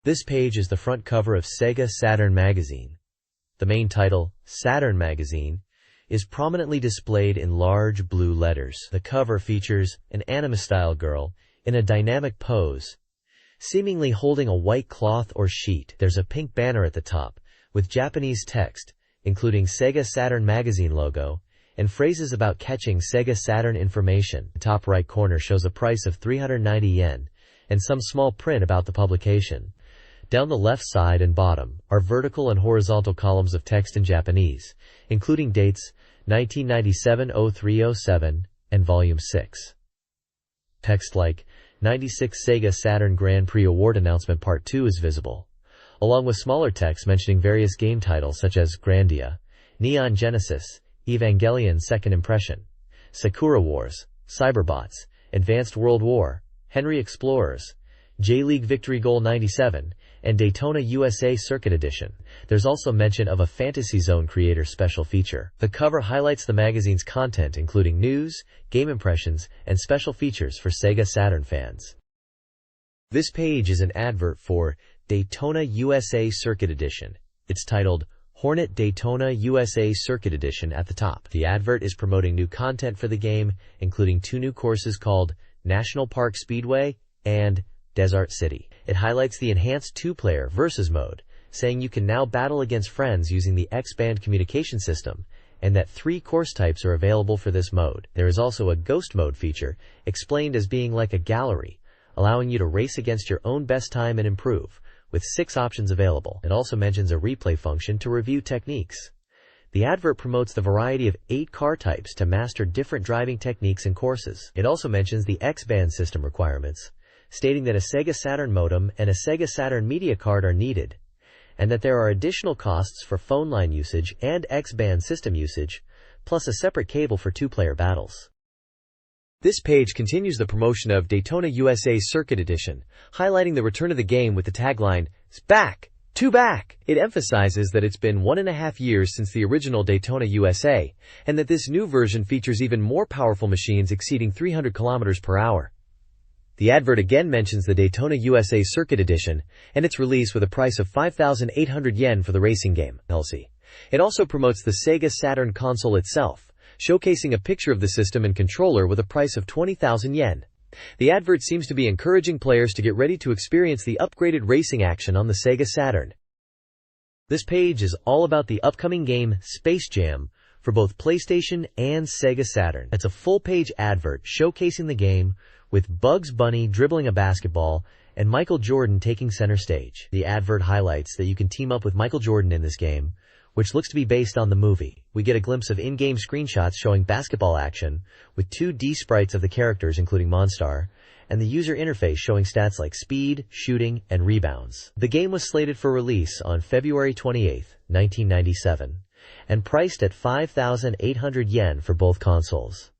This page is the front cover of SEGA Saturn magazine. The main title, Saturn Magazine, is prominently displayed in large blue letters. The cover features an anime-style girl in a dynamic pose, seemingly holding a white cloth or sheet. There's a pink banner at the top with Japanese text, including SEGA Saturn magazine logo, and phrases about catching SEGA Saturn information. The top right corner shows a price of 390 yen and some small print about the publication. Down the left side and bottom are vertical and horizontal columns of text in Japanese, including dates 1997-03-07 and Volume 6. Text like 96 SEGA Saturn Grand Prix Award Announcement Part 2 is visible, along with smaller text mentioning various game titles such as Grandia, Neon Genesis, Evangelion Second Impression, Sakura Wars, Cyberbots, Advanced World War, Henry Explorers, J-League Victory Goal 97, and Daytona USA Circuit Edition. There's also mention of a Fantasy Zone Creator special feature. The cover highlights the magazine's content, including news, game impressions, and special features for SEGA Saturn fans. This page is an advert for Daytona USA Circuit Edition. It's titled Hornet Daytona USA Circuit Edition at the top. The advert is promoting new content for the game, including 2 new courses called National Park Speedway and Desert City. It highlights the enhanced 2-player versus mode, saying you can now battle against friends using the X-band communication system, and that 3 course types are available for this mode. There is also a ghost mode feature, explained as being like a gallery, allowing you to race against your own best time and improve, with 6 options available. It also mentions a replay function to review techniques. The advert promotes the variety of 8 car types to master different driving techniques and courses. It also mentions the X-band system requirements, stating that a SEGA Saturn modem and a SEGA Saturn media card are needed, and that there are additional costs for phone line usage and X-band system usage, plus a separate cable for 2-player battles. This page continues the promotion of Daytona USA Circuit Edition, highlighting the return of the game with the tagline, "It's back! To back!" It emphasizes that it's been 1.5 years since the original Daytona USA, and that this new version features even more powerful machines exceeding 300 km per hour. The advert again mentions the Daytona USA Circuit Edition and its release with a price of 5,800 yen for the racing game. It also promotes the SEGA Saturn console itself, showcasing a picture of the system and controller with a price of 20,000 yen. The advert seems to be encouraging players to get ready to experience the upgraded racing action on the SEGA Saturn. This page is all about the upcoming game Space Jam for both PlayStation and SEGA Saturn. It's a full-page advert showcasing the game, with Bugs Bunny dribbling a basketball and Michael Jordan taking center stage. The advert highlights that you can team up with Michael Jordan in this game, which looks to be based on the movie. We get a glimpse of in-game screenshots showing basketball action, with 2D sprites of the characters including Monstar, and the user interface showing stats like speed, shooting, and rebounds. The game was slated for release on February 28, 1997, and priced at 5,800 yen for both consoles.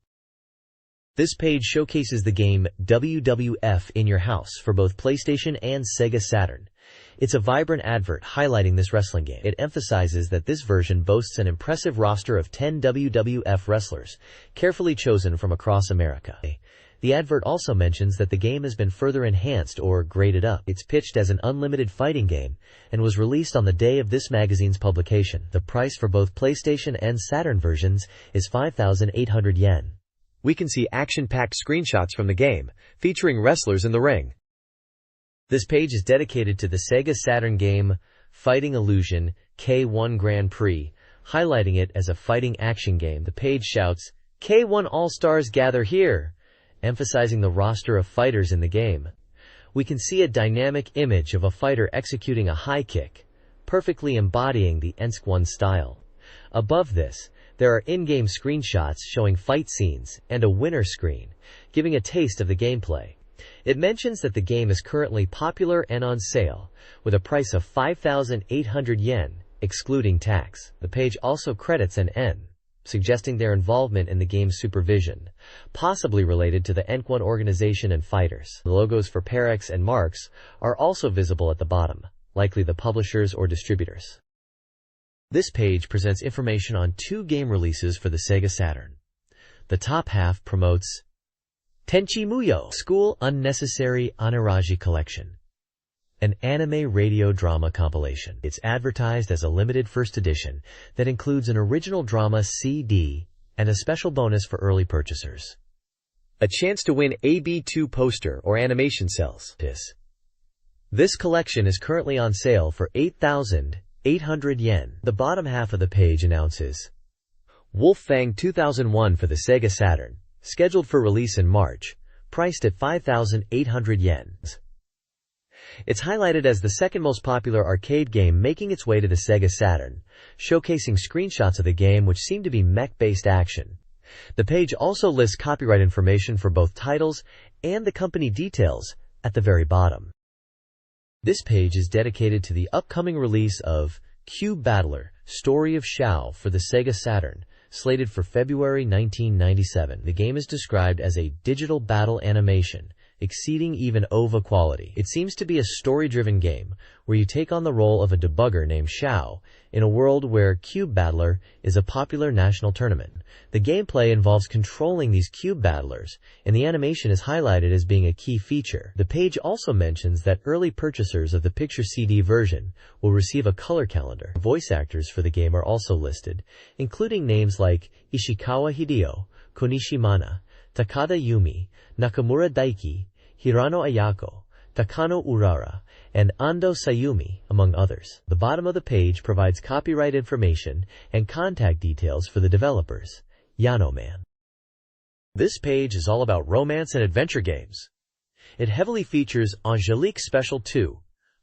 This page showcases the game WWF in Your House for both PlayStation and SEGA Saturn. It's a vibrant advert highlighting this wrestling game. It emphasizes that this version boasts an impressive roster of 10 WWF wrestlers, carefully chosen from across America. The advert also mentions that the game has been further enhanced or graded up. It's pitched as an unlimited fighting game and was released on the day of this magazine's publication. The price for both PlayStation and Saturn versions is 5,800 yen. We can see action-packed screenshots from the game, featuring wrestlers in the ring. This page is dedicated to the SEGA Saturn game Fighting Illusion K1 Grand Prix, highlighting it as a fighting action game. The page shouts, "K1 All-Stars gather here," emphasizing the roster of fighters in the game. We can see a dynamic image of a fighter executing a high kick, perfectly embodying the Ensk-1 style. Above this, there are in-game screenshots showing fight scenes and a winner screen, giving a taste of the gameplay. It mentions that the game is currently popular and on sale, with a price of 5,800 yen, excluding tax. The page also credits an N, suggesting their involvement in the game's supervision, possibly related to the Enk-1 organization and fighters. The logos for Parex and Marks are also visible at the bottom, likely the publishers or distributors. This page presents information on 2 game releases for the SEGA Saturn. The top half promotes Tenchi Muyo School Unnecessary Aniraji Collection. an anime radio drama compilation. It's advertised as a limited first edition that includes an original drama CD and a special bonus for early purchasers. A chance to win AB2 poster or animation cells. This collection is currently on sale for 8,800 yen. The bottom half of the page announces Wolfang 2001 for the Sega Saturn, scheduled for release in March, priced at 5,800 yen. It's highlighted as the second most popular arcade game making its way to the Sega Saturn, showcasing screenshots of the game which seem to be mech-based action. The page also lists copyright information for both titles and the company details at the very bottom. This page is dedicated to the upcoming release of Cube Battler: Story of Shao for the Sega Saturn, slated for February 1997. The game is described as a digital battle animation, exceeding even OVA quality. It seems to be a story-driven game, where you take on the role of a debugger named Shao, in a world where Cube Battler is a popular national tournament. The gameplay involves controlling these cube battlers, and the animation is highlighted as being a key feature. The page also mentions that early purchasers of the picture CD version will receive a color calendar. Voice actors for the game are also listed, including names like Ishikawa Hideo, Konishi Mana, Takada Yumi, Nakamura Daiki, Hirano Ayako, Takano Urara, and Ando Sayumi, among others. The bottom of the page provides copyright information and contact details for the developers. Yano Man. This page is all about romance and adventure games. It heavily features Angelique Special 2,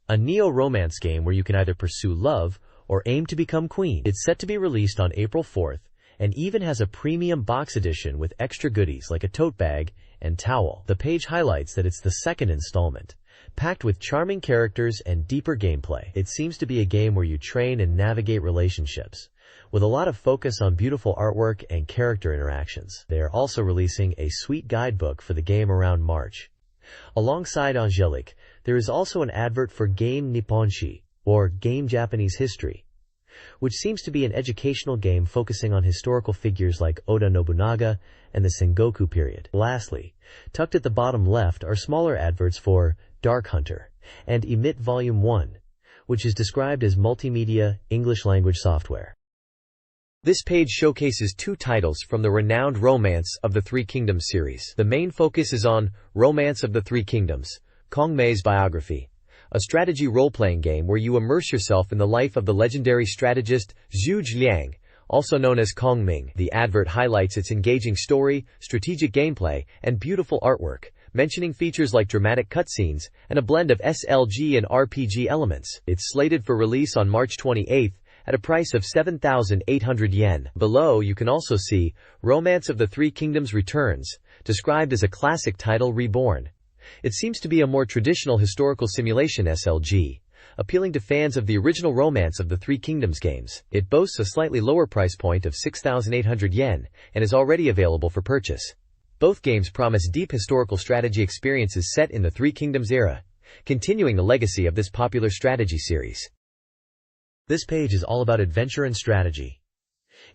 a neo-romance game where you can either pursue love or aim to become queen. It's set to be released on April 4th and even has a premium box edition with extra goodies like a tote bag and towel. The page highlights that it's the second installment, packed with charming characters and deeper gameplay. It seems to be a game where you train and navigate relationships, with a lot of focus on beautiful artwork and character interactions. They are also releasing a sweet guidebook for the game around March. Alongside Angelique, there is also an advert for Game Nipponshi, or Game Japanese History, which seems to be an educational game focusing on historical figures like Oda Nobunaga and the Sengoku period. Lastly, tucked at the bottom left are smaller adverts for Dark Hunter and Emit Volume 1, which is described as multimedia English language software. This page showcases two titles from the renowned Romance of the Three Kingdoms series. The main focus is on Romance of the Three Kingdoms, Kong Mei's biography, a strategy role-playing game where you immerse yourself in the life of the legendary strategist Zhu Ziliang, also known as Kong Ming. The advert highlights its engaging story, strategic gameplay, and beautiful artwork, mentioning features like dramatic cutscenes and a blend of SLG and RPG elements. It's slated for release on March 28th at a price of 7,800 yen. Below, you can also see Romance of the Three Kingdoms Returns, described as a classic title reborn. It seems to be a more traditional historical simulation SLG, appealing to fans of the original Romance of the Three Kingdoms games. It boasts a slightly lower price point of 6,800 yen and is already available for purchase. Both games promise deep historical strategy experiences set in the Three Kingdoms era, continuing the legacy of this popular strategy series. This page is all about adventure and strategy.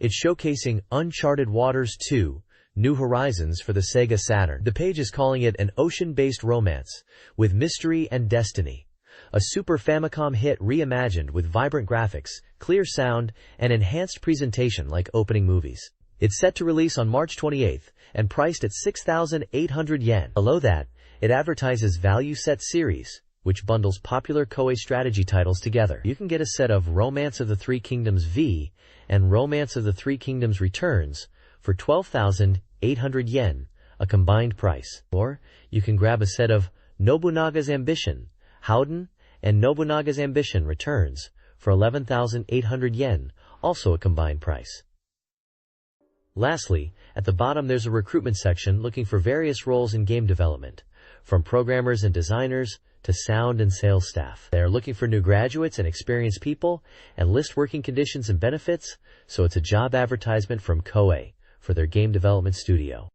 It's showcasing Uncharted Waters 2, New Horizons for the Sega Saturn. The page is calling it an ocean-based romance with mystery and destiny, a Super Famicom hit reimagined with vibrant graphics, clear sound, and enhanced presentation like opening movies. It's set to release on March 28th and priced at 6,800 yen. Below that, it advertises Value Set Series, which bundles popular Koei strategy titles together. You can get a set of Romance of the Three Kingdoms V and Romance of the Three Kingdoms Returns for 12,800 yen, a combined price. Or you can grab a set of Nobunaga's Ambition, Howden, and Nobunaga's Ambition Returns for 11,800 yen, also a combined price. Lastly, at the bottom there's a recruitment section looking for various roles in game development, from programmers and designers to sound and sales staff. They are looking for new graduates and experienced people, and list working conditions and benefits, so it's a job advertisement from Koei for their game development studio.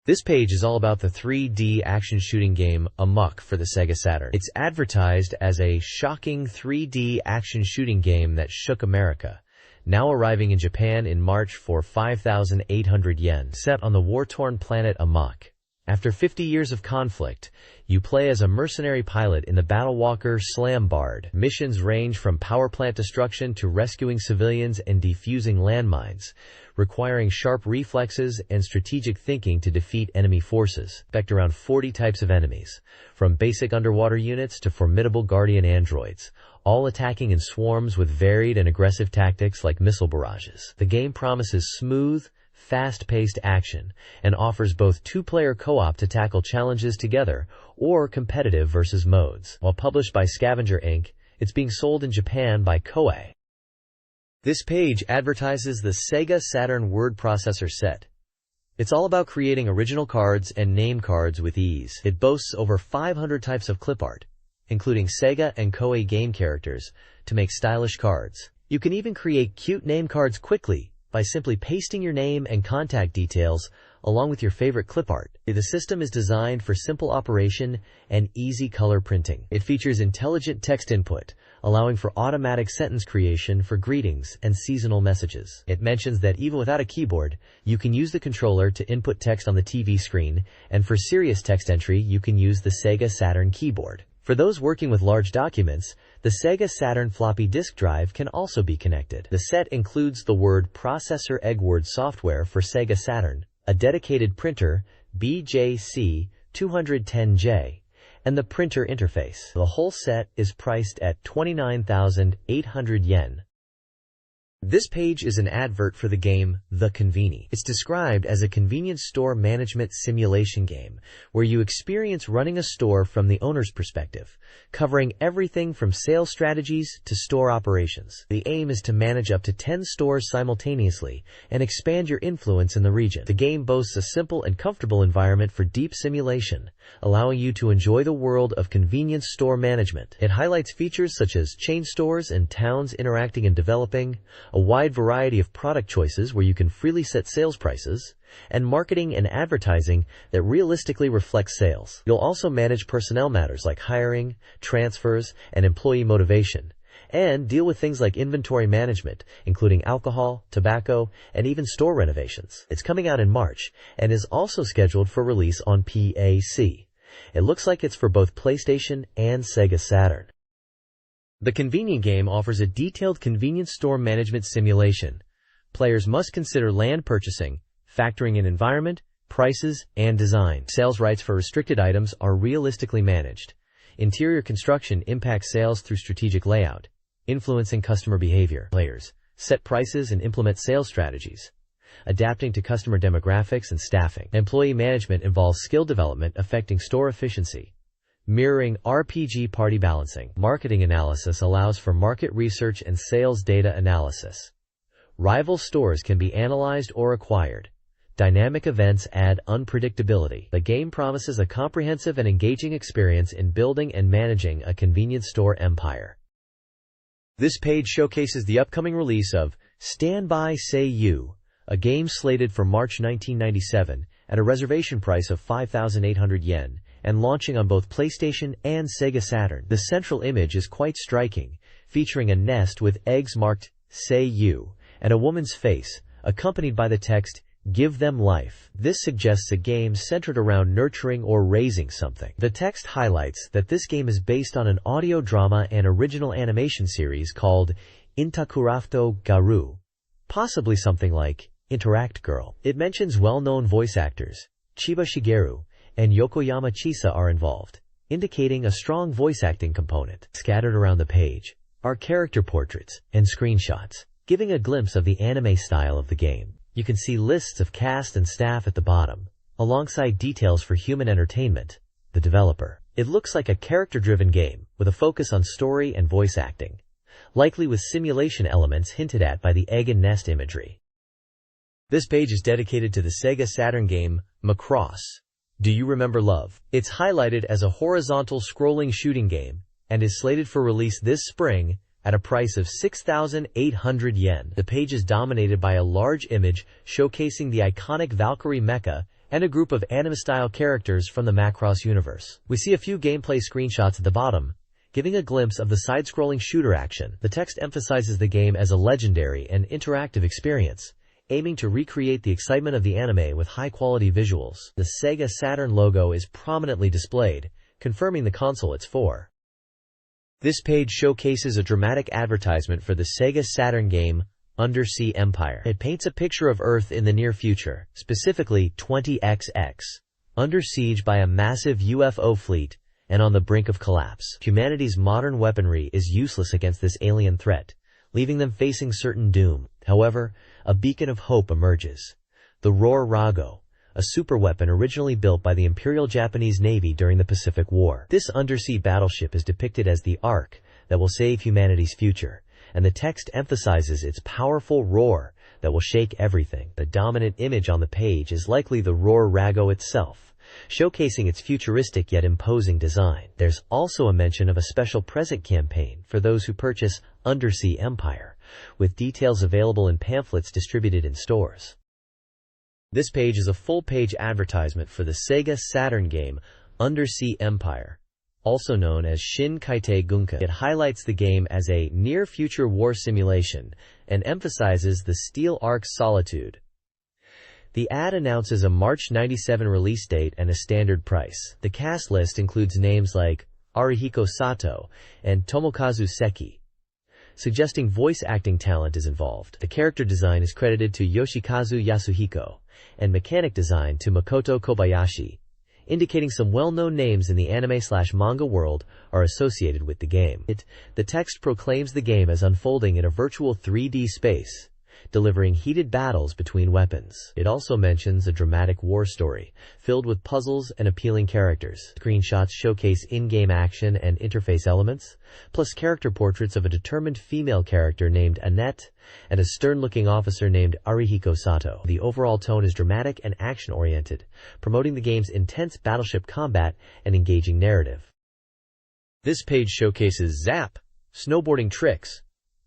This page is all about the 3D action shooting game Amok for the Sega Saturn. It's advertised as a shocking 3D action shooting game that shook America, now arriving in Japan in March for 5,800 yen, set on the war-torn planet Amok. After 50 years of conflict, you play as a mercenary pilot in the battlewalker Slambard. Missions range from power plant destruction to rescuing civilians and defusing landmines, requiring sharp reflexes and strategic thinking to defeat enemy forces. Expect around 40 types of enemies, from basic underwater units to formidable guardian androids, all attacking in swarms with varied and aggressive tactics like missile barrages. The game promises smooth, fast-paced action and offers both two-player co-op to tackle challenges together or competitive versus modes. While published by Scavenger Inc., it's being sold in Japan by Koei. This page advertises the SEGA Saturn word processor set. It's all about creating original cards and name cards with ease. It boasts over 500 types of clip art, including Sega and Koei game characters, to make stylish cards. You can even create cute name cards quickly by simply pasting your name and contact details along with your favorite clip art. The system is designed for simple operation and easy color printing. It features intelligent text input, allowing for automatic sentence creation for greetings and seasonal messages. It mentions that even without a keyboard, you can use the controller to input text on the TV screen, and for serious text entry, you can use the SEGA Saturn keyboard. For those working with large documents, the SEGA Saturn floppy disk drive can also be connected. The set includes the word processor EggWord software for SEGA Saturn, a dedicated printer, BJC210J, and the printer interface. The whole set is priced at 29,800 yen. This page is an advert for the game The Conveni. It's described as a convenience store management simulation game, where you experience running a store from the owner's perspective, covering everything from sales strategies to store operations. The aim is to manage up to 10 stores simultaneously and expand your influence in the region. The game boasts a simple and comfortable environment for deep simulation, allowing you to enjoy the world of convenience store management. It highlights features such as chain stores and towns interacting and developing, a wide variety of product choices where you can freely set sales prices, and marketing and advertising that realistically reflects sales. You'll also manage personnel matters like hiring, transfers, and employee motivation, and deal with things like inventory management, including alcohol, tobacco, and even store renovations. It's coming out in March and is also scheduled for release on PAC. It looks like it's for both PlayStation and SEGA Saturn. The Conveni game offers a detailed convenience store management simulation. Players must consider land purchasing, factoring in environment, prices, and design. Sales rights for restricted items are realistically managed. Interior construction impacts sales through strategic layout, influencing customer behavior. Players set prices and implement sales strategies, adapting to customer demographics and staffing. Employee management involves skill development affecting store efficiency, mirroring RPG party balancing. Marketing analysis allows for market research and sales data analysis. Rival stores can be analyzed or acquired. Dynamic events add unpredictability. The game promises a comprehensive and engaging experience in building and managing a convenience store empire. This page showcases the upcoming release of Stand By Say You, a game slated for March 1997 at a reservation price of 5,800 yen, and launching on both PlayStation and SEGA Saturn. The central image is quite striking, featuring a nest with eggs marked Say You and a woman's face, accompanied by the text, Give Them Life. This suggests a game centered around nurturing or raising something. The text highlights that this game is based on an audio drama and original animation series called Intakurafto Garu, possibly something like Interact Girl. It mentions well-known voice actors, Chiba Shigeru and Yokoyama Chisa are involved, indicating a strong voice acting component. Scattered around the page are character portraits and screenshots, giving a glimpse of the anime style of the game. You can see lists of cast and staff at the bottom, alongside details for Human Entertainment, the developer. It looks like a character-driven game, with a focus on story and voice acting, likely with simulation elements hinted at by the egg and nest imagery. This page is dedicated to the SEGA Saturn game, Macross. Do You Remember Love? It's highlighted as a horizontal scrolling shooting game, and is slated for release this spring at a price of 6,800 yen. The page is dominated by a large image showcasing the iconic Valkyrie mecha and a group of anime-style characters from the Macross universe. We see a few gameplay screenshots at the bottom, giving a glimpse of the side-scrolling shooter action. The text emphasizes the game as a legendary and interactive experience, aiming to recreate the excitement of the anime with high-quality visuals. The SEGA Saturn logo is prominently displayed, confirming the console it's for. This page showcases a dramatic advertisement for the SEGA Saturn game, Undersea Empire. It paints a picture of Earth in the near future, specifically 20XX, under siege by a massive UFO fleet and on the brink of collapse. Humanity's modern weaponry is useless against this alien threat, leaving them facing certain doom. However, a beacon of hope emerges. The Roar Rago, a superweapon originally built by the Imperial Japanese Navy during the Pacific War. This undersea battleship is depicted as the Ark that will save humanity's future, and the text emphasizes its powerful roar that will shake everything. The dominant image on the page is likely the Roar Rago itself, showcasing its futuristic yet imposing design. There's also a mention of a special present campaign for those who purchase Undersea Empire, with details available in pamphlets distributed in stores. This page is a full-page advertisement for the SEGA Saturn game Undersea Empire, also known as Shin Kaitei Gunka. It highlights the game as a near-future war simulation and emphasizes the Steel Ark's solitude. The ad announces a March 97 release date and a standard price. The cast list includes names like Arihiko Sato and Tomokazu Seki, suggesting voice acting talent is involved. The character design is credited to Yoshikazu Yasuhiko, and mechanic design to Makoto Kobayashi, indicating some well-known names in the anime/manga world are associated with the game. The text proclaims the game as unfolding in a virtual 3D space, delivering heated battles between weapons. It also mentions a dramatic war story, filled with puzzles and appealing characters. Screenshots showcase in-game action and interface elements, plus character portraits of a determined female character named Annette and a stern-looking officer named Arihiko Sato. The overall tone is dramatic and action-oriented, promoting the game's intense battleship combat and engaging narrative. This page showcases Zap! Snowboarding Tricks,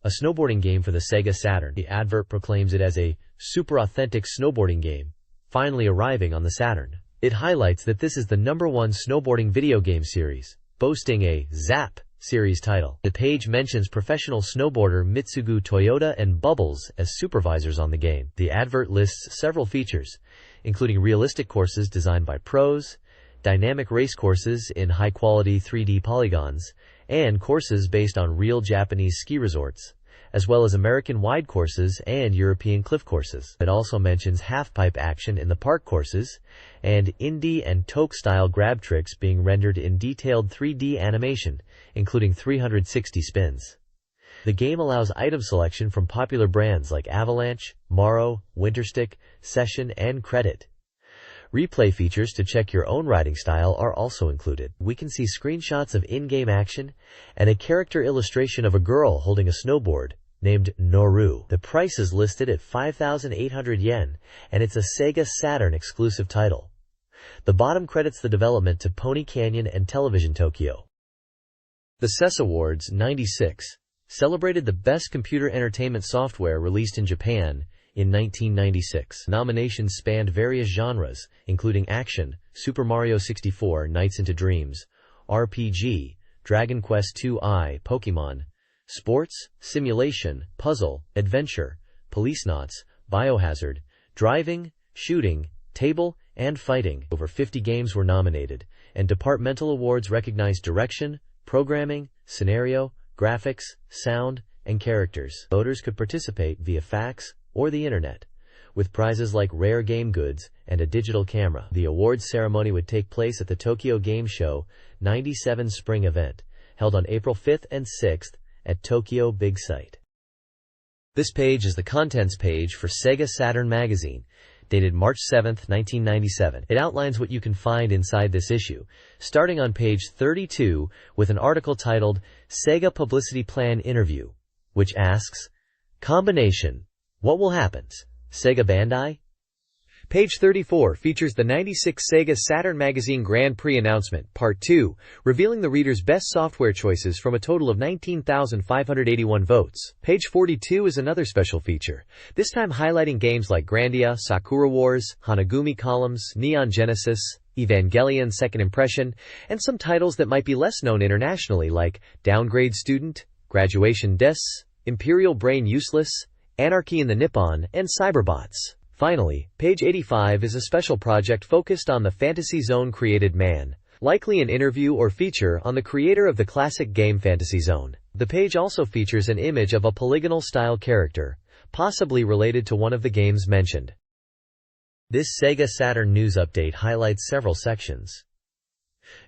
a snowboarding game for the SEGA Saturn. The advert proclaims it as a super authentic snowboarding game, finally arriving on the Saturn. It highlights that this is the #1 snowboarding video game series, boasting a Zap! Series title. The page mentions professional snowboarder Mitsugu Toyota and Bubbles as supervisors on the game. The advert lists several features, including realistic courses designed by pros, dynamic race courses in high-quality 3D polygons, and courses based on real Japanese ski resorts, as well as American-wide courses and European cliff courses. It also mentions half-pipe action in the park courses, and indie and toke-style grab tricks being rendered in detailed 3D animation, including 360 spins. The game allows item selection from popular brands like Avalanche, Maro, Winterstick, Session, and Credit. Replay features to check your own riding style are also included. We can see screenshots of in-game action and a character illustration of a girl holding a snowboard named Noru. The price is listed at 5,800 yen, and it's a SEGA Saturn exclusive title. The bottom credits the development to Pony Canyon and Television Tokyo. The CES Awards '96 celebrated the best computer entertainment software released in Japan in 1996. Nominations spanned various genres, including action, Super Mario 64, Nights into Dreams, RPG, Dragon Quest II, Pokemon, sports, simulation, puzzle, adventure, Policenauts, Biohazard, driving, shooting, table, and fighting. Over 50 games were nominated, and departmental awards recognized direction, programming, scenario, graphics, sound, and characters. Voters could participate via fax or the internet, with prizes like rare game goods and a digital camera. The awards ceremony would take place at the Tokyo Game Show '97 spring event, held on April 5th and 6th at Tokyo Big Sight. This page is the contents page for SEGA Saturn Magazine, dated March 7, 1997. It outlines what you can find inside this issue, starting on page 32 with an article titled SEGA Publicity Plan Interview, which asks, Combination, what will happen? SEGA Bandai? Page 34 features the '96 SEGA Saturn Magazine Grand Prix announcement, Part 2, revealing the reader's best software choices from a total of 19,581 votes. Page 42 is another special feature, this time highlighting games like Grandia, Sakura Wars, Hanagumi Columns, Neon Genesis, Evangelion Second Impression, and some titles that might be less known internationally like Downgrade Student, Graduation Des, Imperial Brain Useless, Anarchy in the Nippon, and Cyberbots. Finally, page 85 is a special project focused on the Fantasy Zone Created Man, likely an interview or feature on the creator of the classic game Fantasy Zone. The page also features an image of a polygonal-style character, possibly related to one of the games mentioned. This Sega Saturn news update highlights several sections.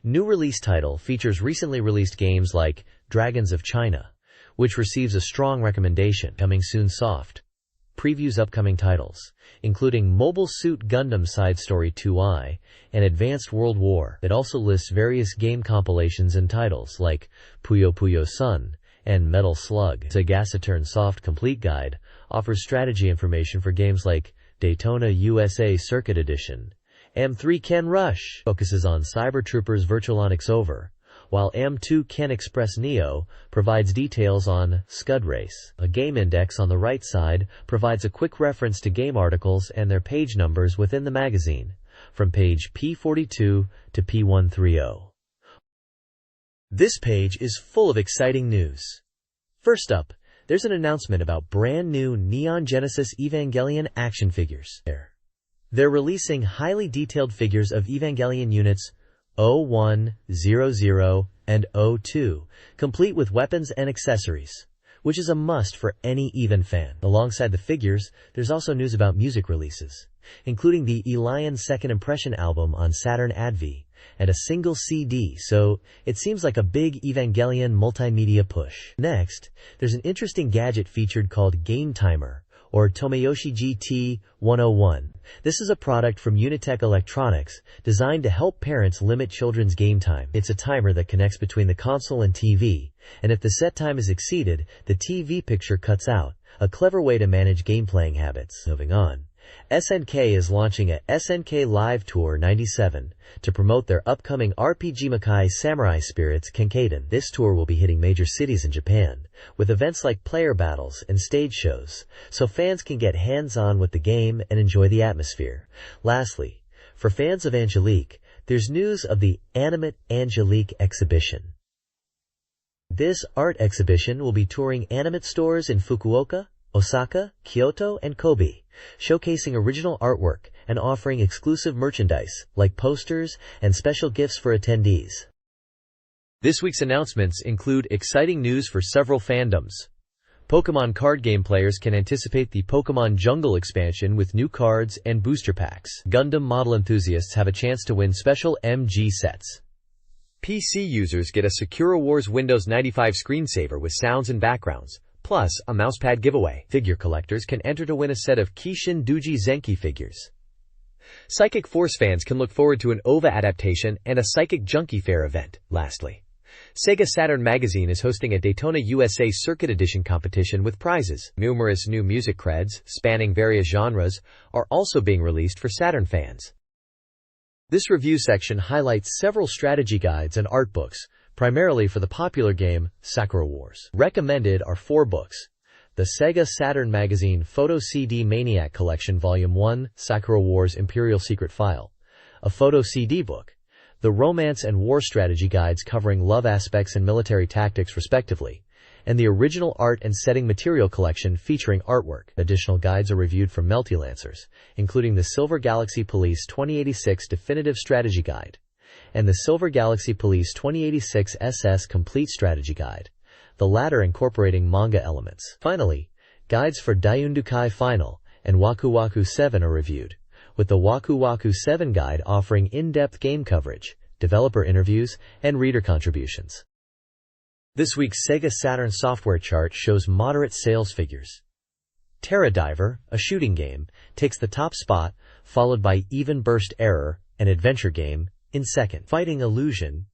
New release title features recently released games like Dragons of China, which receives a strong recommendation. Coming soon soft. Previews upcoming titles, including Mobile Suit Gundam Side Story 2i and Advanced World War. It also lists various game compilations and titles like Puyo Puyo Sun and Metal Slug. SEGA Saturn Soft Complete Guide offers strategy information for games like Daytona USA Circuit Edition. M3 Ken Rush focuses on Cyber Troopers Virtualonics Over, while M2 Ken Express Neo provides details on Scud Race. A game index on the right side provides a quick reference to game articles and their page numbers within the magazine, from page P42 to P130. This page is full of exciting news. First up, there's an announcement about brand new Neon Genesis Evangelion action figures. They're releasing highly detailed figures of Evangelion units 01, 00, and 02, complete with weapons and accessories, which is a must for any Even fan. Alongside the figures, there's also news about music releases, including the Elion Second Impression album on Saturn ADV, and a single CD, so it seems like a big Evangelion multimedia push. Next, there's an interesting gadget featured called Game Timer, or Tomoyoshi GT 101. This is a product from Unitech Electronics, designed to help parents limit children's game time. It's a timer that connects between the console and TV, and if the set time is exceeded, the TV picture cuts out, a clever way to manage game playing habits. Moving on. SNK is launching a SNK Live Tour 97 to promote their upcoming RPG Makai Samurai Spirits Kenkaiden. This tour will be hitting major cities in Japan, with events like player battles and stage shows, so fans can get hands-on with the game and enjoy the atmosphere. Lastly, for fans of Angelique, there's news of the Animate Angelique exhibition. This art exhibition will be touring Animate stores in Fukuoka, Osaka, Kyoto, and Kobe, showcasing original artwork and offering exclusive merchandise like posters and special gifts for attendees. This week's announcements include exciting news for several fandoms. Pokemon card game players can anticipate the Pokemon Jungle expansion with new cards and booster packs. Gundam model enthusiasts have a chance to win special MG sets. PC users get a Sakura Wars Windows 95 screensaver with sounds and backgrounds, plus a mousepad giveaway. Figure collectors can enter to win a set of Kishin Duji Zenki figures. Psychic Force fans can look forward to an OVA adaptation and a Psychic Junkie Fair event. Lastly, SEGA Saturn Magazine is hosting a Daytona USA Circuit Edition competition with prizes. Numerous new music creds, spanning various genres, are also being released for Saturn fans. This review section highlights several strategy guides and art books, primarily for the popular game Sakura Wars. Recommended are 4 books: the SEGA Saturn Magazine Photo CD Maniac Collection Volume 1, Sakura Wars Imperial Secret File, a photo CD book, the Romance and War Strategy Guides covering love aspects and military tactics respectively, and the Original Art and Setting Material Collection featuring artwork. Additional guides are reviewed from Melty-Lancers, including the Silver Galaxy Police 2086 Definitive Strategy Guide, and the Silver Galaxy Police 2086 SS Complete Strategy Guide, the latter incorporating manga elements. Finally, guides for Daiundukai Final and Waku Waku 7 are reviewed, with the Waku Waku 7 guide offering in-depth game coverage, developer interviews, and reader contributions. This week's Sega Saturn software chart shows moderate sales figures. Terra Diver, a shooting game, takes the top spot, followed by Even Burst Error, an adventure game, in second. Fighting Illusion,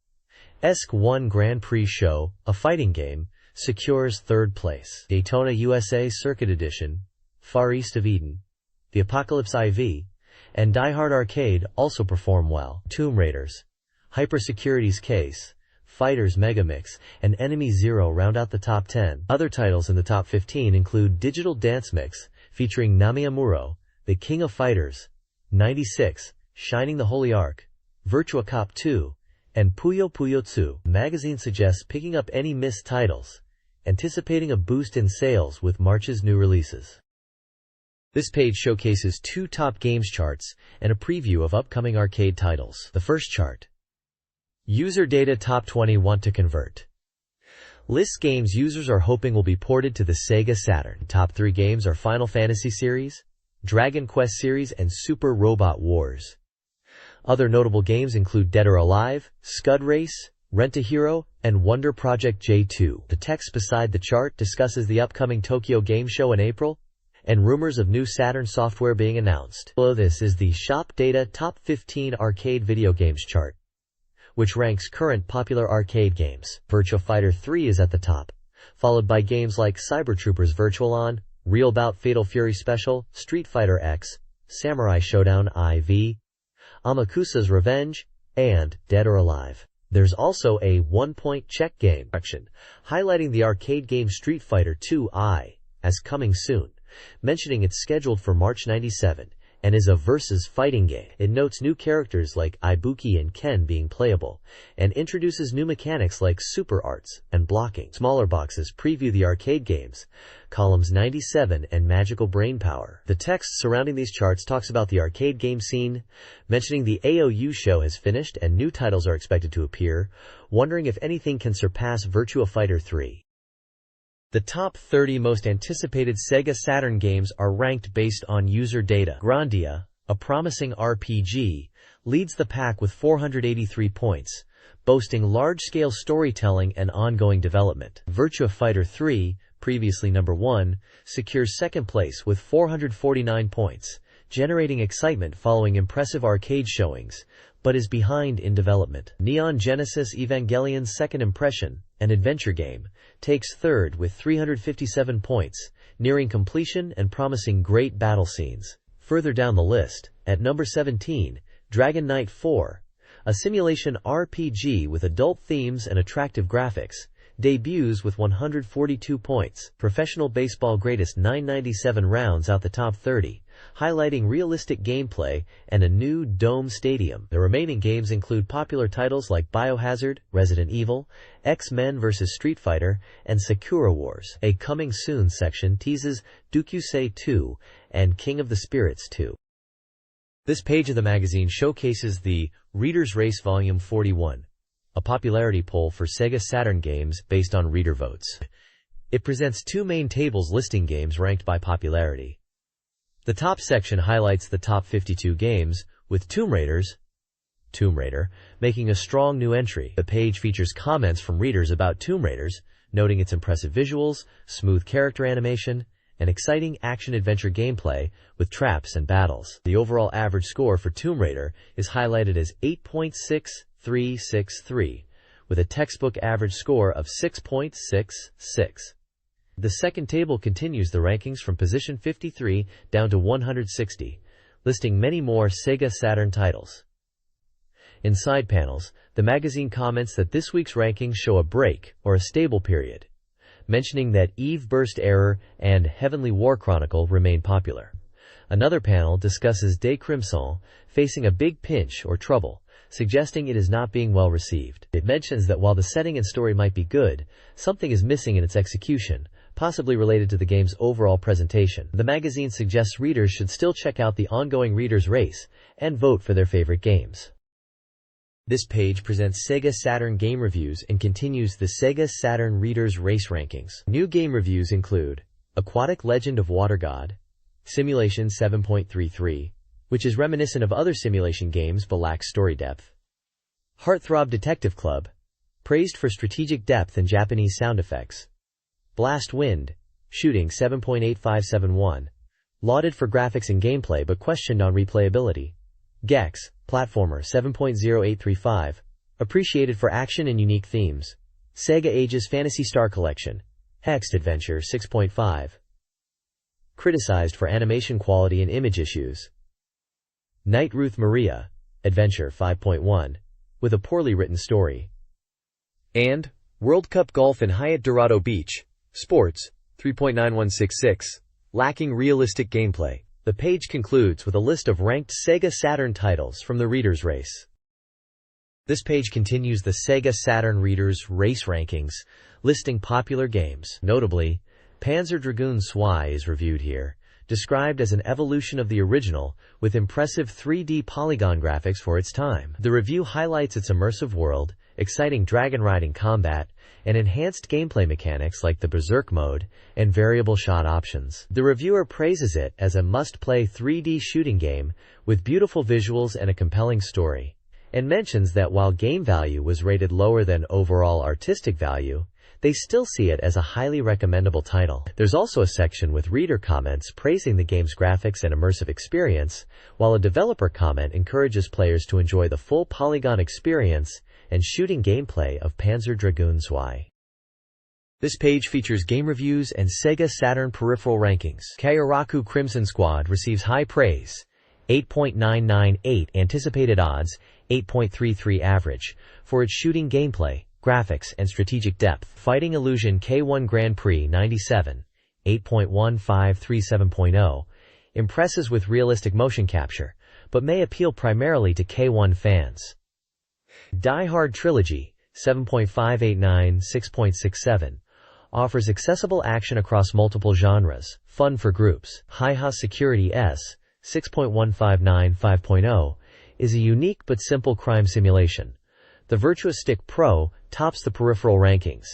ESC-1 Grand Prix Show, a fighting game, secures third place. Daytona USA Circuit Edition, Far East of Eden, The Apocalypse IV, and Die Hard Arcade also perform well. Tomb Raiders, Hypersecurity's Case, Fighters Megamix, and Enemy Zero round out the top 10. Other titles in the top 15 include Digital Dance Mix, featuring Namiamuro, The King of Fighters, 96, Shining the Holy Ark, Virtua Cop 2, and Puyo Puyo 2. The magazine suggests picking up any missed titles, anticipating a boost in sales with March's new releases. This page showcases 2 top games charts and a preview of upcoming arcade titles. The first chart. User data top 20 want to convert. Lists games users are hoping will be ported to the Sega Saturn. Top 3 games are Final Fantasy series, Dragon Quest series, and Super Robot Wars. Other notable games include Dead or Alive, Scud Race, Rent-A-Hero, and Wonder Project J2. The text beside the chart discusses the upcoming Tokyo Game Show in April and rumors of new Saturn software being announced. Below this is the Shop Data Top 15 Arcade Video Games chart, which ranks current popular arcade games. Virtua Fighter 3 is at the top, followed by games like Cyber Troopers Virtual On, Real Bout Fatal Fury Special, Street Fighter X, Samurai Showdown IV, Amakusa's Revenge, and Dead or Alive. There's also a 1-point check game section, highlighting the arcade game Street Fighter II as coming soon, mentioning it's scheduled for March 97 and is a versus fighting game. It notes new characters like Ibuki and Ken being playable, and introduces new mechanics like super arts and blocking. Smaller boxes preview the arcade games, columns 97 and Magical Brainpower. The text surrounding these charts talks about the arcade game scene, mentioning the AOU show has finished and new titles are expected to appear, wondering if anything can surpass Virtua Fighter 3. The top 30 most anticipated Sega Saturn games are ranked based on user data. Grandia, a promising RPG, leads the pack with 483 points, boasting large-scale storytelling and ongoing development. Virtua Fighter 3, previously number 1, secures second place with 449 points, generating excitement following impressive arcade showings, but is behind in development. Neon Genesis Evangelion's Second Impression, an adventure game, takes third with 357 points, nearing completion and promising great battle scenes. Further down the list, at number 17, Dragon Knight 4, a simulation RPG with adult themes and attractive graphics, debuts with 142 points. Professional Baseball Greatest 997 rounds out the top 30, highlighting realistic gameplay and a new dome stadium. The remaining games include popular titles like Biohazard, Resident Evil, X-Men vs. Street Fighter, and Sakura Wars. A coming soon section teases Dukusei 2 and King of the Spirits 2. This page of the magazine showcases the Reader's Race Volume 41, a popularity poll for Sega Saturn games based on reader votes. It presents 2 main tables listing games ranked by popularity. The top section highlights the top 52 games, with Tomb Raider making a strong new entry. The page features comments from readers about Tomb Raiders, noting its impressive visuals, smooth character animation, and exciting action-adventure gameplay with traps and battles. The overall average score for Tomb Raider is highlighted as 8.6363, with a textbook average score of 6.66. The second table continues the rankings from position 53 down to 160, listing many more Sega Saturn titles. In side panels, the magazine comments that this week's rankings show a break or a stable period, mentioning that Eve Burst Error and Heavenly War Chronicle remain popular. Another panel discusses De Crimson facing a big pinch or trouble, suggesting it is not being well received. It mentions that while the setting and story might be good, something is missing in its execution, possibly related to the game's overall presentation. The magazine suggests readers should still check out the ongoing Reader's Race and vote for their favorite games. This page presents Sega Saturn game reviews and continues the Sega Saturn Reader's Race rankings. New game reviews include Aquatic Legend of Water God, Simulation 7.33, which is reminiscent of other simulation games but lacks story depth. Heartthrob Detective Club, praised for strategic depth and Japanese sound effects. Blast Wind, Shooting 7.8571, lauded for graphics and gameplay but questioned on replayability. Gex, Platformer 7.0835, appreciated for action and unique themes. Sega Ages Phantasy Star Collection, Hexed Adventure 6.5, criticized for animation quality and image issues. Knight Ruth Maria, Adventure 5.1, with a poorly written story. And World Cup Golf in Hyatt Dorado Beach, Sports 3.9166, lacking realistic gameplay. The page concludes with a list of ranked Sega Saturn titles from the Reader's Race. This page continues the Sega Saturn Reader's Race rankings, listing popular games. Notably, Panzer Dragoon Zwei is reviewed here, described as an evolution of the original, with impressive 3D polygon graphics for its time. The review highlights its immersive world, exciting dragon-riding combat, and enhanced gameplay mechanics like the Berserk mode and variable shot options. The reviewer praises it as a must-play 3D shooting game with beautiful visuals and a compelling story, and mentions that while game value was rated lower than overall artistic value, they still see it as a highly recommendable title. There's also a section with reader comments praising the game's graphics and immersive experience, while a developer comment encourages players to enjoy the full polygon experience and shooting gameplay of Panzer Dragoon zwei. This page features game reviews and SEGA Saturn peripheral rankings. Kairaku Crimson Squad receives high praise. 8.998 anticipated odds, 8.33 average, for its shooting gameplay, graphics, and strategic depth. Fighting Illusion K1 Grand Prix 97, 8.1537.0, impresses with realistic motion capture, but may appeal primarily to K1 fans. Die Hard Trilogy, 7.589, 6.67, offers accessible action across multiple genres, fun for groups. Hi-Ha Security S, 6.1595, 5.0, is a unique but simple crime simulation. The Virtua Stick Pro tops the peripheral rankings.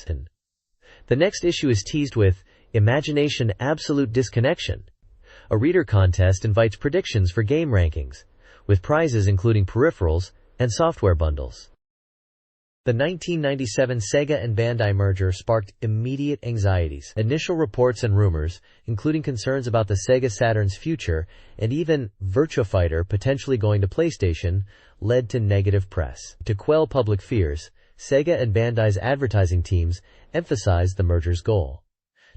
The next issue is teased with Imagination Absolute Disconnection. A reader contest invites predictions for game rankings, with prizes including peripherals and software bundles. The 1997 Sega and Bandai merger sparked immediate anxieties. Initial reports and rumors, including concerns about the Sega Saturn's future and even Virtua Fighter potentially going to PlayStation, led to negative press. To quell public fears, Sega and Bandai's advertising teams emphasized the merger's goal: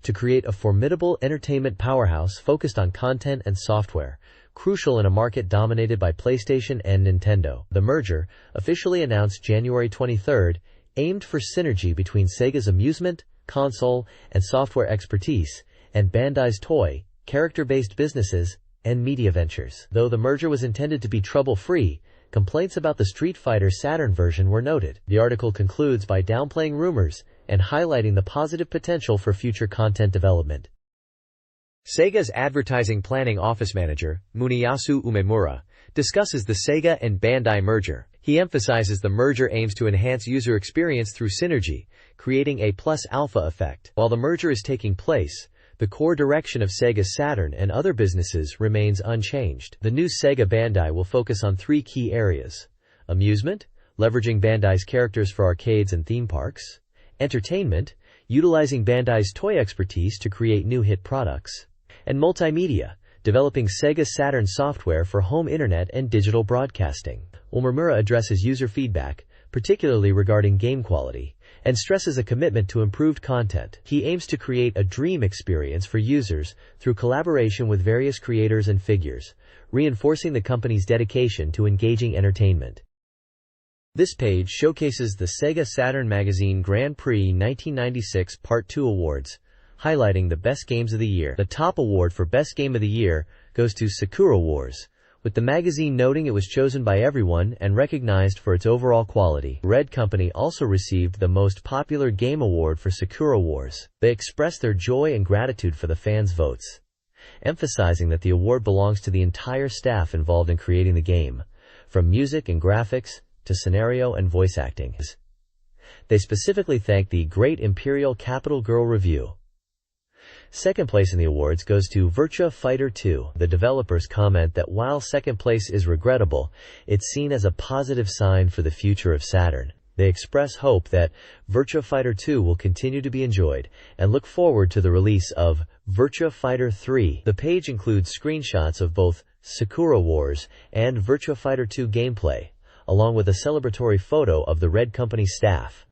to create a formidable entertainment powerhouse focused on content and software, crucial in a market dominated by PlayStation and Nintendo. The merger, officially announced January 23, aimed for synergy between Sega's amusement, console, and software expertise, and Bandai's toy, character-based businesses, and media ventures. Though the merger was intended to be trouble-free, complaints about the Street Fighter Saturn version were noted. The article concludes by downplaying rumors and highlighting the positive potential for future content development. Sega's advertising planning office manager, Muniyasu Umemura, discusses the Sega and Bandai merger. He emphasizes the merger aims to enhance user experience through synergy, creating a plus-alpha effect. While the merger is taking place, the core direction of Sega Saturn and other businesses remains unchanged. The new Sega Bandai will focus on three key areas: amusement, leveraging Bandai's characters for arcades and theme parks; entertainment, utilizing Bandai's toy expertise to create new hit products; and multimedia, developing Sega Saturn software for home internet and digital broadcasting. Umemura addresses user feedback, particularly regarding game quality, and stresses a commitment to improved content. He aims to create a dream experience for users through collaboration with various creators and figures, reinforcing the company's dedication to engaging entertainment. This page showcases the SEGA Saturn Magazine Grand Prix 1996 Part 2 awards, highlighting the best games of the year. The top award for Best Game of the Year goes to Sakura Wars, with the magazine noting it was chosen by everyone and recognized for its overall quality. Red Company also received the Most Popular Game Award for Sakura Wars. They expressed their joy and gratitude for the fans' votes, emphasizing that the award belongs to the entire staff involved in creating the game, from music and graphics to scenario and voice acting. They specifically thanked the Great Imperial Capital Girl Review. Second place in the awards goes to Virtua Fighter 2. The developers comment that while second place is regrettable, it's seen as a positive sign for the future of Saturn. They express hope that Virtua Fighter 2 will continue to be enjoyed and look forward to the release of Virtua Fighter 3. The page includes screenshots of both Sakura Wars and Virtua Fighter 2 gameplay, along with a celebratory photo of the Red Company staff.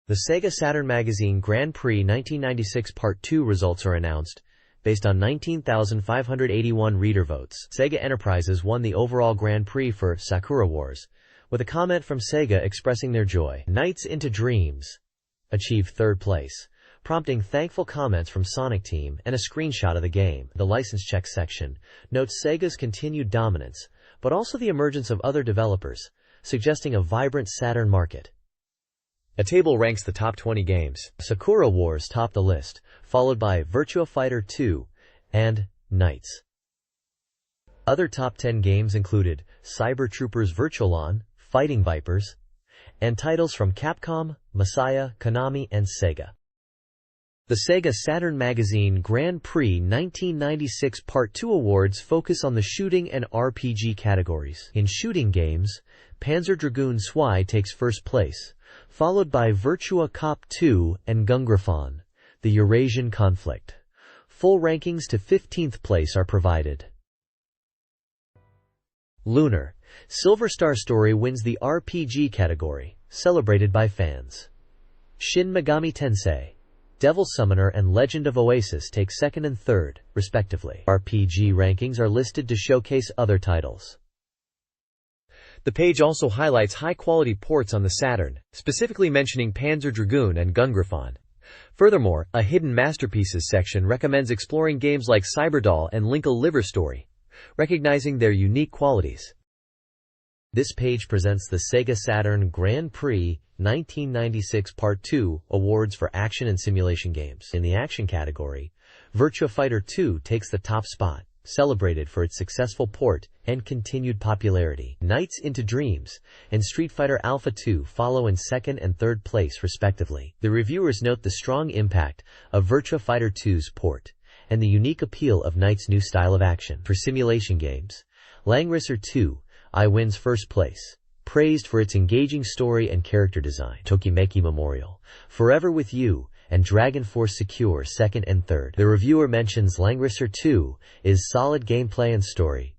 The Sega Saturn Magazine Grand Prix 1996 Part 2 results are announced, based on 19,581 reader votes. Sega Enterprises won the overall Grand Prix for Sakura Wars, with a comment from Sega expressing their joy. Nights into Dreams achieved third place, prompting thankful comments from Sonic Team and a screenshot of the game. The license check section notes Sega's continued dominance, but also the emergence of other developers, suggesting a vibrant Saturn market. A table ranks the top 20 games. Sakura Wars topped the list, followed by Virtua Fighter 2 and Knights. Other top 10 games included Cyber Troopers Virtualon, Fighting Vipers, and titles from Capcom, Messiah, Konami, and Sega. The SEGA Saturn Magazine Grand Prix 1996 Part 2 awards focus on the shooting and RPG categories. In shooting games, Panzer Dragoon Zwei takes first place, followed by Virtua Cop 2 and Gungrafon, the Eurasian Conflict. Full rankings to 15th place are provided. Lunar, Silver Star Story wins the RPG category, celebrated by fans. Shin Megami Tensei, Devil Summoner and Legend of Oasis take second and third, respectively. RPG rankings are listed to showcase other titles. The page also highlights high-quality ports on the Saturn, specifically mentioning Panzer Dragoon and Gungrafon. Furthermore, a Hidden Masterpieces section recommends exploring games like Cyberdoll and Linkle Liver Story, recognizing their unique qualities. This page presents the SEGA Saturn Grand Prix 1996 Part 2 awards for action and simulation games. In the action category, Virtua Fighter 2 takes the top spot, celebrated for its successful port and continued popularity. Nights into Dreams and Street Fighter Alpha 2 follow in second and third place respectively. The reviewers note the strong impact of Virtua Fighter 2's port and the unique appeal of Knight's new style of action. For simulation games, Langrisser 2 wins first place, praised for its engaging story and character design. Tokimeki Memorial, Forever With You, and Dragon Force Secure second and third. The reviewer mentions Langrisser 2 is solid gameplay and story,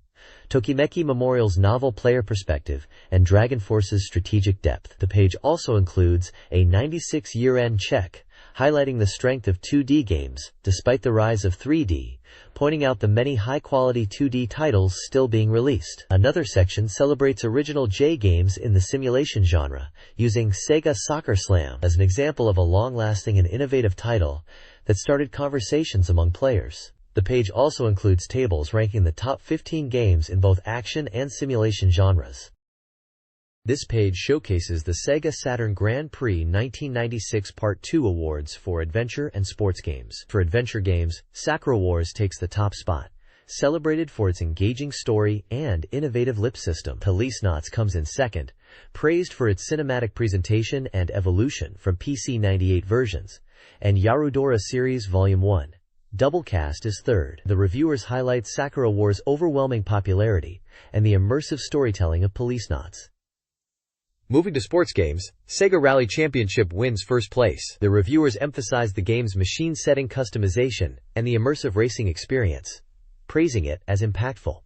Tokimeki Memorial's novel player perspective, and Dragon Force's strategic depth. The page also includes a 96 year-end check, highlighting the strength of 2D games, despite the rise of 3D, pointing out the many high-quality 2D titles still being released. Another section celebrates original J games in the simulation genre, using Sega Soccer Slam as an example of a long-lasting and innovative title that started conversations among players. The page also includes tables ranking the top 15 games in both action and simulation genres. This page showcases the SEGA Saturn Grand Prix 1996 Part 2 awards for adventure and sports games. For adventure games, Sakura Wars takes the top spot, celebrated for its engaging story and innovative lip system. Policenauts comes in second, praised for its cinematic presentation and evolution from PC-98 versions, and Yarudora Series Volume 1. Doublecast is third. The reviewers highlight Sakura Wars' overwhelming popularity and the immersive storytelling of Policenauts. Moving to sports games, Sega Rally Championship wins first place. The reviewers emphasize the game's machine-setting customization and the immersive racing experience, praising it as impactful.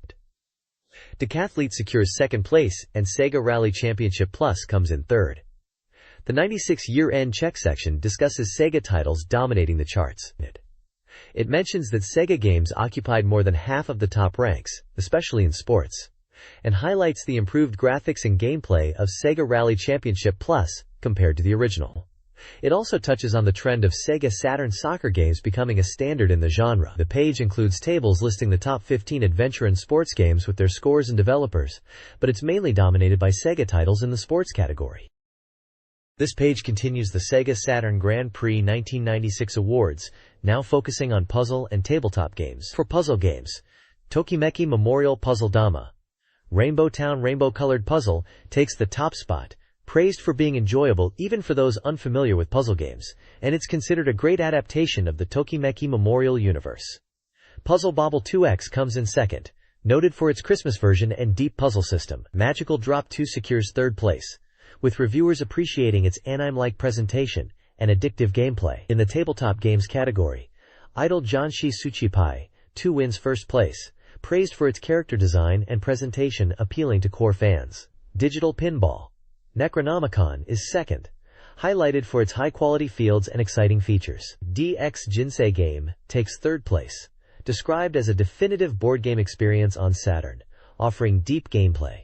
Decathlete secures second place, and Sega Rally Championship Plus comes in third. The 96 year-end check section discusses Sega titles dominating the charts. It mentions that Sega games occupied more than half of the top ranks, especially in sports, and highlights the improved graphics and gameplay of Sega Rally Championship Plus compared to the original. It also touches on the trend of Sega Saturn soccer games becoming a standard in the genre. The page includes tables listing the top 15 adventure and sports games with their scores and developers, but it's mainly dominated by Sega titles in the sports category. This page continues the Sega Saturn Grand Prix 1996 awards, now focusing on puzzle and tabletop games. For puzzle games, Tokimeki Memorial Puzzle Dama, Rainbow Town Rainbow Colored Puzzle takes the top spot, praised for being enjoyable even for those unfamiliar with puzzle games, and it's considered a great adaptation of the Tokimeki Memorial universe. Puzzle Bobble 2X comes in second, noted for its Christmas version and deep puzzle system. Magical Drop 2 secures third place, with reviewers appreciating its anime-like presentation and addictive gameplay. In the tabletop games category, Idol Janshi Tsuchipai 2 wins first place, praised for its character design and presentation appealing to core fans. Digital Pinball Necronomicon is second, highlighted for its high-quality fields and exciting features. DX Jinsei Game takes third place, described as a definitive board game experience on Saturn, offering deep gameplay.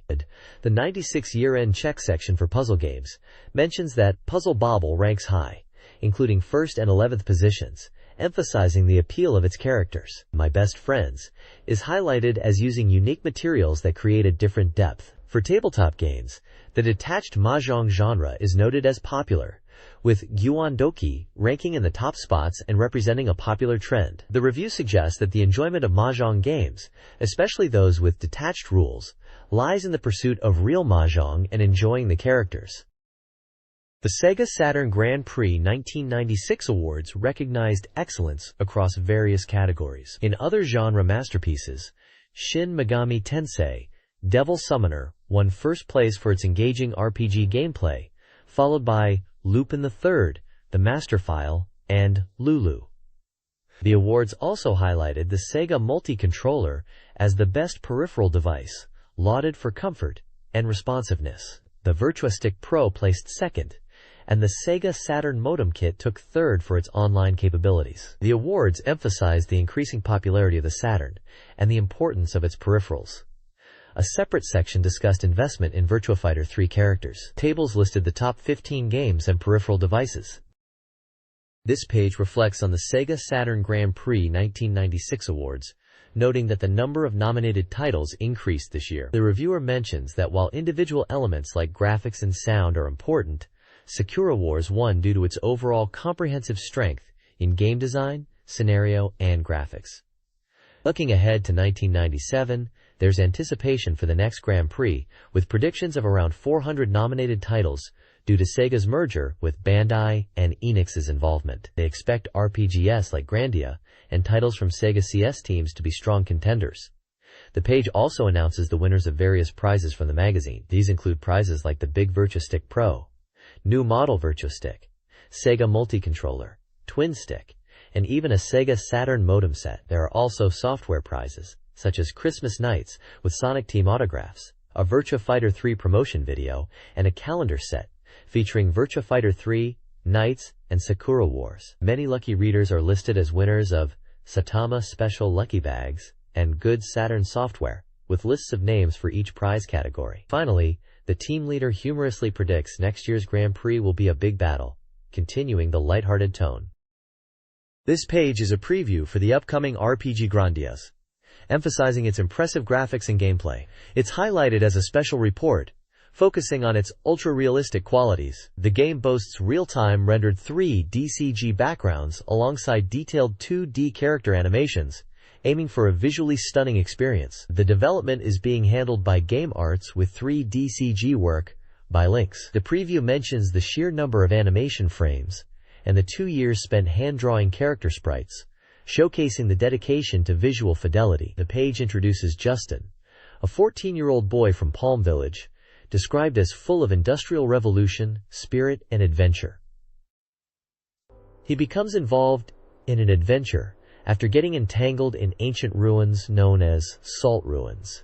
The 96 year-end check section for puzzle games mentions that Puzzle Bobble ranks high, including 1st and 11th positions, emphasizing the appeal of its characters. My Best Friends is highlighted as using unique materials that create a different depth. For tabletop games, the detached mahjong genre is noted as popular, with Gyeondoki ranking in the top spots and representing a popular trend. The review suggests that the enjoyment of mahjong games, especially those with detached rules, lies in the pursuit of real mahjong and enjoying the characters. The SEGA Saturn Grand Prix 1996 Awards recognized excellence across various categories. In other genre masterpieces, Shin Megami Tensei Devil Summoner won first place for its engaging RPG gameplay, followed by Lupin III, The Master File, and Lulu. The awards also highlighted the Sega Multi-Controller as the best peripheral device, lauded for comfort and responsiveness. The VirtuaStick Pro placed second, and the SEGA Saturn modem kit took third for its online capabilities. The awards emphasized the increasing popularity of the Saturn and the importance of its peripherals. A separate section discussed investment in Virtua Fighter 3 characters. Tables listed the top 15 games and peripheral devices. This page reflects on the SEGA Saturn Grand Prix 1996 Awards, noting that the number of nominated titles increased this year. The reviewer mentions that while individual elements like graphics and sound are important, Sakura Wars won due to its overall comprehensive strength in game design, scenario, and graphics. Looking ahead to 1997, there's anticipation for the next Grand Prix, with predictions of around 400 nominated titles due to Sega's merger with Bandai and Enix's involvement. They expect RPGs like Grandia and titles from Sega CS teams to be strong contenders. The page also announces the winners of various prizes from the magazine. These include prizes like the Big VirtuaStick Pro, New Model VirtuaStick, Sega Multi-Controller, Twin Stick, and even a Sega Saturn modem set. There are also software prizes, such as Christmas Nights with Sonic Team autographs, a Virtua Fighter 3 promotion video, and a calendar set featuring Virtua Fighter 3, Nights, and Sakura Wars. Many lucky readers are listed as winners of Saitama Special Lucky Bags and Good Saturn software, with lists of names for each prize category. Finally, the team leader humorously predicts next year's Grand Prix will be a big battle, continuing the lighthearted tone. This page is a preview for the upcoming RPG Grandias, emphasizing its impressive graphics and gameplay. It's highlighted as a special report, focusing on its ultra-realistic qualities. The game boasts real-time rendered 3D CG backgrounds alongside detailed 2D character animations, aiming for a visually stunning experience. The development is being handled by Game Arts with 3D CG work by Lynx. The preview mentions the sheer number of animation frames and the 2 years spent hand-drawing character sprites, showcasing the dedication to visual fidelity. The page introduces Justin, a 14-year-old boy from Palm Village, described as full of industrial revolution, spirit, and adventure. He becomes involved in an adventure after getting entangled in ancient ruins known as Salt Ruins.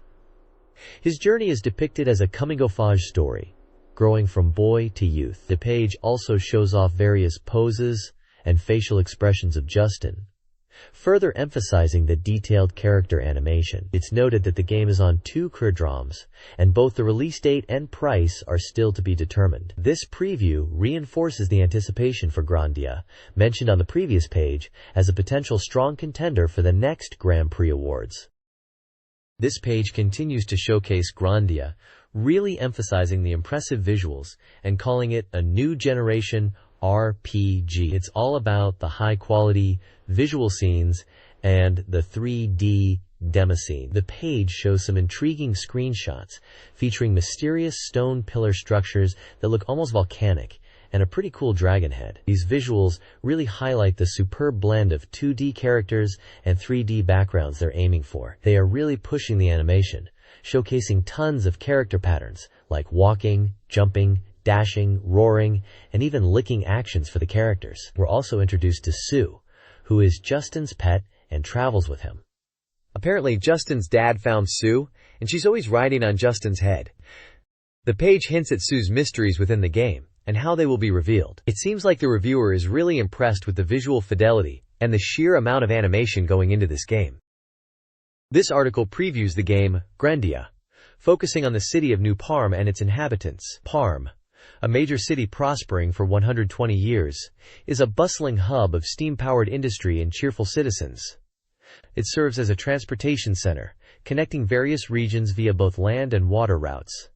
His journey is depicted as a coming-of-age story, growing from boy to youth. The page also shows off various poses and facial expressions of Justin, further emphasizing the detailed character animation. It's noted that the game is on 2 Curdroms, and both the release date and price are still to be determined. This preview reinforces the anticipation for Grandia, mentioned on the previous page, as a potential strong contender for the next Grand Prix Awards. This page continues to showcase Grandia, really emphasizing the impressive visuals and calling it a new generation RPG. It's all about the high-quality visual scenes and the 3D demo scene. The page shows some intriguing screenshots featuring mysterious stone pillar structures that look almost volcanic and a pretty cool dragon head. These visuals really highlight the superb blend of 2D characters and 3D backgrounds they're aiming for. They are really pushing the animation, showcasing tons of character patterns like walking, jumping, dashing, roaring, and even licking actions for the characters. We're also introduced to Sue, who is Justin's pet and travels with him. Apparently, Justin's dad found Sue, and she's always riding on Justin's head. The page hints at Sue's mysteries within the game and how they will be revealed. It seems like the reviewer is really impressed with the visual fidelity and the sheer amount of animation going into this game. This article previews the game Grandia, focusing on the city of New Parm and its inhabitants. Parm, a major city prospering for 120 years, is a bustling hub of steam-powered industry and cheerful citizens. It serves as a transportation center, connecting various regions via both land and water routes.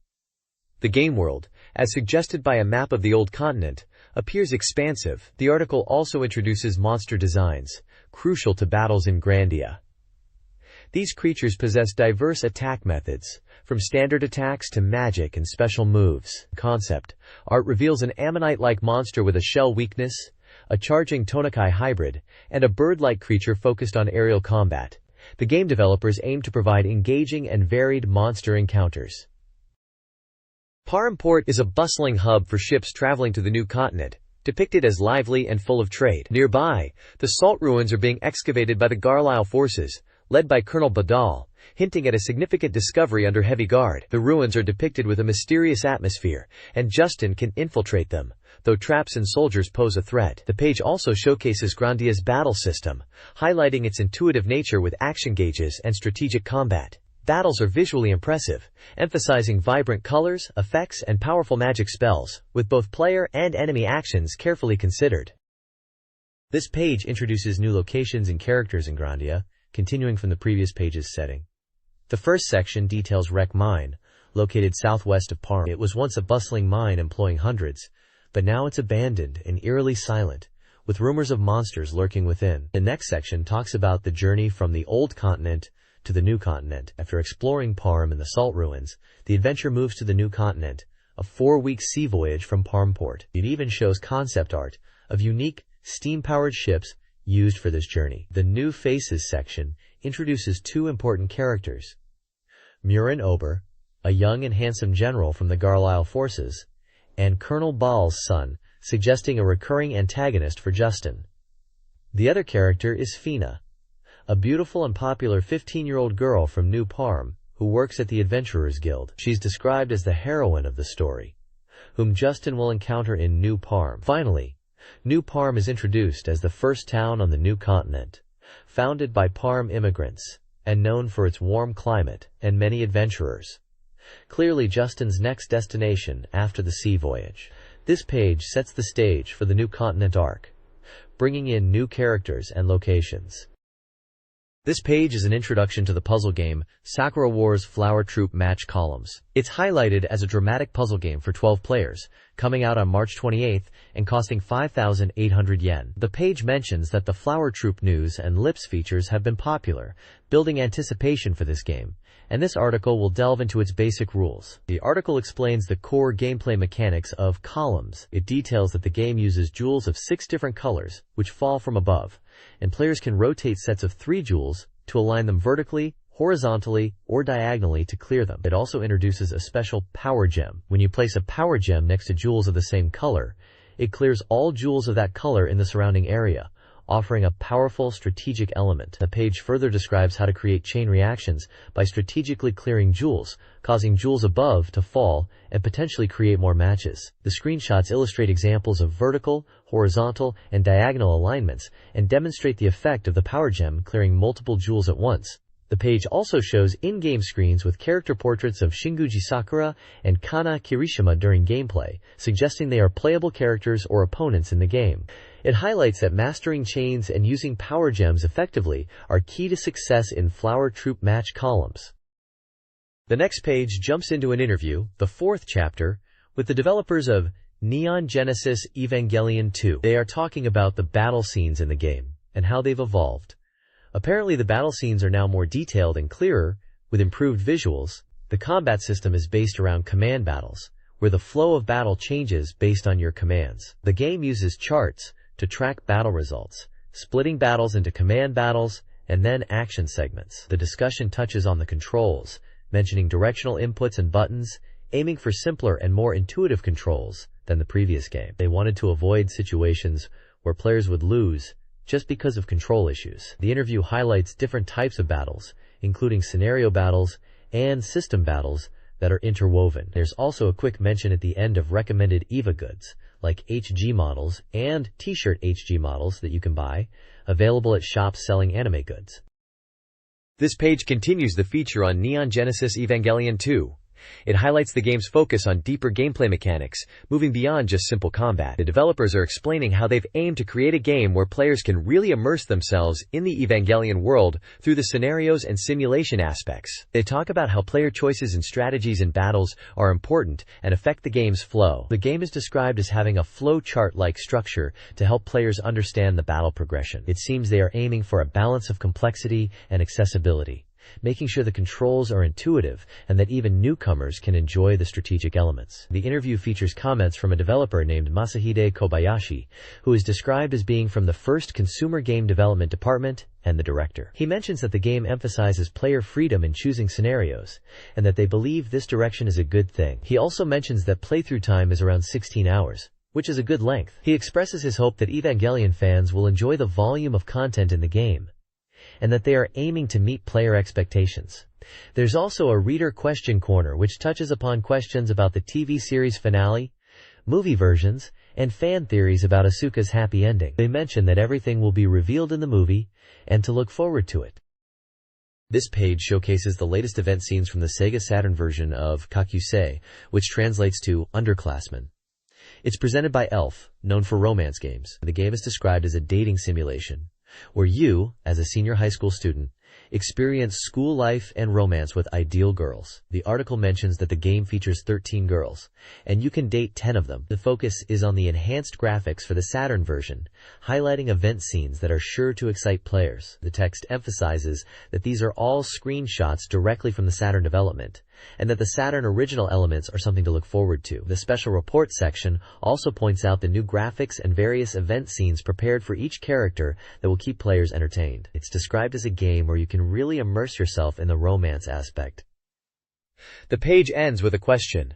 The game world, as suggested by a map of the old continent, appears expansive. The article also introduces monster designs, crucial to battles in Grandia. These creatures possess diverse attack methods, from standard attacks to magic and special moves. Concept art reveals an ammonite-like monster with a shell weakness, a charging Tonakai hybrid, and a bird-like creature focused on aerial combat. The game developers aim to provide engaging and varied monster encounters. Parm Port is a bustling hub for ships traveling to the new continent, depicted as lively and full of trade. Nearby, the salt ruins are being excavated by the Garlisle forces, led by Colonel Badal, hinting at a significant discovery under heavy guard. The ruins are depicted with a mysterious atmosphere, and Justin can infiltrate them, though traps and soldiers pose a threat. The page also showcases Grandia's battle system, highlighting its intuitive nature with action gauges and strategic combat. Battles are visually impressive, emphasizing vibrant colors, effects, and powerful magic spells, with both player and enemy actions carefully considered. This page introduces new locations and characters in Grandia, continuing from the previous page's setting. The first section details Wreck Mine, located southwest of Parm. It was once a bustling mine employing hundreds, but now it's abandoned and eerily silent, with rumors of monsters lurking within. The next section talks about the journey from the old continent to the new continent. After exploring Parm and the salt ruins, the adventure moves to the new continent, a 4-week sea voyage from Parm Port. It even shows concept art of unique, steam-powered ships used for this journey. The New Faces section introduces 2 important characters: Murin Ober, a young and handsome general from the Garlisle forces, and Colonel Baal's son, suggesting a recurring antagonist for Justin. The other character is Fina, a beautiful and popular 15-year-old girl from New Parm, who works at the Adventurers Guild. She's described as the heroine of the story, whom Justin will encounter in New Parm. Finally, New Parm is introduced as the first town on the new continent, founded by Parm immigrants, and known for its warm climate and many adventurers. Clearly Justin's next destination after the sea voyage. This page sets the stage for the new continent arc, bringing in new characters and locations. This page is an introduction to the puzzle game Sakura Wars Flower Troop Match Columns. It's highlighted as a dramatic puzzle game for 12 players, coming out on March 28th and costing 5,800 yen. The page mentions that the Flower Troop news and lips features have been popular, building anticipation for this game, and this article will delve into its basic rules. The article explains the core gameplay mechanics of columns. It details that the game uses jewels of 6 different colors, which fall from above, and players can rotate sets of 3 jewels to align them vertically, horizontally, or diagonally to clear them. It also introduces a special power gem. When you place a power gem next to jewels of the same color, it clears all jewels of that color in the surrounding area, offering a powerful strategic element. The page further describes how to create chain reactions by strategically clearing jewels, causing jewels above to fall and potentially create more matches. The screenshots illustrate examples of vertical, horizontal, and diagonal alignments and demonstrate the effect of the power gem clearing multiple jewels at once. The page also shows in-game screens with character portraits of Shinguji Sakura and Kana Kirishima during gameplay, suggesting they are playable characters or opponents in the game. It highlights that mastering chains and using power gems effectively are key to success in Flower Troop match columns. The next page jumps into an interview, the 4th chapter, with the developers of Neon Genesis Evangelion 2. They are talking about the battle scenes in the game and how they've evolved. Apparently the battle scenes are now more detailed and clearer, with improved visuals. The combat system is based around command battles, where the flow of battle changes based on your commands. The game uses charts to track battle results, splitting battles into command battles and then action segments. The discussion touches on the controls, mentioning directional inputs and buttons, aiming for simpler and more intuitive controls than the previous game. They wanted to avoid situations where players would lose just because of control issues. The interview highlights different types of battles, including scenario battles and system battles that are interwoven. There's also a quick mention at the end of recommended EVA goods, like HG models and t-shirt HG models that you can buy, available at shops selling anime goods. This page continues the feature on Neon Genesis Evangelion 2, It highlights the game's focus on deeper gameplay mechanics, moving beyond just simple combat. The developers are explaining how they've aimed to create a game where players can really immerse themselves in the Evangelion world through the scenarios and simulation aspects. They talk about how player choices and strategies in battles are important and affect the game's flow. The game is described as having a flow chart-like structure to help players understand the battle progression. It seems they are aiming for a balance of complexity and accessibility, making sure the controls are intuitive and that even newcomers can enjoy the strategic elements. The interview features comments from a developer named Masahide Kobayashi, who is described as being from the first consumer game development department and the director. He mentions that the game emphasizes player freedom in choosing scenarios, and that they believe this direction is a good thing. He also mentions that playthrough time is around 16 hours, which is a good length. He expresses his hope that Evangelion fans will enjoy the volume of content in the game, and that they are aiming to meet player expectations. There's also a reader question corner which touches upon questions about the TV series finale, movie versions, and fan theories about Asuka's happy ending. They mention that everything will be revealed in the movie, and to look forward to it. This page showcases the latest event scenes from the SEGA Saturn version of Kakusei, which translates to underclassmen. It's presented by Elf, known for romance games. The game is described as a dating simulation, where you, as a senior high school student, experience school life and romance with ideal girls. The article mentions that the game features 13 girls, and you can date 10 of them. The focus is on the enhanced graphics for the Saturn version, highlighting event scenes that are sure to excite players. The text emphasizes that these are all screenshots directly from the Saturn development, and that the Saturn original elements are something to look forward to. The special report section also points out the new graphics and various event scenes prepared for each character that will keep players entertained. It's described as a game where you can really immerse yourself in the romance aspect. The page ends with a question: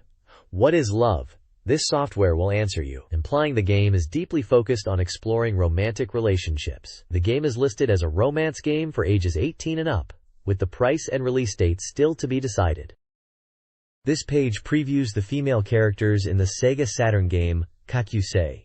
what is love? This software will answer you, implying the game is deeply focused on exploring romantic relationships. The game is listed as a romance game for ages 18 and up, with the price and release date still to be decided. This page previews the female characters in the SEGA Saturn game, Kakusei.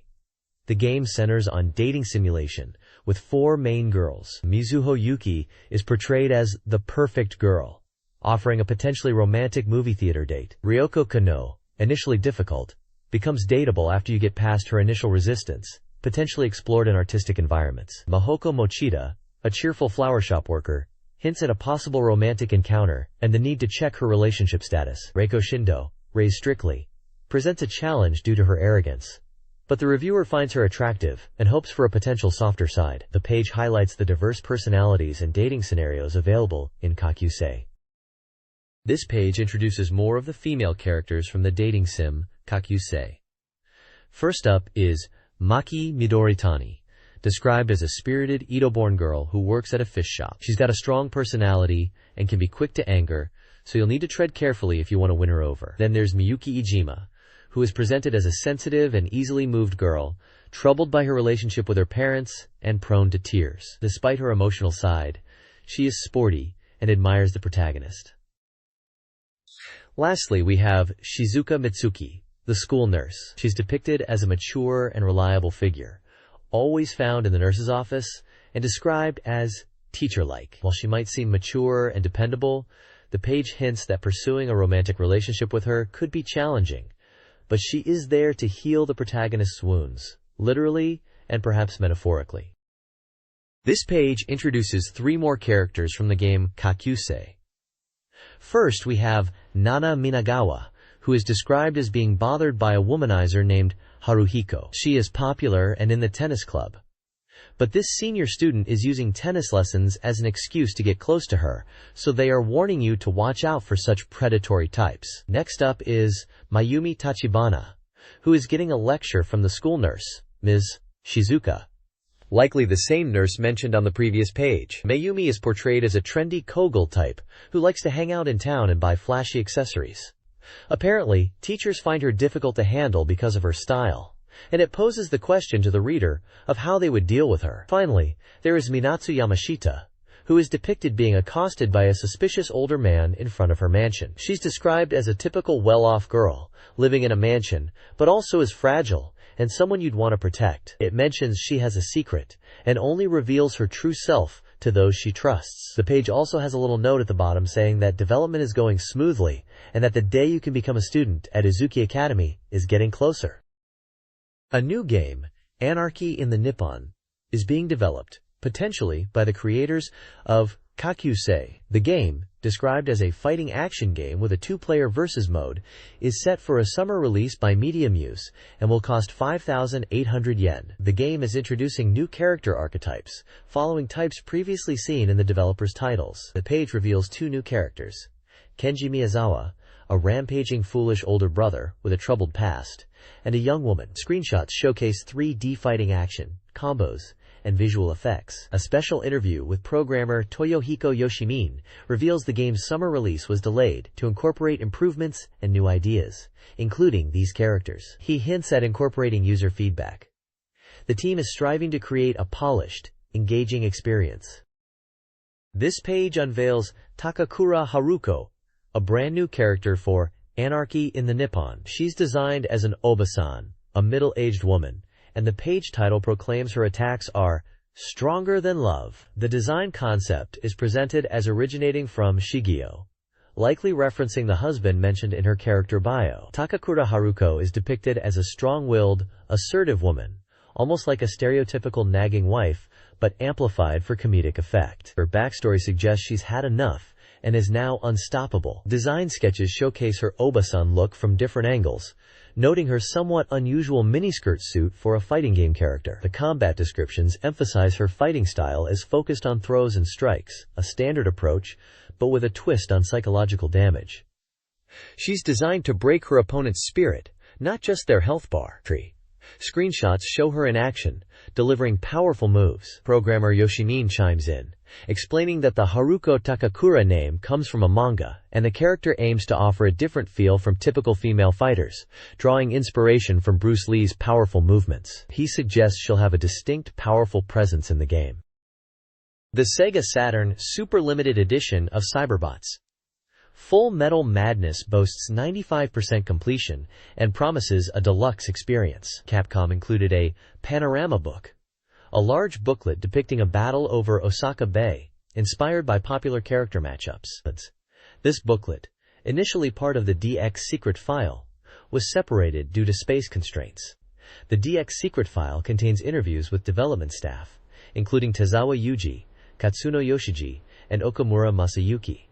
The game centers on dating simulation, with 4 main girls. Mizuho Yuki is portrayed as the perfect girl, offering a potentially romantic movie theater date. Ryoko Kano, initially difficult, becomes dateable after you get past her initial resistance, potentially explored in artistic environments. Mahoko Mochida, a cheerful flower shop worker, hints at a possible romantic encounter and the need to check her relationship status. Reiko Shindo, raised strictly, presents a challenge due to her arrogance, but the reviewer finds her attractive and hopes for a potential softer side. The page highlights the diverse personalities and dating scenarios available in Kakusei. This page introduces more of the female characters from the dating sim, Kakusei. First up is Maki Midoritani, described as a spirited Edo-born girl who works at a fish shop. She's got a strong personality and can be quick to anger, so you'll need to tread carefully if you want to win her over. Then there's Miyuki Ijima, who is presented as a sensitive and easily moved girl, troubled by her relationship with her parents and prone to tears. Despite her emotional side, she is sporty and admires the protagonist. Lastly, we have Shizuka Mitsuki, the school nurse. She's depicted as a mature and reliable figure, always found in the nurse's office, and described as teacher-like. While she might seem mature and dependable, the page hints that pursuing a romantic relationship with her could be challenging, but she is there to heal the protagonist's wounds, literally and perhaps metaphorically. This page introduces 3 more characters from the game Kakusei. First, we have Nana Minagawa, who is described as being bothered by a womanizer named Haruhiko. She is popular and in the tennis club, but this senior student is using tennis lessons as an excuse to get close to her, so they are warning you to watch out for such predatory types. Next up is Mayumi Tachibana, who is getting a lecture from the school nurse, Ms. Shizuka, likely the same nurse mentioned on the previous page. Mayumi is portrayed as a trendy Kogel type who likes to hang out in town and buy flashy accessories. Apparently, teachers find her difficult to handle because of her style, and it poses the question to the reader of how they would deal with her. Finally, there is Minatsu Yamashita, who is depicted being accosted by a suspicious older man in front of her mansion. She's described as a typical well-off girl, living in a mansion, but also as fragile and someone you'd want to protect. It mentions she has a secret, and only reveals her true self to those she trusts. The page also has a little note at the bottom saying that development is going smoothly and that the day you can become a student at Uzuki Academy is getting closer. A new game, Anarchy in the Nippon, is being developed, potentially by the creators of Kakusei. The game, described as a fighting action game with a two-player versus mode, is set for a summer release by Medium Use and will cost 5,800 yen. The game is introducing new character archetypes, following types previously seen in the developer's titles. The page reveals two new characters: Kenji Miyazawa, a rampaging foolish older brother with a troubled past, and a young woman. Screenshots showcase 3D fighting action, combos, and visual effects. A special interview with programmer Toyohiko Yoshimin reveals the game's summer release was delayed to incorporate improvements and new ideas, including these characters. He hints at incorporating user feedback. The team is striving to create a polished, engaging experience. This page unveils Takakura Haruko, a brand new character for Anarchy in the Nippon. She's designed as an obasan, a middle-aged woman, and the page title proclaims her attacks are stronger than love. The design concept is presented as originating from Shigeo, likely referencing the husband mentioned in her character bio. Takakura Haruko is depicted as a strong-willed, assertive woman, almost like a stereotypical nagging wife, but amplified for comedic effect. Her backstory suggests she's had enough and is now unstoppable. Design sketches showcase her obasan look from different angles, noting her somewhat unusual miniskirt suit for a fighting game character. The combat descriptions emphasize her fighting style as focused on throws and strikes, a standard approach, but with a twist on psychological damage. She's designed to break her opponent's spirit, not just their health bar. Screenshots show her in action, delivering powerful moves. Programmer Yoshimin chimes in, explaining that the Haruko Takakura name comes from a manga, and the character aims to offer a different feel from typical female fighters, drawing inspiration from Bruce Lee's powerful movements. He suggests she'll have a distinct, powerful presence in the game. The SEGA Saturn Super Limited Edition of Cyberbots. Full Metal Madness boasts 95% completion and promises a deluxe experience. Capcom included a panorama book, a large booklet depicting a battle over Osaka Bay, inspired by popular character matchups. This booklet, initially part of the DX secret file, was separated due to space constraints. The DX secret file contains interviews with development staff, including Tezawa Yuji, Katsuno Yoshiji, and Okamura Masayuki.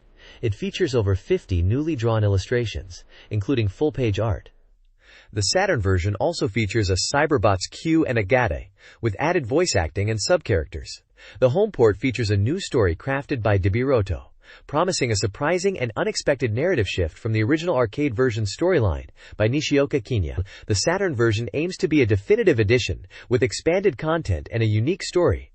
It features over 50 newly drawn illustrations, including full-page art. The Saturn version also features a Cyberbots Q and Agate, with added voice acting and sub-characters. The home port features a new story crafted by Dibiroto, promising a surprising and unexpected narrative shift from the original arcade version storyline by Nishioka Kinya. The Saturn version aims to be a definitive edition, with expanded content and a unique story.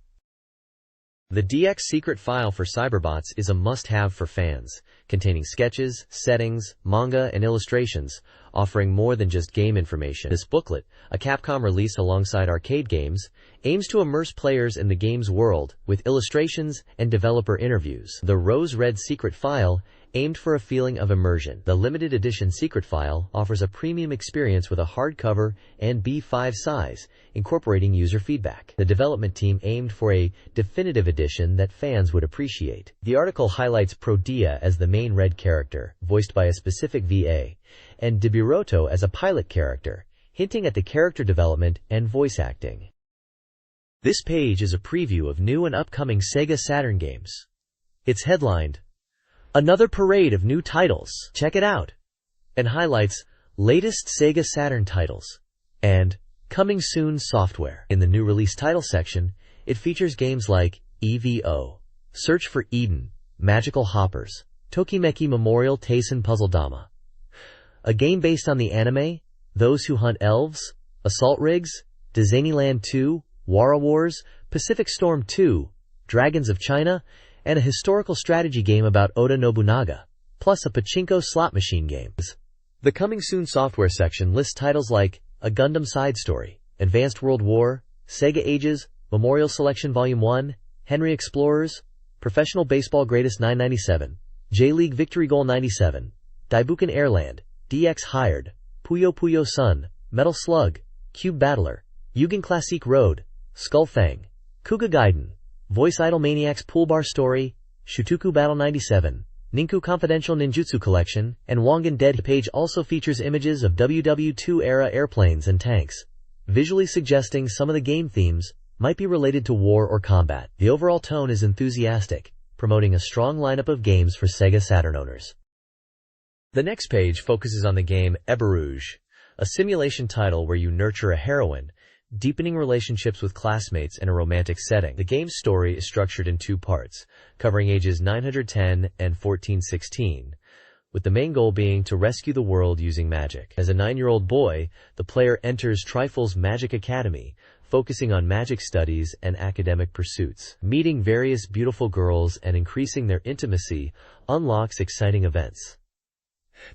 The DX secret file for Cyberbots is a must-have for fans, containing sketches, settings, manga, and illustrations, offering more than just game information. This booklet, a Capcom release alongside arcade games, aims to immerse players in the game's world with illustrations and developer interviews. The Rose Red secret file aimed for a feeling of immersion. The limited edition secret file offers a premium experience with a hardcover and B5 size, incorporating user feedback. The development team aimed for a definitive edition that fans would appreciate. The article highlights Prodia as the main red character, voiced by a specific VA, and Dibiroto as a pilot character, hinting at the character development and voice acting. This page is a preview of new and upcoming SEGA Saturn games. It's headlined, "Another parade of new titles. Check it out," and highlights latest SEGA Saturn titles and coming soon software. In the new release title section, it features games like EVO, Search for Eden, Magical Hoppers, Tokimeki Memorial Taisen Puzzle Dama, a game based on the anime Those Who Hunt Elves, Assault Rigs, Disneyland 2, Wara Wars, Pacific Storm 2, Dragons of China, and a historical strategy game about Oda Nobunaga, plus a pachinko slot machine game. The Coming Soon software section lists titles like A Gundam Side Story, Advanced World War, Sega Ages, Memorial Selection Volume 1, Henry Explorers, Professional Baseball Greatest 997, J-League Victory Goal 97, Daibuken Airland, DX Hired, Puyo Puyo Sun, Metal Slug, Cube Battler, Yugen Classic Road, Skullfang, Kuga Gaiden, Voice Idol Maniacs Pool Bar Story, Shutoku Battle 97, Ninku Confidential Ninjutsu Collection, and Wangan Dead. The page also features images of WW2-era airplanes and tanks, visually suggesting some of the game themes might be related to war or combat. The overall tone is enthusiastic, promoting a strong lineup of games for Sega Saturn owners. The next page focuses on the game Eberouge, a simulation title where you nurture a heroine, deepening relationships with classmates in a romantic setting. The game's story is structured in two parts, covering ages 910 and 1416, with the main goal being to rescue the world using magic. As a 9-year-old boy, the player enters Trifle's Magic Academy, focusing on magic studies and academic pursuits. Meeting various beautiful girls and increasing their intimacy unlocks exciting events.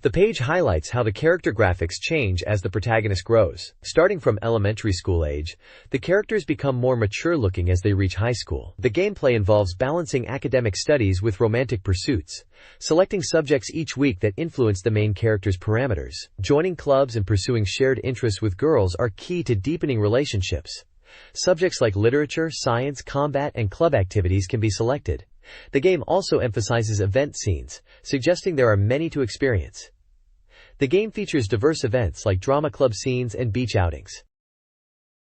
The page highlights how the character graphics change as the protagonist grows. Starting from elementary school age, the characters become more mature-looking as they reach high school. The gameplay involves balancing academic studies with romantic pursuits, selecting subjects each week that influence the main character's parameters. Joining clubs and pursuing shared interests with girls are key to deepening relationships. Subjects like literature, science, combat, and club activities can be selected. The game also emphasizes event scenes, suggesting there are many to experience. The game features diverse events like drama club scenes and beach outings.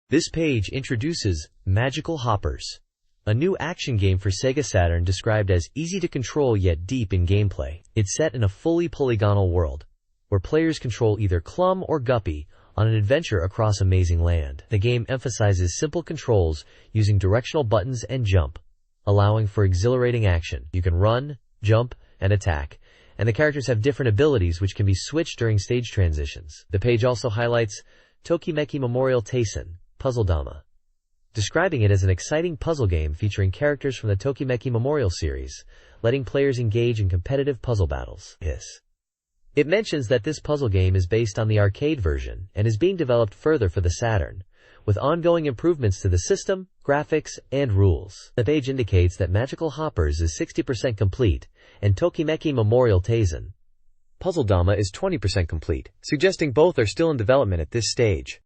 This page introduces Magical Hoppers, a new action game for Sega Saturn described as easy to control yet deep in gameplay. It's set in a fully polygonal world, where players control either Clum or Guppy on an adventure across amazing land. The game emphasizes simple controls using directional buttons and jump, allowing for exhilarating action. You can run, jump, and attack, and the characters have different abilities which can be switched during stage transitions. The page also highlights Tokimeki Memorial Taisen, Puzzle Dama, describing it as an exciting puzzle game featuring characters from the Tokimeki Memorial series, letting players engage in competitive puzzle battles. It mentions that this puzzle game is based on the arcade version and is being developed further for the Saturn, with ongoing improvements to the system, graphics, and rules. The page indicates that Magical Hoppers is 60% complete, and Tokimeki Memorial Taisen, Puzzle Dama is 20% complete, suggesting both are still in development at this stage.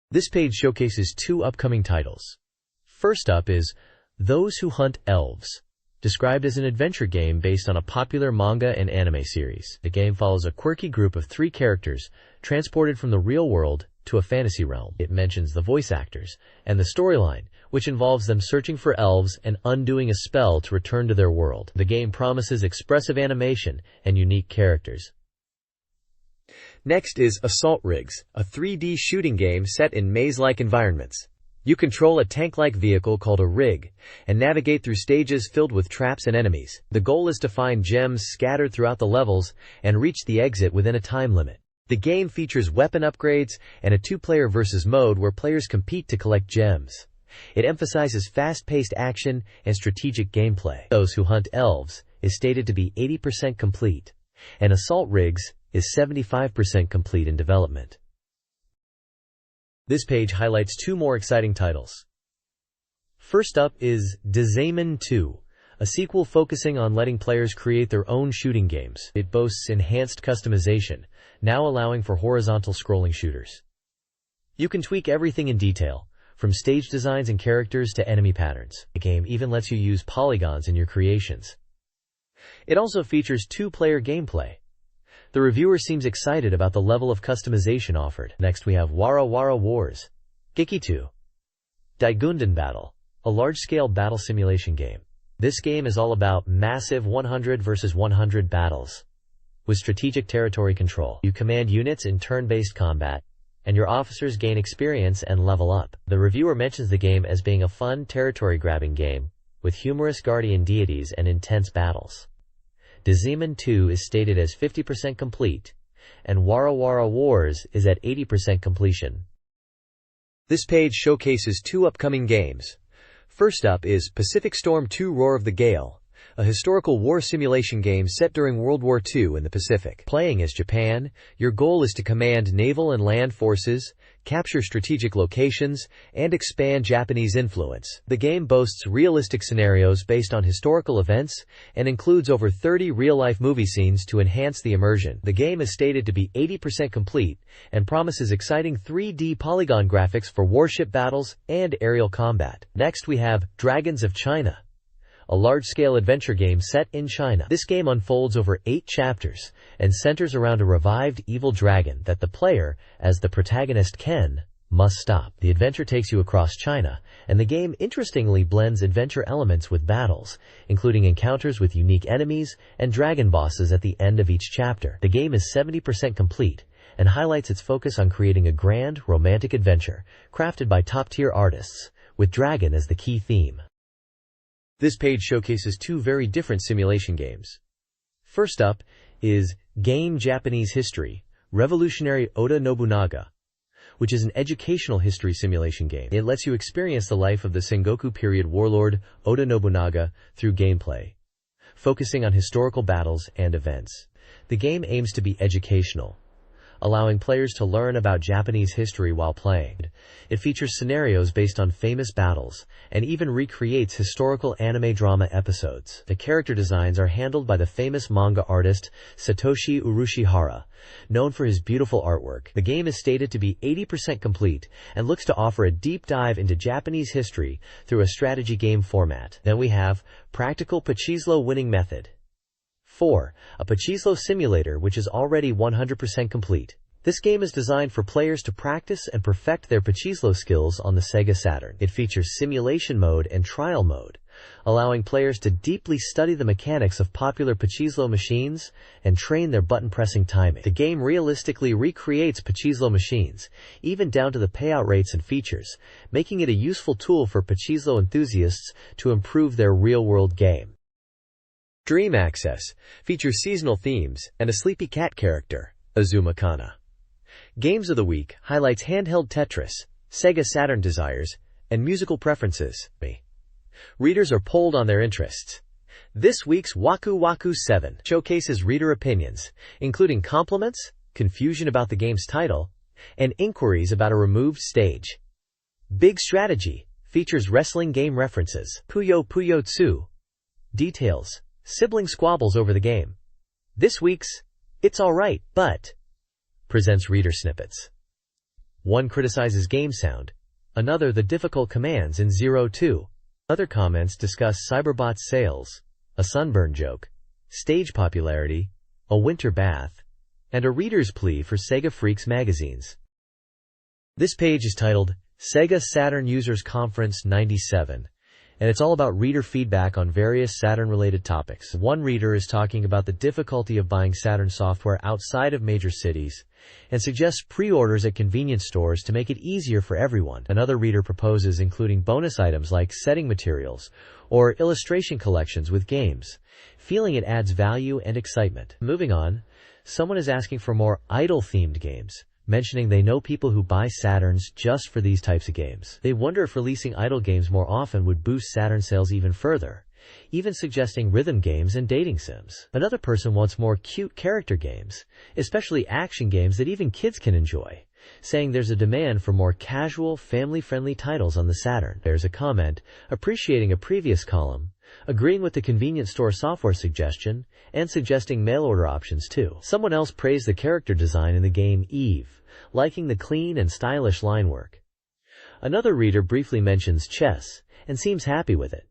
This page showcases two upcoming titles. First up is Those Who Hunt Elves, described as an adventure game based on a popular manga and anime series. The game follows a quirky group of 3 characters transported from the real world to a fantasy realm. It mentions the voice actors and the storyline, which involves them searching for elves and undoing a spell to return to their world. The game promises expressive animation and unique characters. Next is Assault Rigs, a 3D shooting game set in maze-like environments. You control a tank-like vehicle called a rig and navigate through stages filled with traps and enemies. The goal is to find gems scattered throughout the levels and reach the exit within a time limit. The game features weapon upgrades and a 2-player versus mode where players compete to collect gems. It emphasizes fast-paced action and strategic gameplay. Those Who Hunt Elves is stated to be 80% complete, and Assault Rigs is 75% complete in development. This page highlights 2 more exciting titles. First up is Dizaimon 2, a sequel focusing on letting players create their own shooting games. It boasts enhanced customization, now allowing for horizontal scrolling shooters. You can tweak everything in detail, from stage designs and characters to enemy patterns. The game even lets you use polygons in your creations. It also features 2-player gameplay. The reviewer seems excited about the level of customization offered. Next we have Wara Wara Wars, Gekitu, Daigunden Battle, a large-scale battle simulation game. This game is all about massive 100 versus 100 battles, with strategic territory control. You command units in turn-based combat, and your officers gain experience and level up. The reviewer mentions the game as being a fun territory-grabbing game, with humorous guardian deities and intense battles. Dizaimon 2 is stated as 50% complete, and Wara Wara Wars is at 80% completion. This page showcases 2 upcoming games. First up is Pacific Storm 2 Roar of the Gale, a historical war simulation game set during World War II in the Pacific. Playing as Japan, your goal is to command naval and land forces, capture strategic locations, and expand Japanese influence. The game boasts realistic scenarios based on historical events and includes over 30 real-life movie scenes to enhance the immersion. The game is stated to be 80% complete and promises exciting 3D polygon graphics for warship battles and aerial combat. Next we have Dragons of China, a large-scale adventure game set in China. This game unfolds over 8 chapters and centers around a revived evil dragon that the player, as the protagonist Ken, must stop. The adventure takes you across China, and the game interestingly blends adventure elements with battles, including encounters with unique enemies and dragon bosses at the end of each chapter. The game is 70% complete and highlights its focus on creating a grand, romantic adventure crafted by top-tier artists, with dragon as the key theme. This page showcases 2 very different simulation games. First up is Game Japanese History, Revolutionary Oda Nobunaga, which is an educational history simulation game. It lets you experience the life of the Sengoku period warlord Oda Nobunaga through gameplay, focusing on historical battles and events. The game aims to be educational, allowing players to learn about Japanese history while playing. It features scenarios based on famous battles, and even recreates historical anime drama episodes. The character designs are handled by the famous manga artist Satoshi Urushihara, known for his beautiful artwork. The game is stated to be 80% complete, and looks to offer a deep dive into Japanese history through a strategy game format. Then we have Practical Pachizlo Winning Method. 4. A Pachizlo Simulator, which is already 100% complete. This game is designed for players to practice and perfect their Pachizlo skills on the SEGA Saturn. It features simulation mode and trial mode, allowing players to deeply study the mechanics of popular Pachizlo machines and train their button-pressing timing. The game realistically recreates Pachizlo machines, even down to the payout rates and features, making it a useful tool for Pachizlo enthusiasts to improve their real-world game. Dream Access features seasonal themes and a sleepy cat character, Azuma Kana. Games of the Week highlights handheld Tetris, SEGA Saturn desires, and musical preferences. Readers are polled on their interests. This week's Waku Waku 7 showcases reader opinions, including compliments, confusion about the game's title, and inquiries about a removed stage. Big Strategy features wrestling game references. Puyo Puyo Tsu details sibling squabbles over the game. This week's It's Alright, But presents reader snippets. One criticizes game sound, another the difficult commands in 02. Other comments discuss Cyberbot sales, a sunburn joke, stage popularity, a winter bath, and a reader's plea for Sega Freaks magazines. This page is titled SEGA Saturn Users Conference 97. And it's all about reader feedback on various Saturn-related topics. One reader is talking about the difficulty of buying Saturn software outside of major cities, and suggests pre-orders at convenience stores to make it easier for everyone. Another reader proposes including bonus items like setting materials or illustration collections with games, feeling it adds value and excitement. Moving on, someone is asking for more idle-themed games, mentioning they know people who buy Saturns just for these types of games. They wonder if releasing idle games more often would boost Saturn sales even further, even suggesting rhythm games and dating sims. Another person wants more cute character games, especially action games that even kids can enjoy, saying there's a demand for more casual, family-friendly titles on the Saturn. There's a comment appreciating a previous column, agreeing with the convenience store software suggestion, and suggesting mail-order options too. Someone else praised the character design in the game Eve, liking the clean and stylish line work. Another reader briefly mentions chess, and seems happy with it.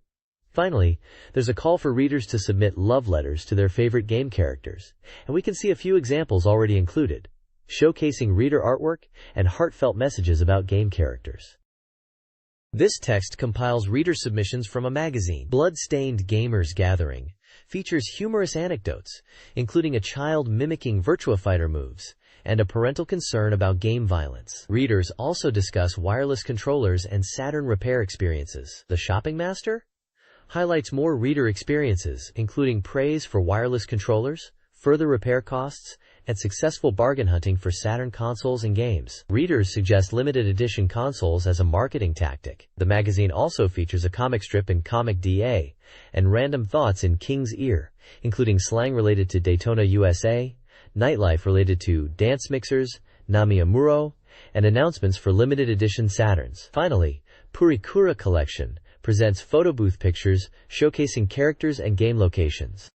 Finally, there's a call for readers to submit love letters to their favorite game characters, and we can see a few examples already included, showcasing reader artwork and heartfelt messages about game characters. This text compiles reader submissions from a magazine. Blood-Stained Gamers Gathering features humorous anecdotes, including a child mimicking Virtua Fighter moves, and a parental concern about game violence. Readers also discuss wireless controllers and Saturn repair experiences. The Shopping Master highlights more reader experiences, including praise for wireless controllers, further repair costs, and successful bargain hunting for Saturn consoles and games. Readers suggest limited edition consoles as a marketing tactic. The magazine also features a comic strip in Comic DA, and random thoughts in King's Ear, including slang related to Daytona, USA, nightlife related to dance mixers, Nami Amuro, and announcements for limited edition Saturns. Finally, Purikura Collection presents photo booth pictures showcasing characters and game locations.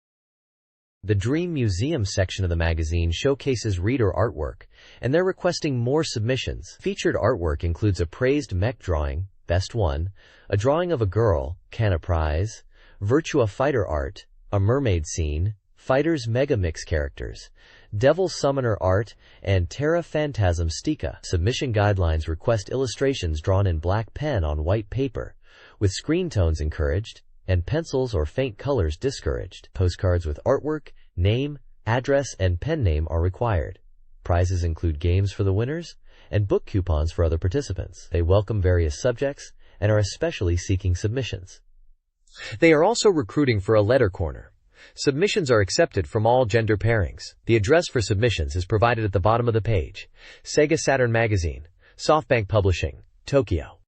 The Dream Museum section of the magazine showcases reader artwork, and they're requesting more submissions. Featured artwork includes a praised mech drawing, Best One, a drawing of a girl, Can Prize, Virtua Fighter art, a mermaid scene, Fighters Mega Mix characters, Devil Summoner art, and Terra Phantasmstica. Submission guidelines request illustrations drawn in black pen on white paper, with screen tones encouraged, and pencils or faint colors discouraged. Postcards with artwork, name, address, and pen name are required. Prizes include games for the winners and book coupons for other participants. They welcome various subjects and are especially seeking submissions. They are also recruiting for a letter corner. Submissions are accepted from all gender pairings. The address for submissions is provided at the bottom of the page. SEGA Saturn Magazine, SoftBank Publishing, Tokyo.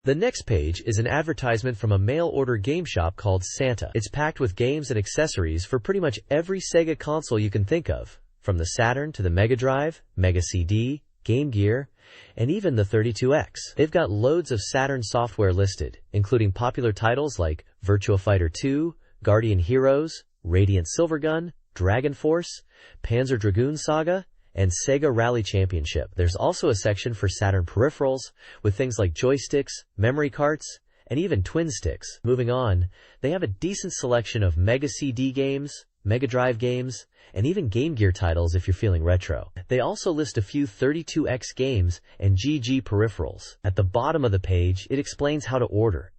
The next page is an advertisement from a mail-order game shop called Santa. It's packed with games and accessories for pretty much every Sega console you can think of, from the Saturn to the Mega Drive, Mega CD, Game Gear, and even the 32X. They've got loads of Saturn software listed, including popular titles like Virtua Fighter 2, Guardian Heroes, Radiant Silvergun, Dragon Force, Panzer Dragoon Saga, and Sega Rally Championship. There's also a section for Saturn peripherals, with things like joysticks, memory carts, and even twin sticks. Moving on, they have a decent selection of Mega CD games, Mega Drive games, and even Game Gear titles if you're feeling retro. They also list a few 32X games and GG peripherals. At the bottom of the page, it explains how to order,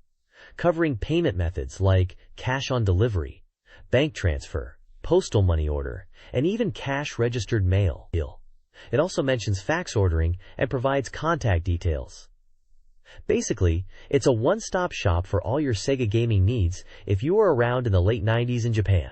covering payment methods like cash on delivery, bank transfer, postal money order, and even cash-registered mail. It also mentions fax ordering and provides contact details. Basically, it's a one-stop shop for all your Sega gaming needs if you were around in the late 90s in Japan.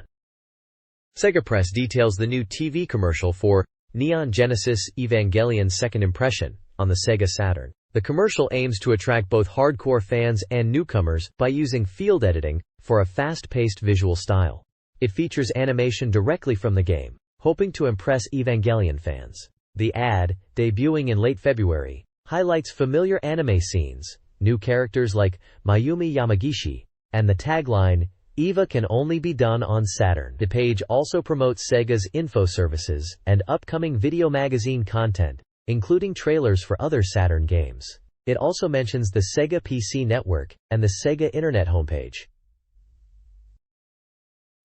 Sega Press details the new TV commercial for Neon Genesis Evangelion Second Impression on the Sega Saturn. The commercial aims to attract both hardcore fans and newcomers by using field editing for a fast-paced visual style. It features animation directly from the game, hoping to impress Evangelion fans. The ad, debuting in late February, highlights familiar anime scenes, new characters like Mayumi Yamagishi, and the tagline, "Eva can only be done on Saturn." The page also promotes Sega's info services and upcoming video magazine content, including trailers for other Saturn games. It also mentions the Sega PC Network and the Sega Internet homepage.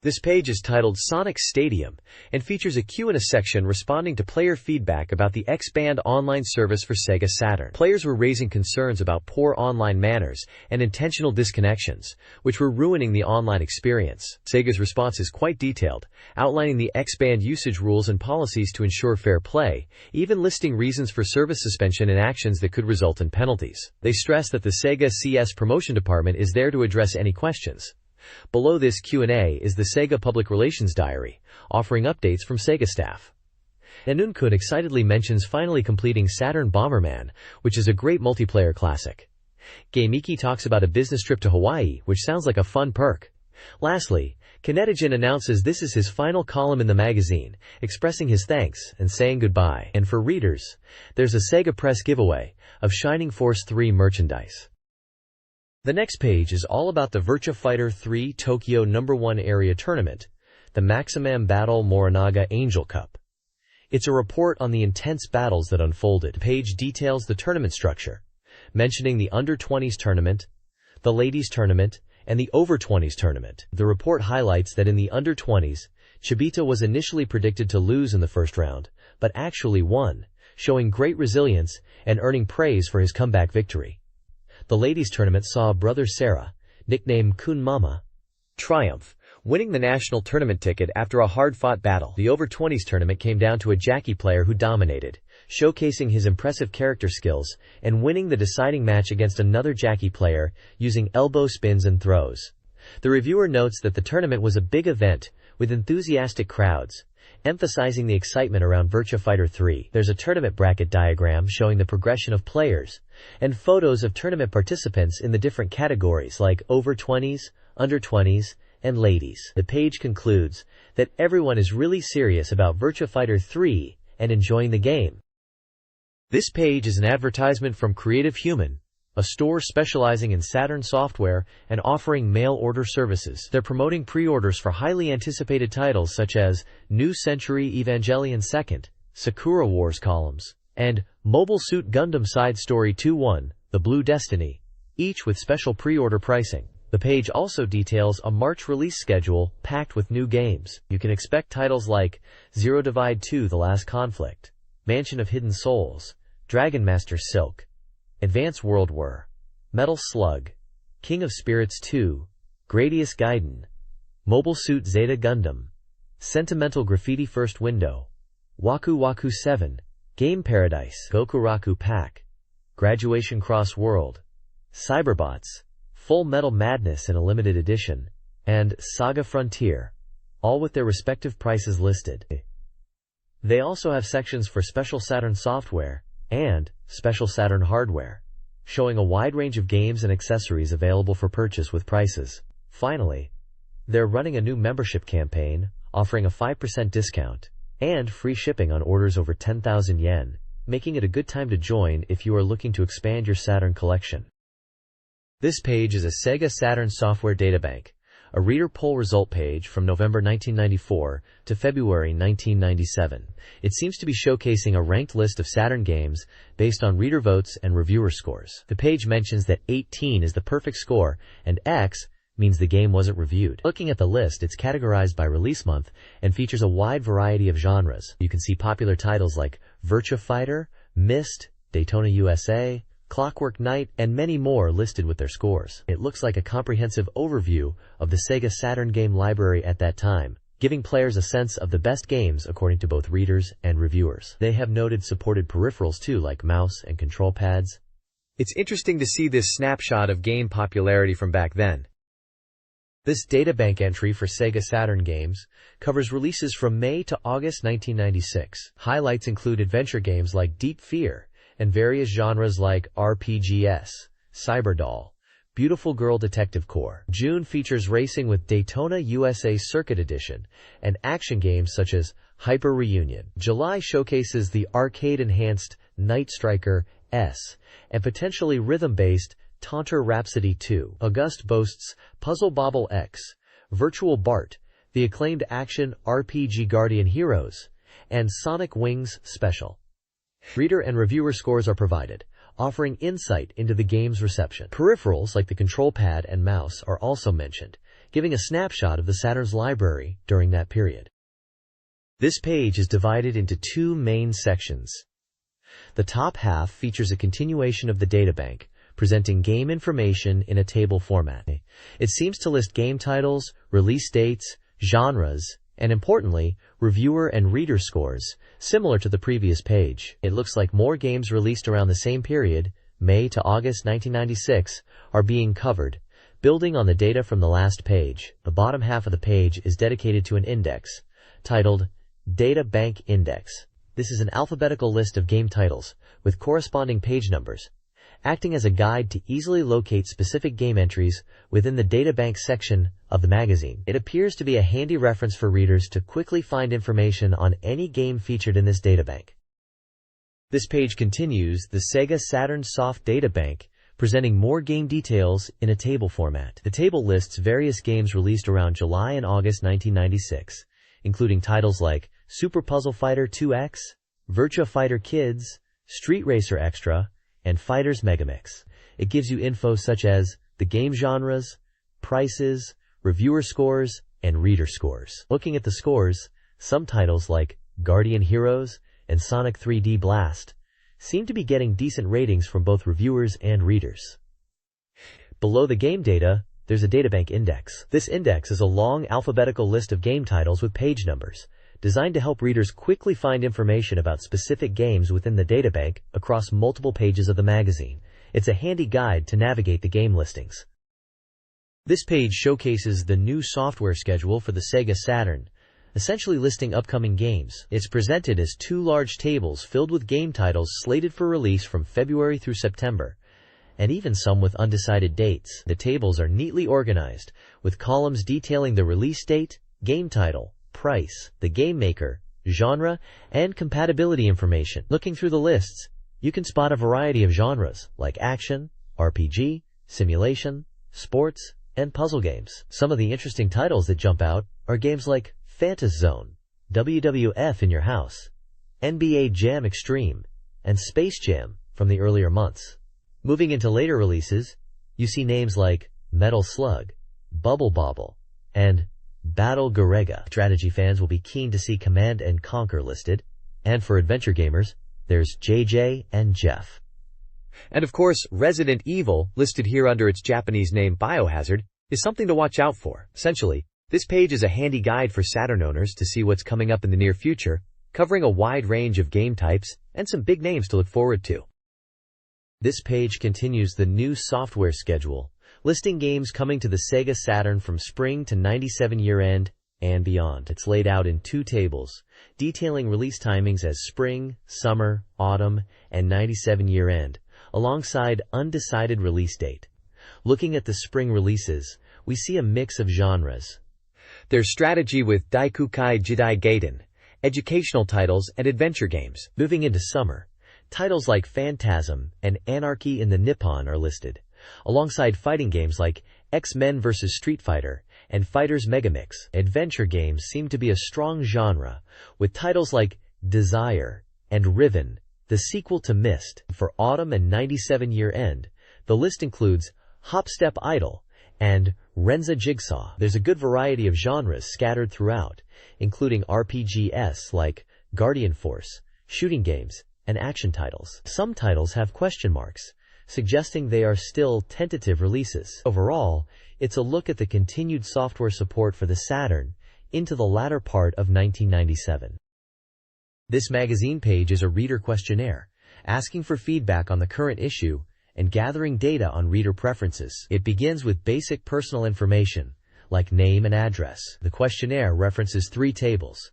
This page is titled Sonic Stadium and features a Q&A section responding to player feedback about the X-Band online service for Sega Saturn. Players were raising concerns about poor online manners and intentional disconnections, which were ruining the online experience. Sega's response is quite detailed, outlining the X-Band usage rules and policies to ensure fair play, even listing reasons for service suspension and actions that could result in penalties. They stress that the Sega CS promotion department is there to address any questions. Below this Q&A is the Sega Public Relations Diary, offering updates from Sega staff. Nanunkun excitedly mentions finally completing Saturn Bomberman, which is a great multiplayer classic. Gameiki talks about a business trip to Hawaii, which sounds like a fun perk. Lastly, Kinetogen announces this is his final column in the magazine, expressing his thanks and saying goodbye. And for readers, there's a Sega Press giveaway of Shining Force 3 merchandise. The next page is all about the Virtua Fighter 3 Tokyo No. 1 Area Tournament, the Maximum Battle Morinaga Angel Cup. It's a report on the intense battles that unfolded. The page details the tournament structure, mentioning the Under-20s tournament, the Ladies tournament, and the Over-20s tournament. The report highlights that in the Under-20s, Chibita was initially predicted to lose in the first round, but actually won, showing great resilience and earning praise for his comeback victory. The Ladies tournament saw brother Sarah, nicknamed Kun Mama, triumph, winning the national tournament ticket after a hard-fought battle. The Over-20s tournament came down to a Jackie player who dominated, showcasing his impressive character skills and winning the deciding match against another Jackie player using elbow spins and throws. The reviewer notes that the tournament was a big event with enthusiastic crowds, emphasizing the excitement around Virtua Fighter 3. There's a tournament bracket diagram showing the progression of players, and photos of tournament participants in the different categories like Over 20s, under 20s, and ladies. The page concludes that everyone is really serious about Virtua Fighter 3 and enjoying the game. This page is an advertisement from Creative Human, a store specializing in Saturn software and offering mail-order services. They're promoting pre-orders for highly anticipated titles such as New Century Evangelion 2nd, Sakura Wars columns, and Mobile Suit Gundam Side Story 2-1, The Blue Destiny, each with special pre-order pricing. The page also details a March release schedule packed with new games. You can expect titles like Zero Divide 2 The Last Conflict, Mansion of Hidden Souls, Dragon Master Silk, Advance World War, Metal Slug, King of Spirits 2, Gradius Gaiden, Mobile Suit Zeta Gundam, Sentimental Graffiti First Window, Waku Waku 7, Game Paradise, Gokuraku Pack, Graduation Cross World, Cyberbots, Full Metal Madness in a limited edition, and Saga Frontier, all with their respective prices listed. They also have sections for Special Saturn software and Special Saturn hardware, showing a wide range of games and accessories available for purchase with prices. Finally, they're running a new membership campaign, offering a 5% discount and free shipping on orders over 10,000 yen, making it a good time to join if you are looking to expand your Saturn collection. This page is a SEGA Saturn software databank, a reader poll result page from November 1994 to February 1997. It seems to be showcasing a ranked list of Saturn games based on reader votes and reviewer scores. The page mentions that 18 is the perfect score and X means the game wasn't reviewed. Looking at the list, it's categorized by release month and features a wide variety of genres. You can see popular titles like Virtua Fighter, Myst, Daytona USA, Clockwork Knight, and many more listed with their scores. It looks like a comprehensive overview of the SEGA Saturn game library at that time, giving players a sense of the best games according to both readers and reviewers. They have noted supported peripherals too, like mouse and control pads. It's interesting to see this snapshot of game popularity from back then. This databank entry for SEGA Saturn games covers releases from May to August 1996. Highlights include adventure games like Deep Fear and various genres like RPGs, Cyberdoll, Beautiful Girl Detective Corps. June features racing with Daytona USA Circuit Edition and action games such as Hyper Reunion. July showcases the arcade-enhanced Night Striker S and potentially rhythm-based Taunter Rhapsody 2. August boasts Puzzle Bobble X, Virtual Bart, the acclaimed action RPG Guardian Heroes, and Sonic Wings Special. Reader and reviewer scores are provided, offering insight into the game's reception. Peripherals like the control pad and mouse are also mentioned, giving a snapshot of the Saturn's library during that period. This page is divided into two main sections. The top half features a continuation of the databank, presenting game information in a table format. It seems to list game titles, release dates, genres, and importantly, reviewer and reader scores, similar to the previous page. It looks like more games released around the same period, May to August 1996, are being covered, building on the data from the last page. The bottom half of the page is dedicated to an index, titled Data Bank Index. This is an alphabetical list of game titles, with corresponding page numbers, acting as a guide to easily locate specific game entries within the databank section of the magazine. It appears to be a handy reference for readers to quickly find information on any game featured in this databank. This page continues the SEGA Saturn Soft Databank, presenting more game details in a table format. The table lists various games released around July and August 1996, including titles like Super Puzzle Fighter 2X, Virtua Fighter Kids, Street Racer Extra, and Fighters Megamix. It gives you info such as the game genres, prices, reviewer scores, and reader scores. Looking at the scores, some titles like Guardian Heroes and Sonic 3D Blast seem to be getting decent ratings from both reviewers and readers. Below the game data, there's a databank index. This index is a long alphabetical list of game titles with page numbers, designed to help readers quickly find information about specific games within the databank across multiple pages of the magazine. It's a handy guide to navigate the game listings. This page showcases the new software schedule for the SEGA Saturn, essentially listing upcoming games. It's presented as two large tables filled with game titles slated for release from February through September, and even some with undecided dates. The tables are neatly organized, with columns detailing the release date, game title, price, the game maker, genre, and compatibility information. Looking through the lists, you can spot a variety of genres like action, RPG, simulation, sports, and puzzle games. Some of the interesting titles that jump out are games like Fantasy Zone, WWF in Your House, NBA Jam Extreme, and Space Jam from the earlier months. Moving into later releases, you see names like Metal Slug, Bubble Bobble, and Battle Garega. Strategy fans will be keen to see Command & Conquer listed, and for adventure gamers, there's JJ and Jeff. And of course, Resident Evil, listed here under its Japanese name Biohazard, is something to watch out for. Essentially, this page is a handy guide for Saturn owners to see what's coming up in the near future, covering a wide range of game types and some big names to look forward to. This page continues the new software schedule, listing games coming to the Sega Saturn from spring to 97 year-end and beyond. It's laid out in 2 tables, detailing release timings as spring, summer, autumn, and 97 year-end, alongside undecided release date. Looking at the spring releases, we see a mix of genres. There's strategy with Daikukai Jidai Gaiden, educational titles, and adventure games. Moving into summer, titles like Phantasm and Anarchy in the Nippon are listed, alongside fighting games like X-Men vs. Street Fighter and Fighters Megamix. Adventure games seem to be a strong genre, with titles like Desire and Riven, the sequel to Myst. For autumn and 97 year-end, the list includes Hopstep Idol and Renza Jigsaw. There's a good variety of genres scattered throughout, including RPGs like Guardian Force, shooting games, and action titles. Some titles have question marks, suggesting they are still tentative releases. Overall, it's a look at the continued software support for the Saturn into the latter part of 1997. This magazine page is a reader questionnaire, asking for feedback on the current issue and gathering data on reader preferences. It begins with basic personal information, like name and address. The questionnaire references 3 tables.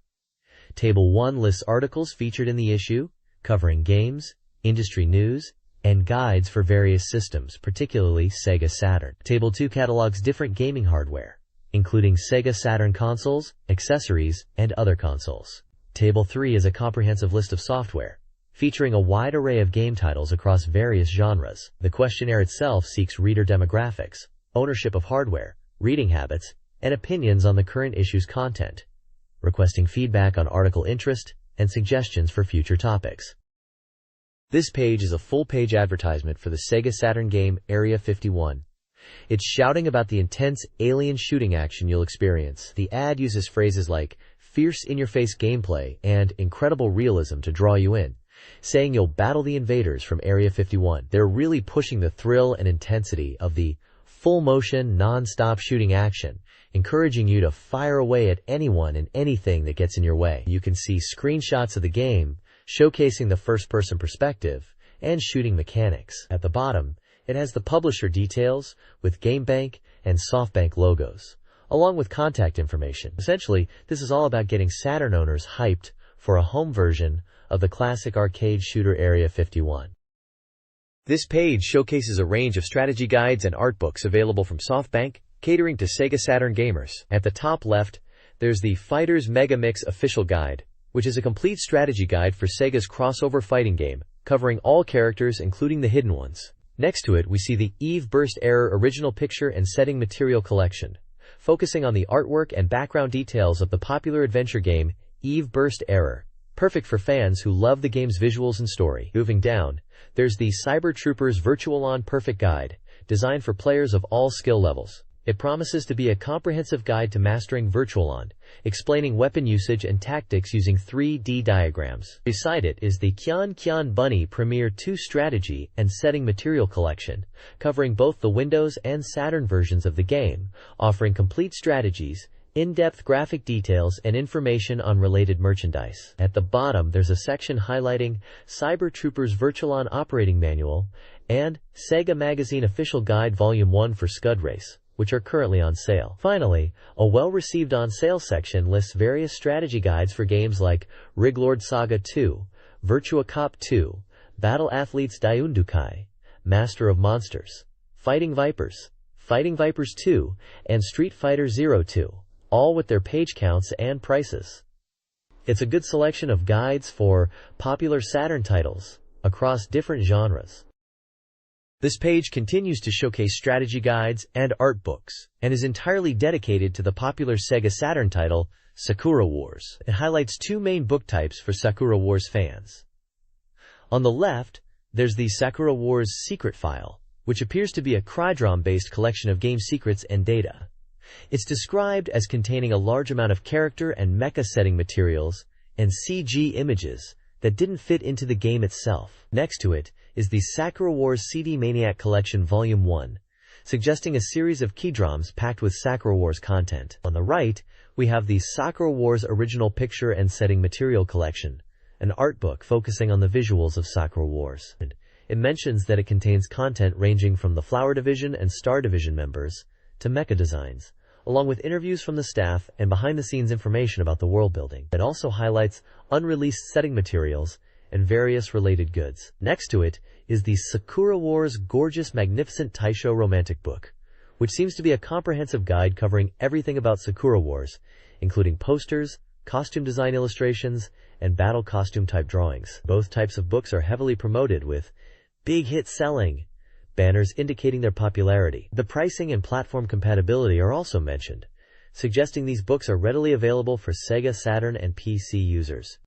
Table 1 lists articles featured in the issue, covering games, industry news, and guides for various systems, particularly Sega Saturn. Table 2 catalogs different gaming hardware, including Sega Saturn consoles, accessories, and other consoles. Table 3 is a comprehensive list of software, featuring a wide array of game titles across various genres. The questionnaire itself seeks reader demographics, ownership of hardware, reading habits, and opinions on the current issue's content, requesting feedback on article interest and suggestions for future topics. This page is a full-page advertisement for the Sega Saturn game Area 51. It's shouting about the intense alien shooting action you'll experience. The ad uses phrases like fierce in-your-face gameplay and incredible realism to draw you in, saying you'll battle the invaders from Area 51. They're really pushing the thrill and intensity of the full-motion, non-stop shooting action, encouraging you to fire away at anyone and anything that gets in your way. You can see screenshots of the game, showcasing the first-person perspective and shooting mechanics. At the bottom, it has the publisher details with GameBank and SoftBank logos, along with contact information. Essentially, this is all about getting Saturn owners hyped for a home version of the classic arcade shooter Area 51. This page showcases a range of strategy guides and art books available from SoftBank, catering to Sega Saturn gamers. At the top left, there's the Fighters Megamix Official Guide, which is a complete strategy guide for Sega's crossover fighting game, covering all characters including the hidden ones. Next to it, we see the Eve Burst Error Original Picture and Setting Material Collection, focusing on the artwork and background details of the popular adventure game Eve Burst Error, perfect for fans who love the game's visuals and story. Moving down, there's the Cyber Troopers Virtual-On Perfect Guide, designed for players of all skill levels. It promises to be a comprehensive guide to mastering Virtual-On, explaining weapon usage and tactics using 3D diagrams. Beside it is the Kyan Kyan Bunny Premier 2 Strategy and Setting Material Collection, covering both the Windows and Saturn versions of the game, offering complete strategies, in-depth graphic details, and information on related merchandise. At the bottom, there's a section highlighting Cyber Troopers Virtual-On Operating Manual and SEGA Magazine Official Guide Volume 1 for Scud Race, which are currently on sale. Finally, a well-received on-sale section lists various strategy guides for games like Riglord Saga 2, Virtua Cop 2, Battle Athletes Daiundukai, Master of Monsters, Fighting Vipers, Fighting Vipers 2, and Street Fighter 02, all with their page counts and prices. It's a good selection of guides for popular Saturn titles across different genres. This page continues to showcase strategy guides and art books, and is entirely dedicated to the popular Sega Saturn title, Sakura Wars. It highlights two main book types for Sakura Wars fans. On the left, there's the Sakura Wars Secret File, which appears to be a Crydrom-based collection of game secrets and data. It's described as containing a large amount of character and mecha setting materials and CG images that didn't fit into the game itself. Next to it is the Sakura Wars CD Maniac Collection Volume 1, suggesting a series of keydroms packed with Sakura Wars content. On the right, we have the Sakura Wars Original Picture and Setting Material Collection, an art book focusing on the visuals of Sakura Wars. It mentions that it contains content ranging from the Flower Division and Star Division members to mecha designs, along with interviews from the staff and behind-the-scenes information about the world building. It also highlights unreleased setting materials and various related goods. Next to it is the Sakura Wars Gorgeous Magnificent Taisho Romantic Book, which seems to be a comprehensive guide covering everything about Sakura Wars, including posters, costume design illustrations, and battle costume type drawings. Both types of books are heavily promoted with big hit selling banners indicating their popularity. The pricing and platform compatibility are also mentioned, suggesting these books are readily available for Sega Saturn and PC users.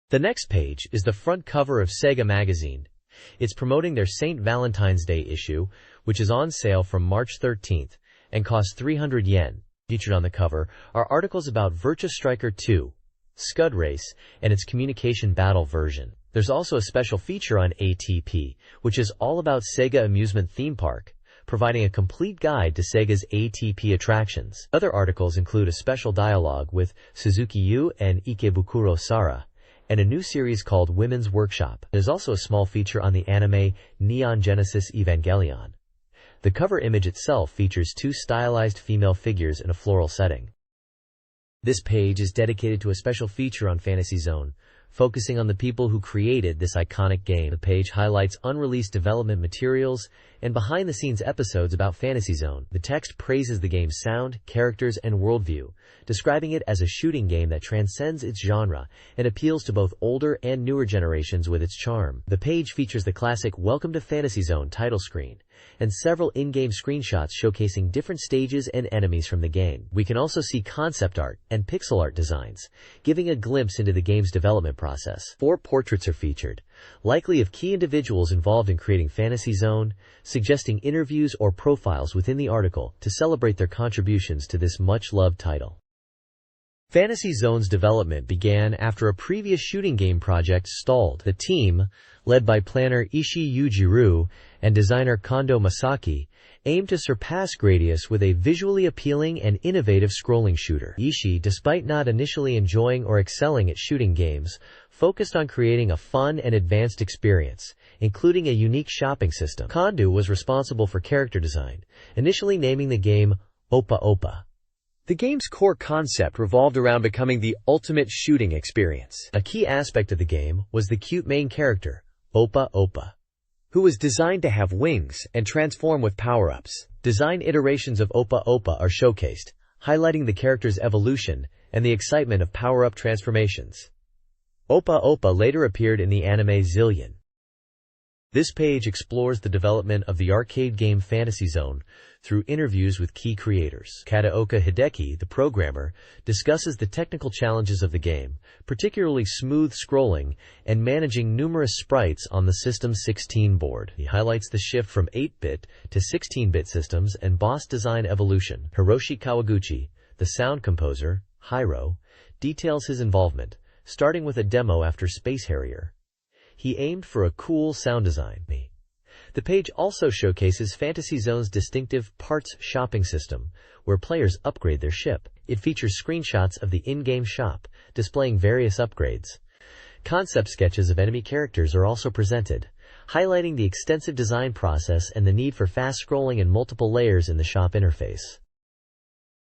The next page is the front cover of SEGA Magazine. It's promoting their St. Valentine's Day issue, which is on sale from March 13th and costs 300 yen. Featured on the cover are articles about Virtua Striker 2, Scud Race, and its communication battle version. There's also a special feature on ATP, which is all about Sega Amusement Theme Park, providing a complete guide to Sega's ATP attractions. Other articles include a special dialogue with Suzuki Yu and Ikebukuro Sara, and a new series called Women's Workshop. There's also a small feature on the anime Neon Genesis Evangelion. The cover image itself features two stylized female figures in a floral setting. This page is dedicated to a special feature on Fantasy Zone, focusing on the people who created this iconic game. The page highlights unreleased development materials and behind-the-scenes episodes about Fantasy Zone. The text praises the game's sound, characters, and worldview, describing it as a shooting game that transcends its genre and appeals to both older and newer generations with its charm. The page features the classic Welcome to Fantasy Zone title screen and several in-game screenshots showcasing different stages and enemies from the game. We can also see concept art and pixel art designs, giving a glimpse into the game's development process. 4 portraits are featured, likely of key individuals involved in creating Fantasy Zone, suggesting interviews or profiles within the article to celebrate their contributions to this much-loved title. Fantasy Zone's development began after a previous shooting game project stalled. The team, led by planner Ishii Yujiru and designer Kondo Masaki, aimed to surpass Gradius with a visually appealing and innovative scrolling shooter. Ishii, despite not initially enjoying or excelling at shooting games, focused on creating a fun and advanced experience, including a unique shopping system. Kondo was responsible for character design, initially naming the game Oppa Oppa. The game's core concept revolved around becoming the ultimate shooting experience. A key aspect of the game was the cute main character, Oppa Oppa, who was designed to have wings and transform with power-ups. Design iterations of Oppa Oppa are showcased, highlighting the character's evolution and the excitement of power-up transformations. Oppa Oppa later appeared in the anime Zillion. This page explores the development of the arcade game Fantasy Zone through interviews with key creators. Kataoka Hideki, the programmer, discusses the technical challenges of the game, particularly smooth scrolling and managing numerous sprites on the system's 16 board. He highlights the shift from 8-bit to 16-bit systems and boss design evolution. Hiroshi Kawaguchi, the sound composer, Hiro, details his involvement, starting with a demo after Space Harrier. He aimed for a cool sound design. The page also showcases Fantasy Zone's distinctive parts shopping system, where players upgrade their ship. It features screenshots of the in-game shop, displaying various upgrades. Concept sketches of enemy characters are also presented, highlighting the extensive design process and the need for fast scrolling and multiple layers in the shop interface.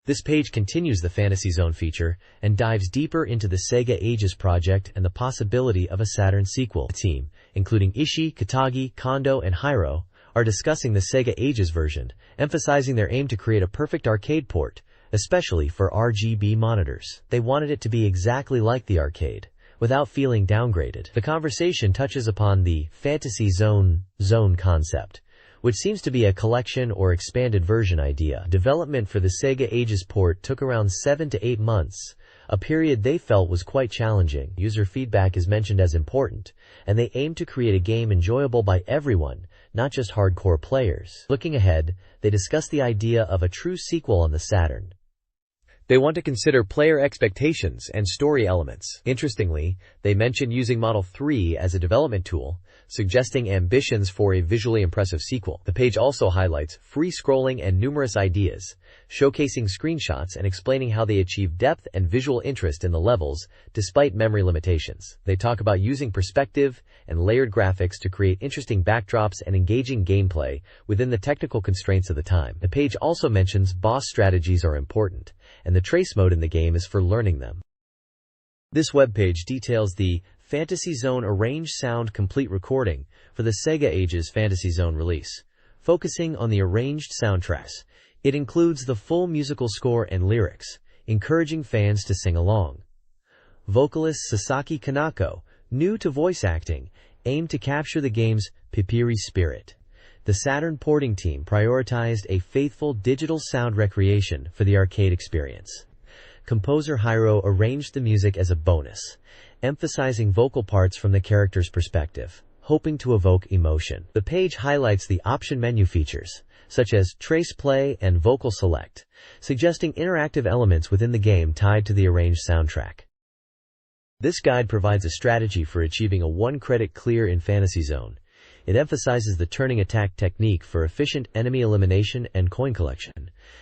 This page continues the Fantasy Zone feature and dives deeper into the Sega Ages project and the possibility of a Saturn sequel. The team, including Ishii, Katagi, Kondo, and Hiro, are discussing the Sega Ages version, emphasizing their aim to create a perfect arcade port, especially for RGB monitors. They wanted it to be exactly like the arcade, without feeling downgraded. The conversation touches upon the Fantasy Zone concept, which seems to be a collection or expanded version idea. Development for the Sega Ages port took around 7 to 8 months, a period they felt was quite challenging. User feedback is mentioned as important, and they aim to create a game enjoyable by everyone, not just hardcore players. Looking ahead, they discuss the idea of a true sequel on the Saturn. They want to consider player expectations and story elements. Interestingly, they mention using Model 3 as a development tool, suggesting ambitions for a visually impressive sequel. The page also highlights free scrolling and numerous ideas, showcasing screenshots and explaining how they achieve depth and visual interest in the levels despite memory limitations. They talk about using perspective and layered graphics to create interesting backdrops and engaging gameplay within the technical constraints of the time. The page also mentions boss strategies are important, and the trace mode in the game is for learning them. This webpage details the Fantasy Zone Arranged Sound Complete Recording for the Sega Ages Fantasy Zone release, focusing on the arranged soundtracks. It includes the full musical score and lyrics, encouraging fans to sing along. Vocalist Sasaki Kanako, new to voice acting, aimed to capture the game's Pipiri spirit. The Saturn porting team prioritized a faithful digital sound recreation for the arcade experience. Composer Hiro arranged the music as a bonus, emphasizing vocal parts from the character's perspective, hoping to evoke emotion. The page highlights the option menu features, such as trace play and vocal select, suggesting interactive elements within the game tied to the arranged soundtrack. This guide provides a strategy for achieving a 1-credit clear in Fantasy Zone. It emphasizes the turning attack technique for efficient enemy elimination and coin collection.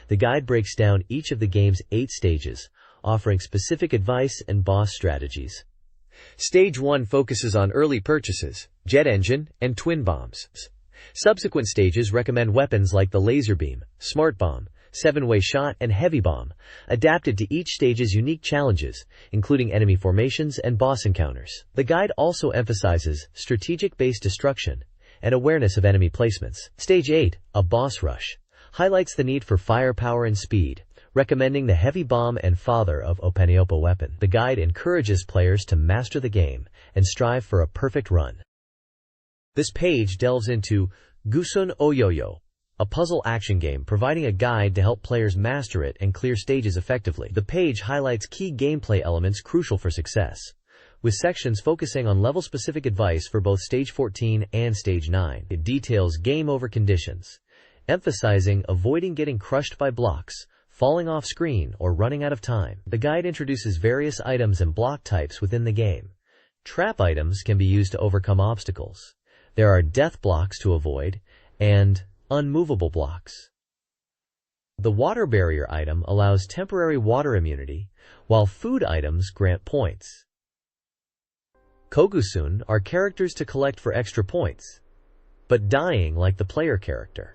The guide breaks down each of the game's 8 stages, offering specific advice and boss strategies. Stage 1 focuses on early purchases, jet engine, and twin bombs. Subsequent stages recommend weapons like the laser beam, smart bomb, 7-way shot, and heavy bomb, adapted to each stage's unique challenges, including enemy formations and boss encounters. The guide also emphasizes strategic-based destruction and awareness of enemy placements. Stage 8, a boss rush, highlights the need for firepower and speed, recommending the heavy bomb and father of Opaniopa weapon. The guide encourages players to master the game and strive for a perfect run. This page delves into Gusun Oyoyo, a puzzle action game providing a guide to help players master it and clear stages effectively. The page highlights key gameplay elements crucial for success, with sections focusing on level-specific advice for both Stage 14 and Stage 9. It details game over conditions, emphasizing avoiding getting crushed by blocks, falling off screen, or running out of time. The guide introduces various items and block types within the game. Trap items can be used to overcome obstacles. There are death blocks to avoid, and unmovable blocks. The water barrier item allows temporary water immunity, while food items grant points. Kogusun are characters to collect for extra points, but dying like the player character.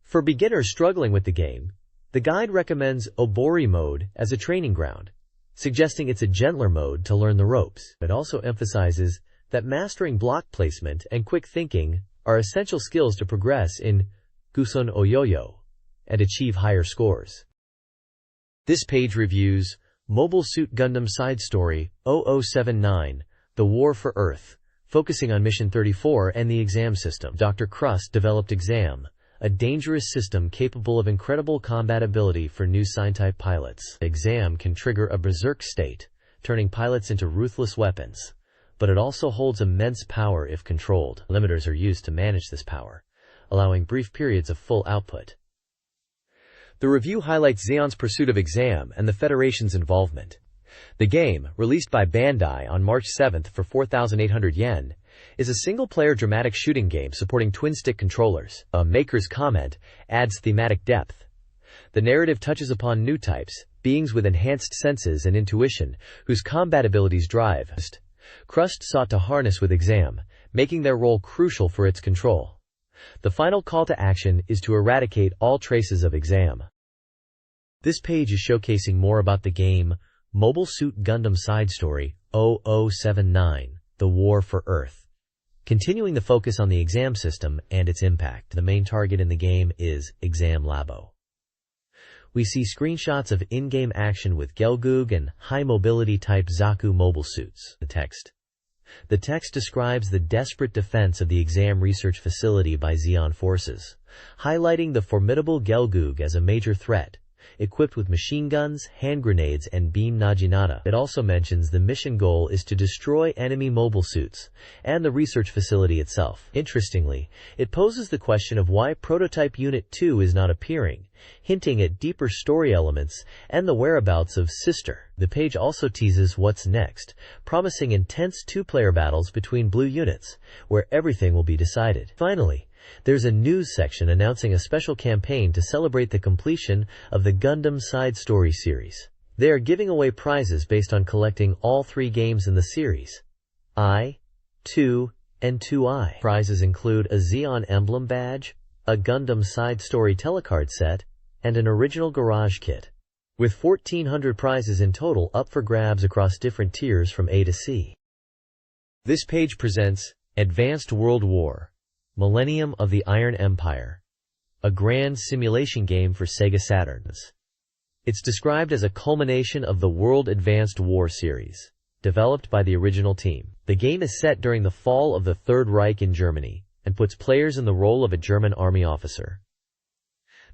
For beginners struggling with the game, the guide recommends Obori mode as a training ground, suggesting it's a gentler mode to learn the ropes. It also emphasizes that mastering block placement and quick thinking are essential skills to progress in Gusun Oyoyo and achieve higher scores. This page reviews Mobile Suit Gundam Side Story 0079, The War for Earth, focusing on Mission 34 and the exam system. Dr. Crust developed Exam, a dangerous system capable of incredible combat ability for new sign-type pilots. Exam can trigger a berserk state, turning pilots into ruthless weapons, but it also holds immense power if controlled. Limiters are used to manage this power, allowing brief periods of full output. The review highlights Xeon's pursuit of Exam and the Federation's involvement. The game, released by Bandai on March 7th for 4,800 yen, is a single-player dramatic shooting game supporting twin-stick controllers. A maker's comment adds thematic depth. The narrative touches upon new types, beings with enhanced senses and intuition, whose combat abilities drive. Crust sought to harness with Exam, making their role crucial for its control. The final call to action is to eradicate all traces of Exam. This page is showcasing more about the game Mobile Suit Gundam Side Story 0079, The War for Earth. Continuing the focus on the exam system and its impact, the main target in the game is Exam Labo. We see screenshots of in-game action with Gelgoog and high-mobility type Zaku mobile suits. The text describes the desperate defense of the exam research facility by Zeon forces, highlighting the formidable Gelgoog as a major threat, equipped with machine guns, hand grenades, and beam Naginata. It also mentions the mission goal is to destroy enemy mobile suits and the research facility itself. Interestingly, it poses the question of why Prototype Unit 2 is not appearing, hinting at deeper story elements and the whereabouts of Sister. The page also teases what's next, promising intense two-player battles between blue units, where everything will be decided. Finally, there's a news section announcing a special campaign to celebrate the completion of the Gundam Side Story series. They are giving away prizes based on collecting all 3 games in the series, I, 2, and 2i. Prizes include a Zeon emblem badge, a Gundam Side Story telecard set, and an original garage kit, with 1,400 prizes in total up for grabs across different tiers from A to C. This page presents Advanced World War, Millennium of the Iron Empire, a grand simulation game for SEGA Saturn. It's described as a culmination of the World Advanced War series, developed by the original team. The game is set during the fall of the Third Reich in Germany, and puts players in the role of a German army officer.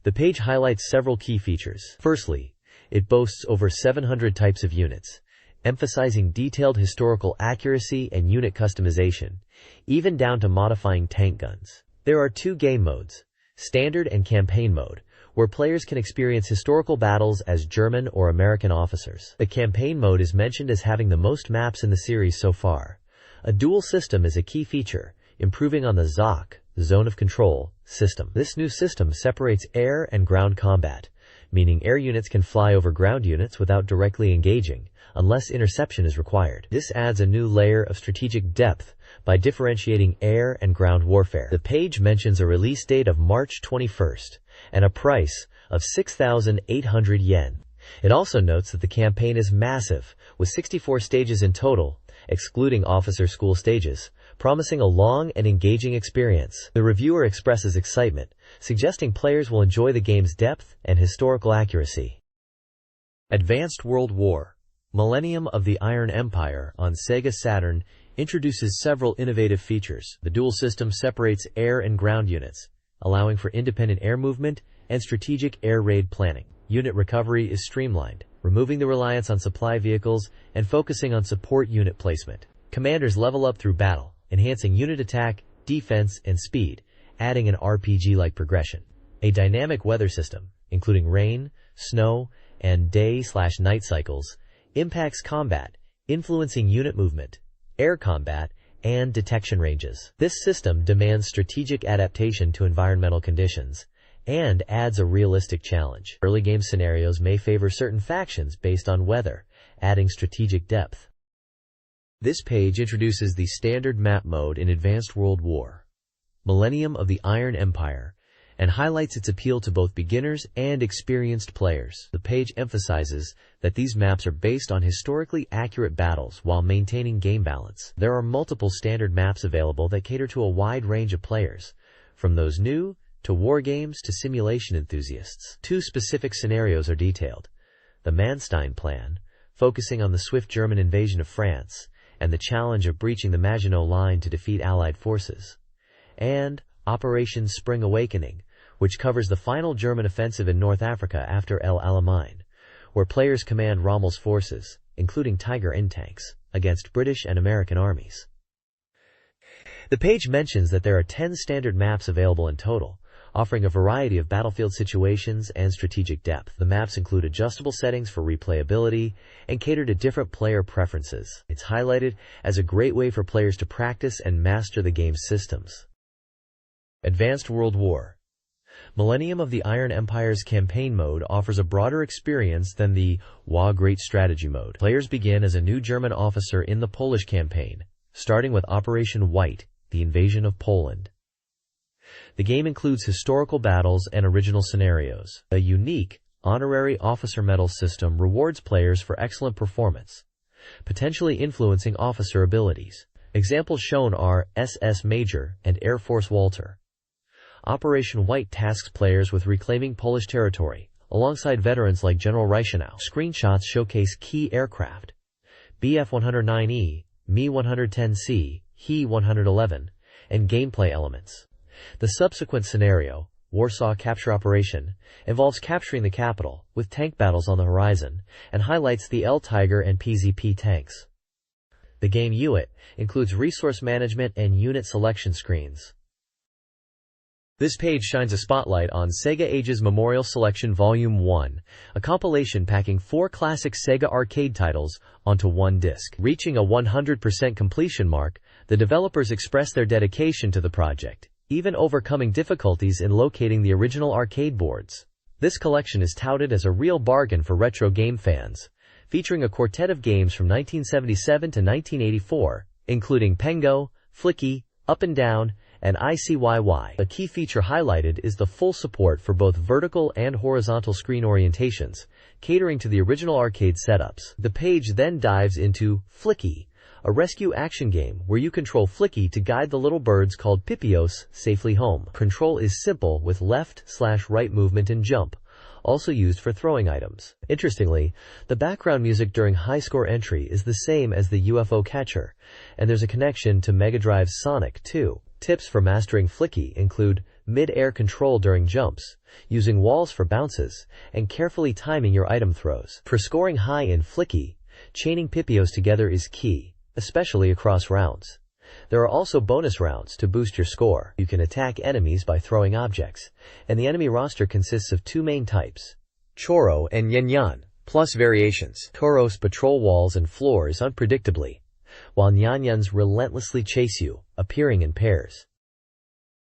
The page highlights several key features. Firstly, it boasts over 700 types of units, emphasizing detailed historical accuracy and unit customization, even down to modifying tank guns. There are 2 game modes, Standard and Campaign mode, where players can experience historical battles as German or American officers. The Campaign mode is mentioned as having the most maps in the series so far. A dual system is a key feature, improving on the ZOC, Zone of Control, system. This new system separates air and ground combat, meaning air units can fly over ground units without directly engaging, unless interception is required. This adds a new layer of strategic depth by differentiating air and ground warfare. The page mentions a release date of March 21st and a price of 6,800 yen. It also notes that the campaign is massive, with 64 stages in total, excluding officer school stages, promising a long and engaging experience. The reviewer expresses excitement, suggesting players will enjoy the game's depth and historical accuracy. Advanced World War, Millennium of the Iron Empire on SEGA Saturn introduces several innovative features. The dual system separates air and ground units, allowing for independent air movement and strategic air raid planning. Unit recovery is streamlined, removing the reliance on supply vehicles and focusing on support unit placement. Commanders level up through battle, enhancing unit attack, defense, and speed, adding an RPG-like progression. A dynamic weather system, including rain, snow, and day/night cycles, impacts combat, influencing unit movement, air combat, and detection ranges. This system demands strategic adaptation to environmental conditions and adds a realistic challenge. Early game scenarios may favor certain factions based on weather, adding strategic depth. This page introduces the standard map mode in Advanced World War, Millennium of the Iron Empire, and highlights its appeal to both beginners and experienced players. The page emphasizes that these maps are based on historically accurate battles while maintaining game balance. There are multiple standard maps available that cater to a wide range of players, from those new to war games to simulation enthusiasts. 2 specific scenarios are detailed: the Manstein Plan, focusing on the swift German invasion of France and the challenge of breaching the Maginot Line to defeat Allied forces, and Operation Spring Awakening, which covers the final German offensive in North Africa after El Alamein, where players command Rommel's forces, including Tiger N-tanks, against British and American armies. The page mentions that there are 10 standard maps available in total, offering a variety of battlefield situations and strategic depth. The maps include adjustable settings for replayability and cater to different player preferences. It's highlighted as a great way for players to practice and master the game's systems. Advanced World War, Millennium of the Iron Empire's campaign mode offers a broader experience than the WoW Great Strategy mode. Players begin as a new German officer in the Polish campaign, starting with Operation White, the invasion of Poland. The game includes historical battles and original scenarios. A unique, Honorary Officer Medal System rewards players for excellent performance, potentially influencing officer abilities. Examples shown are SS Major and Air Force Walter. Operation White tasks players with reclaiming Polish territory, alongside veterans like General Reichenau. Screenshots showcase key aircraft: Bf-109E, Me-110C, He-111, and gameplay elements. The subsequent scenario, Warsaw Capture Operation, involves capturing the capital, with tank battles on the horizon, and highlights the L-Tiger and PZP tanks. The game UIT includes resource management and unit selection screens. This page shines a spotlight on Sega Ages Memorial Selection Volume 1, a compilation packing 4 classic Sega arcade titles onto one disc. Reaching a 100% completion mark, the developers express their dedication to the project, even overcoming difficulties in locating the original arcade boards. This collection is touted as a real bargain for retro game fans, featuring a quartet of games from 1977 to 1984, including Pengo, Flicky, Up and Down, and ICYY. A key feature highlighted is the full support for both vertical and horizontal screen orientations, catering to the original arcade setups. The page then dives into Flicky, a rescue action game where you control Flicky to guide the little birds called Pipios safely home. Control is simple with left/right movement and jump, also used for throwing items. Interestingly, the background music during high score entry is the same as the UFO catcher, and there's a connection to Mega Drive's Sonic 2. Tips for mastering Flicky include mid-air control during jumps, using walls for bounces, and carefully timing your item throws. For scoring high in Flicky, chaining Pipios together is key, especially across rounds. There are also bonus rounds to boost your score. You can attack enemies by throwing objects, and the enemy roster consists of 2 main types, Choro and Nyan, plus variations. Choros patrol walls and floors unpredictably, while Nyanyans relentlessly chase you, appearing in pairs.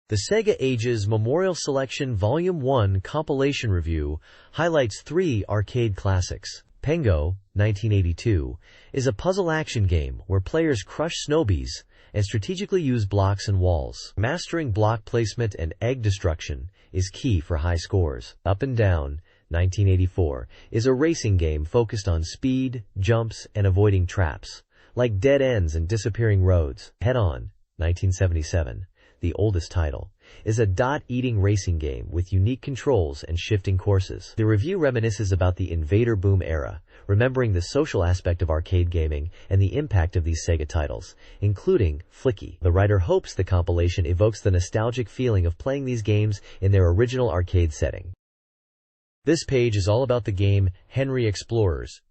The Sega Ages Memorial Selection Volume 1 compilation review highlights 3 arcade classics. Pengo, 1982, is a puzzle action game where players crush snowbees and strategically use blocks and walls. Mastering block placement and egg destruction is key for high scores. Up and Down, 1984, is a racing game focused on speed, jumps, and avoiding traps, like dead ends and disappearing roads. Head On, 1977, the oldest title, is a dot-eating racing game with unique controls and shifting courses. The review reminisces about the Invader Boom era, remembering the social aspect of arcade gaming and the impact of these Sega titles, including Flicky. The writer hopes the compilation evokes the nostalgic feeling of playing these games in their original arcade setting. This page is all about the game Henry Explorers,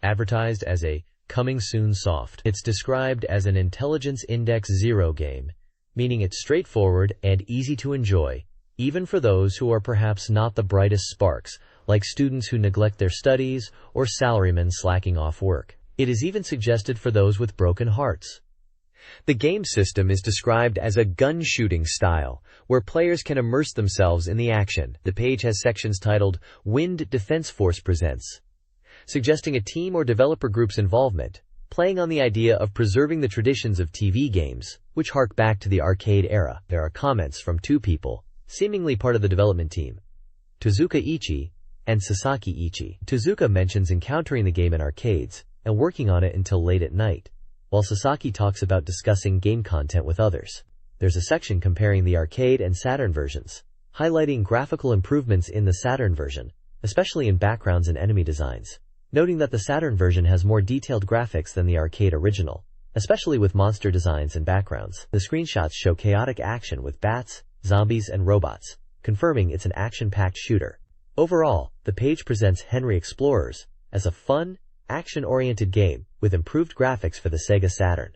advertised as a coming soon soft. It's described as an Intelligence Index 0 game, meaning it's straightforward and easy to enjoy, even for those who are perhaps not the brightest sparks, like students who neglect their studies or salarymen slacking off work. It is even suggested for those with broken hearts. The game system is described as a gun-shooting style, where players can immerse themselves in the action. The page has sections titled Wind Defense Force Presents, suggesting a team or developer group's involvement, playing on the idea of preserving the traditions of TV games, which hark back to the arcade era. There are comments from 2 people, seemingly part of the development team, Tezuka Ichi and Sasaki Ichi. Tezuka mentions encountering the game in arcades and working on it until late at night, while Sasaki talks about discussing game content with others. There's a section comparing the arcade and Saturn versions, highlighting graphical improvements in the Saturn version, especially in backgrounds and enemy designs, noting that the Saturn version has more detailed graphics than the arcade original, especially with monster designs and backgrounds. The screenshots show chaotic action with bats, zombies, and robots, confirming it's an action-packed shooter. Overall, the page presents Henry Explorers as a fun, action-oriented game with improved graphics for the Sega Saturn.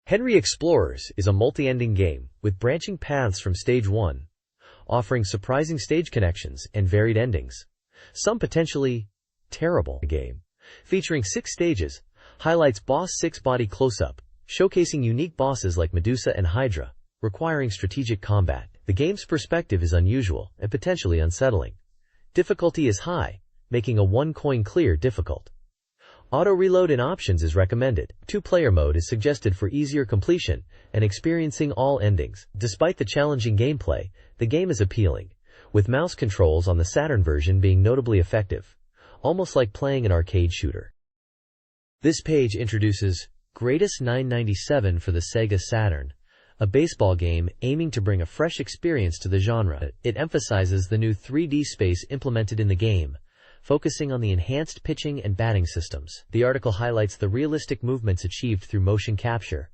Henry Explorers is a multi-ending game with branching paths from Stage 1, offering surprising stage connections and varied endings. Some potentially terrible. The game, featuring 6 stages, highlights Boss 6 body close-up, showcasing unique bosses like Medusa and Hydra, requiring strategic combat. The game's perspective is unusual and potentially unsettling. Difficulty is high, making a 1-coin clear difficult. Auto-reload in options is recommended. 2-player mode is suggested for easier completion and experiencing all endings. Despite the challenging gameplay, the game is appealing, with mouse controls on the Saturn version being notably effective, almost like playing an arcade shooter. This page introduces Greatest 997 for the SEGA Saturn, a baseball game aiming to bring a fresh experience to the genre. It emphasizes the new 3D space implemented in the game, focusing on the enhanced pitching and batting systems. The article highlights the realistic movements achieved through motion capture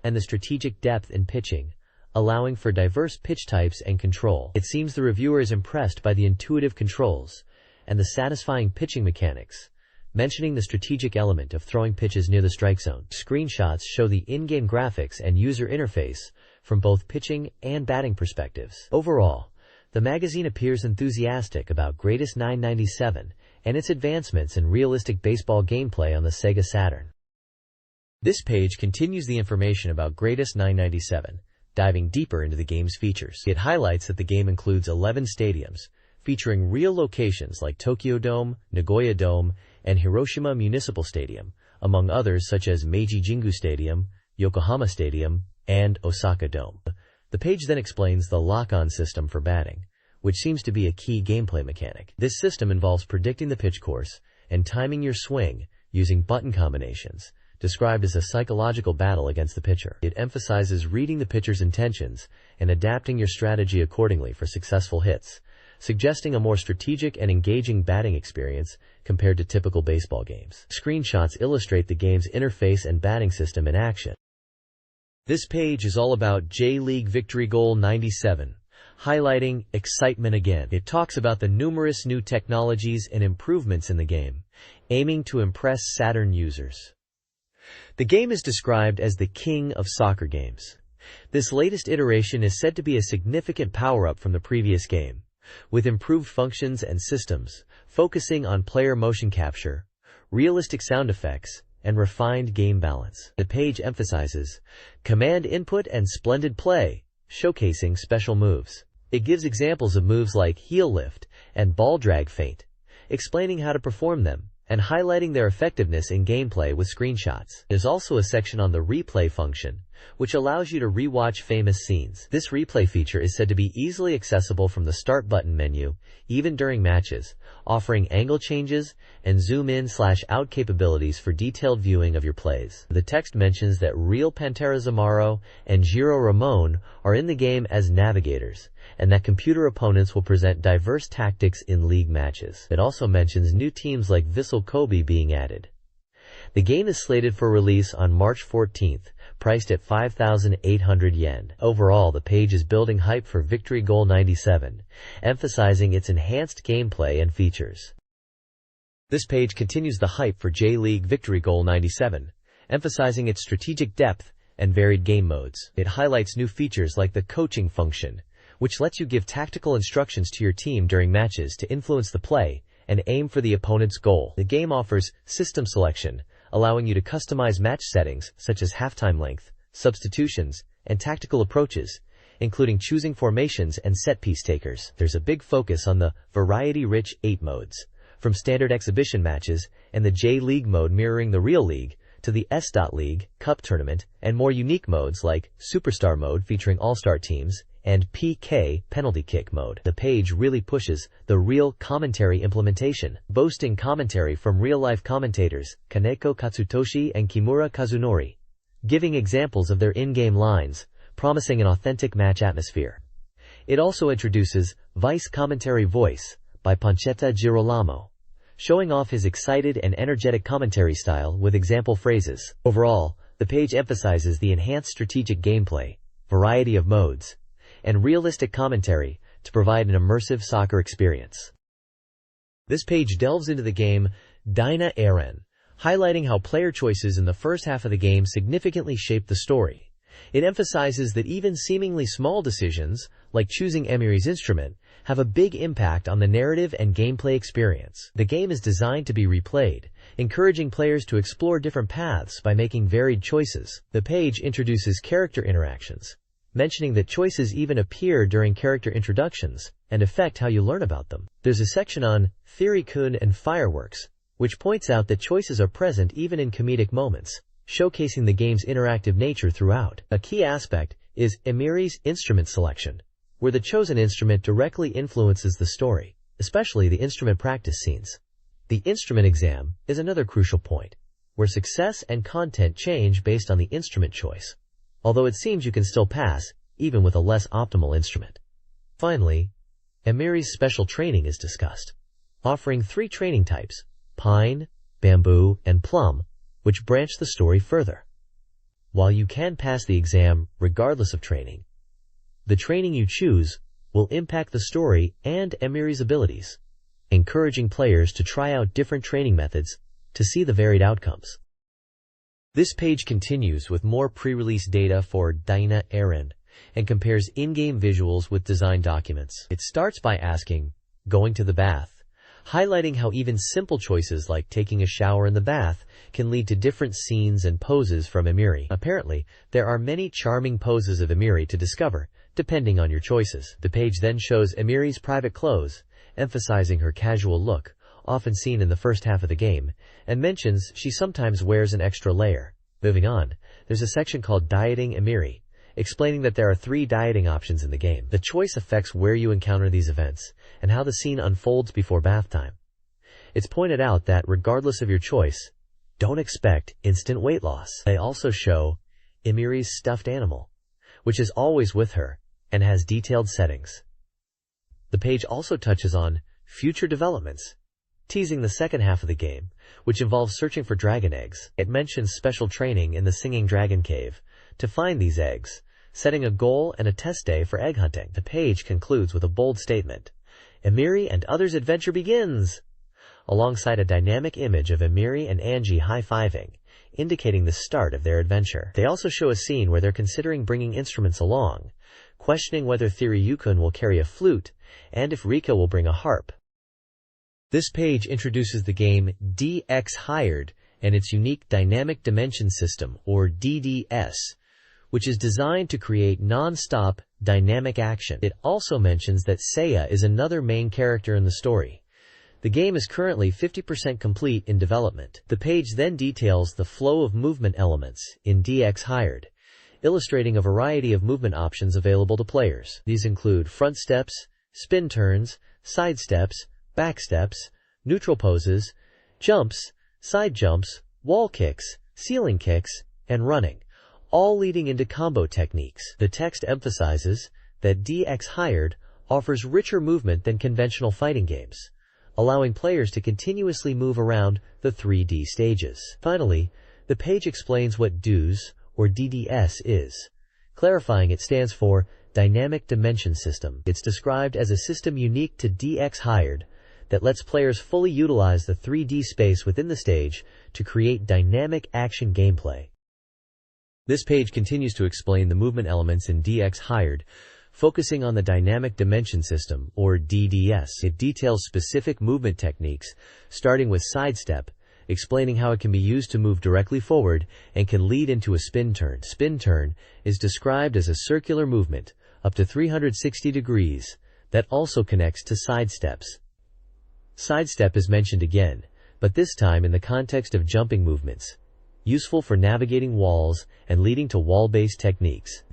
and the strategic depth in pitching, allowing for diverse pitch types and control. It seems the reviewer is impressed by the intuitive controls and the satisfying pitching mechanics, mentioning the strategic element of throwing pitches near the strike zone. Screenshots show the in-game graphics and user interface from both pitching and batting perspectives. Overall, the magazine appears enthusiastic about Greatest 997 and its advancements in realistic baseball gameplay on the SEGA Saturn. This page continues the information about Greatest 997, diving deeper into the game's features. It highlights that the game includes 11 stadiums, featuring real locations like Tokyo Dome, Nagoya Dome, and Hiroshima Municipal Stadium, among others such as Meiji Jingu Stadium, Yokohama Stadium, and Osaka Dome. The page then explains the lock-on system for batting, which seems to be a key gameplay mechanic. This system involves predicting the pitch course and timing your swing using button combinations, described as a psychological battle against the pitcher. It emphasizes reading the pitcher's intentions and adapting your strategy accordingly for successful hits, suggesting a more strategic and engaging batting experience compared to typical baseball games. Screenshots illustrate the game's interface and batting system in action. This page is all about J-League Victory Goal 97, highlighting excitement again. It talks about the numerous new technologies and improvements in the game, aiming to impress Saturn users. The game is described as the king of soccer games. This latest iteration is said to be a significant power-up from the previous game, with improved functions and systems, focusing on player motion capture, realistic sound effects, and refined game balance. The page emphasizes command input and splendid play, showcasing special moves. It gives examples of moves like heel lift and ball drag feint, explaining how to perform them, and highlighting their effectiveness in gameplay with screenshots. There's also a section on the replay function, which allows you to rewatch famous scenes. This replay feature is said to be easily accessible from the Start button menu, even during matches, offering angle changes and zoom-in/out capabilities for detailed viewing of your plays. The text mentions that real Pantera Zamaro and Giro Ramon are in the game as navigators, and that computer opponents will present diverse tactics in league matches. It also mentions new teams like Vissel Kobe being added. The game is slated for release on March 14th, priced at 5,800 yen. Overall, the page is building hype for Victory Goal 97, emphasizing its enhanced gameplay and features. This page continues the hype for J-League Victory Goal 97, emphasizing its strategic depth and varied game modes. It highlights new features like the coaching function, which lets you give tactical instructions to your team during matches to influence the play and aim for the opponent's goal. The game offers system selection, allowing you to customize match settings such as halftime length, substitutions, and tactical approaches, including choosing formations and set-piece takers. There's a big focus on the variety-rich 8 modes, from standard exhibition matches and the J-League mode mirroring the real league, to the S.League, Cup Tournament, and more unique modes like Superstar mode featuring all-star teams, and PK penalty kick mode. The page really pushes the real commentary implementation, boasting commentary from real-life commentators Kaneko Katsutoshi and Kimura Kazunori, giving examples of their in-game lines, promising an authentic match atmosphere. It also introduces Vice Commentary Voice by Pancetta Girolamo, showing off his excited and energetic commentary style with example phrases. Overall, the page emphasizes the enhanced strategic gameplay, variety of modes, and realistic commentary to provide an immersive soccer experience. This page delves into the game Dyna Eren, highlighting how player choices in the first half of the game significantly shape the story. It emphasizes that even seemingly small decisions, like choosing Emiri's instrument, have a big impact on the narrative and gameplay experience. The game is designed to be replayed, encouraging players to explore different paths by making varied choices. The page introduces character interactions, mentioning that choices even appear during character introductions and affect how you learn about them. There's a section on Theory-kun and fireworks, which points out that choices are present even in comedic moments, showcasing the game's interactive nature throughout. A key aspect is Emiri's instrument selection, where the chosen instrument directly influences the story, especially the instrument practice scenes. The instrument exam is another crucial point, where success and content change based on the instrument choice, although it seems you can still pass, even with a less optimal instrument. Finally, Emiri's special training is discussed, offering 3 training types, pine, bamboo, and plum, which branch the story further. While you can pass the exam regardless of training, the training you choose will impact the story and Emiri's abilities, encouraging players to try out different training methods to see the varied outcomes. This page continues with more pre-release data for Dyna Eren and compares in-game visuals with design documents. It starts by asking, going to the bath, highlighting how even simple choices like taking a shower in the bath can lead to different scenes and poses from Emiri. Apparently, there are many charming poses of Emiri to discover, depending on your choices. The page then shows Emiri's private clothes, emphasizing her casual look, often seen in the first half of the game, and mentions she sometimes wears an extra layer. Moving on, there's a section called Dieting Emiri, explaining that there are 3 dieting options in the game. The choice affects where you encounter these events and how the scene unfolds before bath time. It's pointed out that regardless of your choice, don't expect instant weight loss. They also show Emiri's stuffed animal, which is always with her and has detailed settings. The page also touches on future developments, teasing the second half of the game, which involves searching for dragon eggs. It mentions special training in the Singing Dragon Cave to find these eggs, setting a goal and a test day for egg hunting. The page concludes with a bold statement, Emiri and others' adventure begins, alongside a dynamic image of Emiri and Angie high-fiving, indicating the start of their adventure. They also show a scene where they're considering bringing instruments along, questioning whether Yukun will carry a flute and if Rika will bring a harp. This page introduces the game DX Hired and its unique Dynamic Dimension System, or DDS, which is designed to create non-stop dynamic action. It also mentions that Seiya is another main character in the story. The game is currently 50% complete in development. The page then details the flow of movement elements in DX Hired, illustrating a variety of movement options available to players. These include front steps, spin turns, side steps, back steps, neutral poses, jumps, side jumps, wall kicks, ceiling kicks, and running, all leading into combo techniques. The text emphasizes that DX Hired offers richer movement than conventional fighting games, allowing players to continuously move around the 3D stages. Finally, the page explains what DUS, or DDS, is, clarifying it stands for Dynamic Dimension System. It's described as a system unique to DX Hired that lets players fully utilize the 3D space within the stage to create dynamic action gameplay. This page continues to explain the movement elements in DX Hired, focusing on the Dynamic Dimension System, or DDS. It details specific movement techniques, starting with sidestep, explaining how it can be used to move directly forward and can lead into a spin turn. Spin turn is described as a circular movement, up to 360 degrees, that also connects to sidesteps. Sidestep is mentioned again, but this time in the context of jumping movements, useful for navigating walls and leading to wall-based techniques.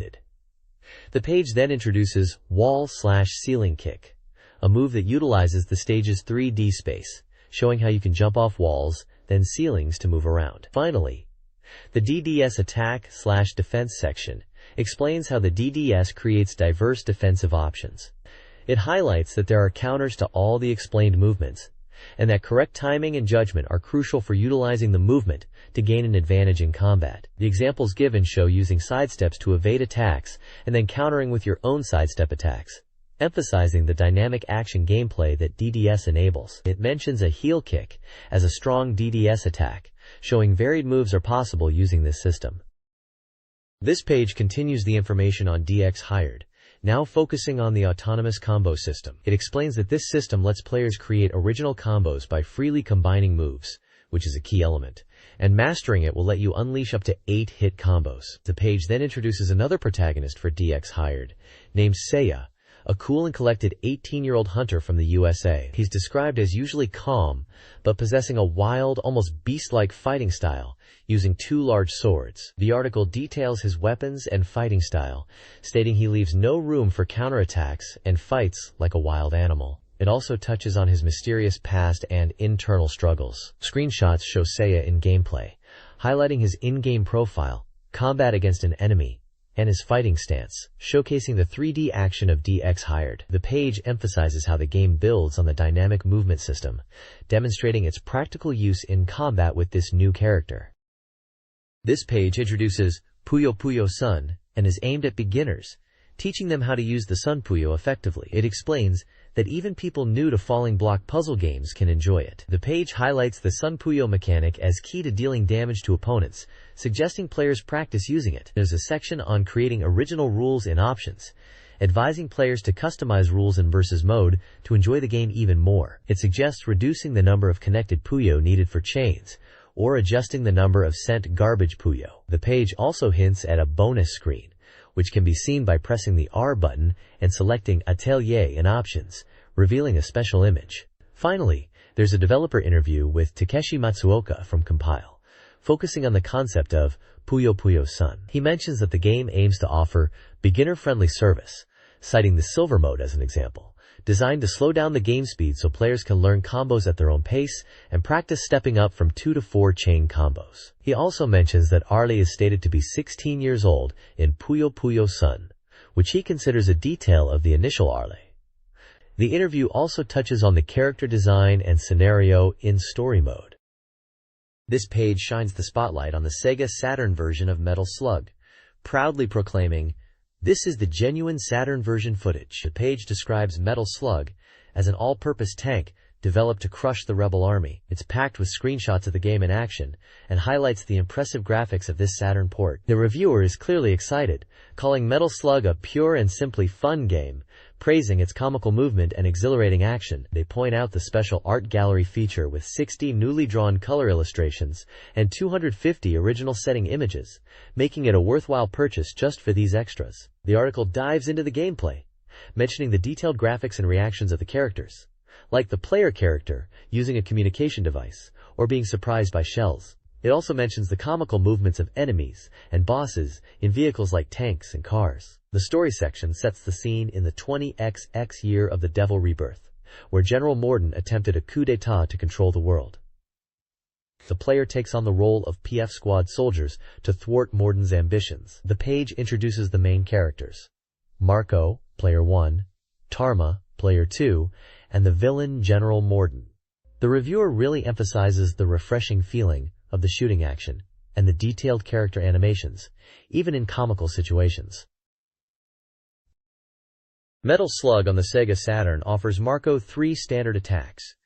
The page then introduces wall/ceiling kick, a move that utilizes the stage's 3D space, showing how you can jump off walls, then ceilings to move around. Finally, the DDS attack/defense section explains how the DDS creates diverse defensive options. It highlights that there are counters to all the explained movements, and that correct timing and judgment are crucial for utilizing the movement to gain an advantage in combat. The examples given show using sidesteps to evade attacks and then countering with your own sidestep attacks, emphasizing the dynamic action gameplay that DDS enables. It mentions a heel kick as a strong DDS attack, showing varied moves are possible using this system. This page continues the information on DX Hired, now focusing on the autonomous combo system. It explains that this system lets players create original combos by freely combining moves, which is a key element, and mastering it will let you unleash up to 8 hit combos. The page then introduces another protagonist for DX Hired, named Seiya, a cool and collected 18-year-old hunter from the USA. He's described as usually calm, but possessing a wild, almost beast-like fighting style, using 2 large swords. The article details his weapons and fighting style, stating he leaves no room for counterattacks and fights like a wild animal. It also touches on his mysterious past and internal struggles. Screenshots show Seiya in gameplay, highlighting his in-game profile, combat against an enemy, and his fighting stance, showcasing the 3D action of DX Hired. The page emphasizes how the game builds on the dynamic movement system, demonstrating its practical use in combat with this new character. This page introduces Puyo Puyo Sun and is aimed at beginners, teaching them how to use the Sun Puyo effectively. It explains that even people new to falling block puzzle games can enjoy it. The page highlights the Sun Puyo mechanic as key to dealing damage to opponents, suggesting players practice using it. There's a section on creating original rules and options, advising players to customize rules in versus mode to enjoy the game even more. It suggests reducing the number of connected Puyo needed for chains, or adjusting the number of sent garbage Puyo. The page also hints at a bonus screen, which can be seen by pressing the R button and selecting Atelier in Options, revealing a special image. Finally, there's a developer interview with Takeshi Matsuoka from Compile, focusing on the concept of Puyo Puyo Sun. He mentions that the game aims to offer beginner-friendly service, citing the Silver Mode as an example, designed to slow down the game speed so players can learn combos at their own pace and practice stepping up from 2 to 4 chain combos. He also mentions that Arlie is stated to be 16 years old in Puyo Puyo Sun, which he considers a detail of the initial Arlie. The interview also touches on the character design and scenario in story mode. This page shines the spotlight on the SEGA Saturn version of Metal Slug, proudly proclaiming, "This is the genuine Saturn version footage." The page describes Metal Slug as an all-purpose tank developed to crush the rebel army. It's packed with screenshots of the game in action and highlights the impressive graphics of this Saturn port. The reviewer is clearly excited, calling Metal Slug a pure and simply fun game, praising its comical movement and exhilarating action. They point out the special art gallery feature with 60 newly drawn color illustrations and 250 original setting images, making it a worthwhile purchase just for these extras. The article dives into the gameplay, mentioning the detailed graphics and reactions of the characters, like the player character using a communication device or being surprised by shells. It also mentions the comical movements of enemies and bosses in vehicles like tanks and cars. The story section sets the scene in the 20XX year of the Devil Rebirth, where General Morden attempted a coup d'etat to control the world. The player takes on the role of PF Squad soldiers to thwart Morden's ambitions. The page introduces the main characters: Marco, Player 1, Tarma, Player 2, and the villain General Morden. The reviewer really emphasizes the refreshing feeling of the shooting action and the detailed character animations, even in comical situations. Metal Slug on the SEGA Saturn offers Marco 3 standard attacks: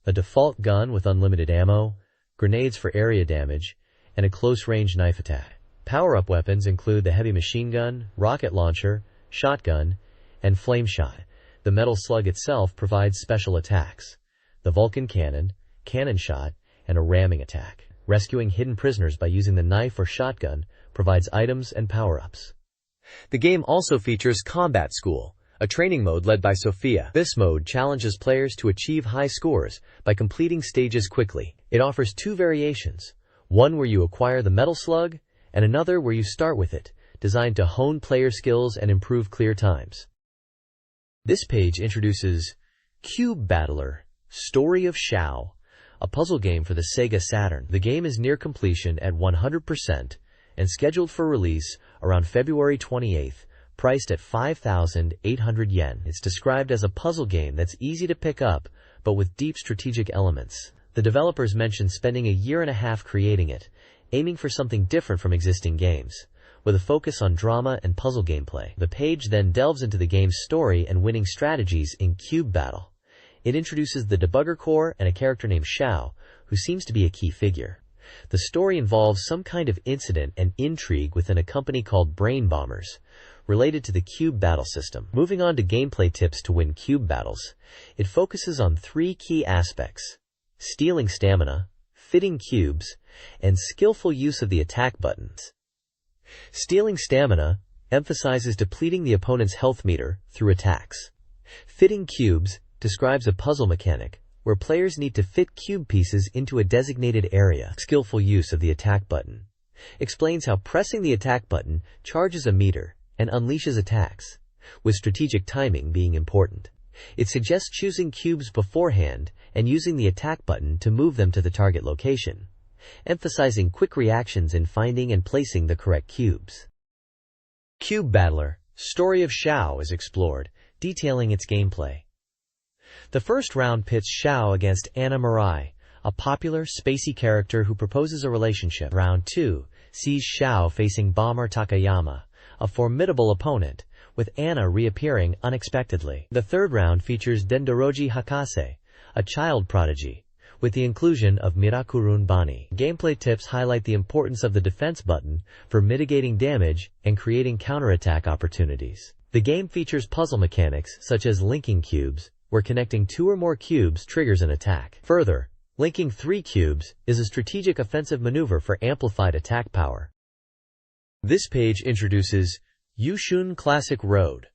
a default gun with unlimited ammo, grenades for area damage, and a close-range knife attack. Power-up weapons include the heavy machine gun, rocket launcher, shotgun, and flame shot. The Metal Slug itself provides special attacks: the Vulcan cannon, cannon shot, and a ramming attack. Rescuing hidden prisoners by using the knife or shotgun provides items and power-ups. The game also features Combat School, a training mode led by Sophia. This mode challenges players to achieve high scores by completing stages quickly. It offers 2 variations, one where you acquire the Metal Slug and another where you start with it, designed to hone player skills and improve clear times. This page introduces Cube Battler, Story of Shao, a puzzle game for the SEGA Saturn. The game is near completion at 100% and scheduled for release around February 28th, priced at 5,800 yen. It's described as a puzzle game that's easy to pick up, but with deep strategic elements. The developers mentioned spending a year and a half creating it, aiming for something different from existing games, with a focus on drama and puzzle gameplay. The page then delves into the game's story and winning strategies in Cube Battle. It introduces the debugger core and a character named Shao, who seems to be a key figure. The story involves some kind of incident and intrigue within a company called Brain Bombers, related to the cube battle system. Moving on to gameplay tips to win cube battles, it focuses on 3 key aspects: stealing stamina, fitting cubes, and skillful use of the attack buttons. Stealing stamina emphasizes depleting the opponent's health meter through attacks. Fitting cubes describes a puzzle mechanic where players need to fit cube pieces into a designated area. Skillful use of the attack button explains how pressing the attack button charges a meter and unleashes attacks, with strategic timing being important. It suggests choosing cubes beforehand and using the attack button to move them to the target location, emphasizing quick reactions in finding and placing the correct cubes. Cube Battler, Story of Shao is explored, detailing its gameplay. The first round pits Shao against Anna Mirai, a popular, spacey character who proposes a relationship. Round 2 sees Shao facing Bomber Takayama, a formidable opponent, with Anna reappearing unexpectedly. The third round features Dendoroji Hakase, a child prodigy, with the inclusion of Mirakurun Bani. Gameplay tips highlight the importance of the defense button for mitigating damage and creating counterattack opportunities. The game features puzzle mechanics such as linking cubes, where connecting 2 or more cubes triggers an attack. Further, linking 3 cubes is a strategic offensive maneuver for amplified attack power. This page introduces Yushun Classic Road,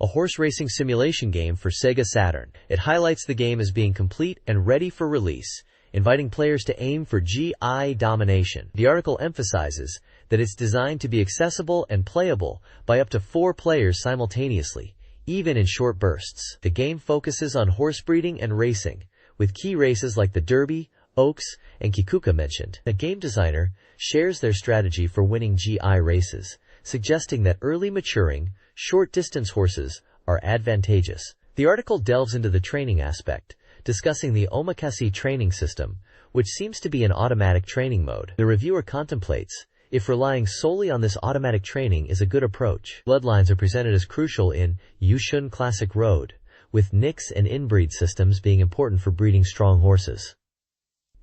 a horse racing simulation game for SEGA Saturn. It highlights the game as being complete and ready for release, inviting players to aim for GI domination. The article emphasizes that it's designed to be accessible and playable by up to 4 players simultaneously, even in short bursts. The game focuses on horse breeding and racing, with key races like the Derby, Oaks, and Kikuka mentioned. The game designer shares their strategy for winning GI races, suggesting that early maturing, short-distance horses are advantageous. The article delves into the training aspect, discussing the Omakase training system, which seems to be an automatic training mode. The reviewer contemplates if relying solely on this automatic training is a good approach. Bloodlines are presented as crucial in Yushun Classic Road, with Nix and inbreed systems being important for breeding strong horses.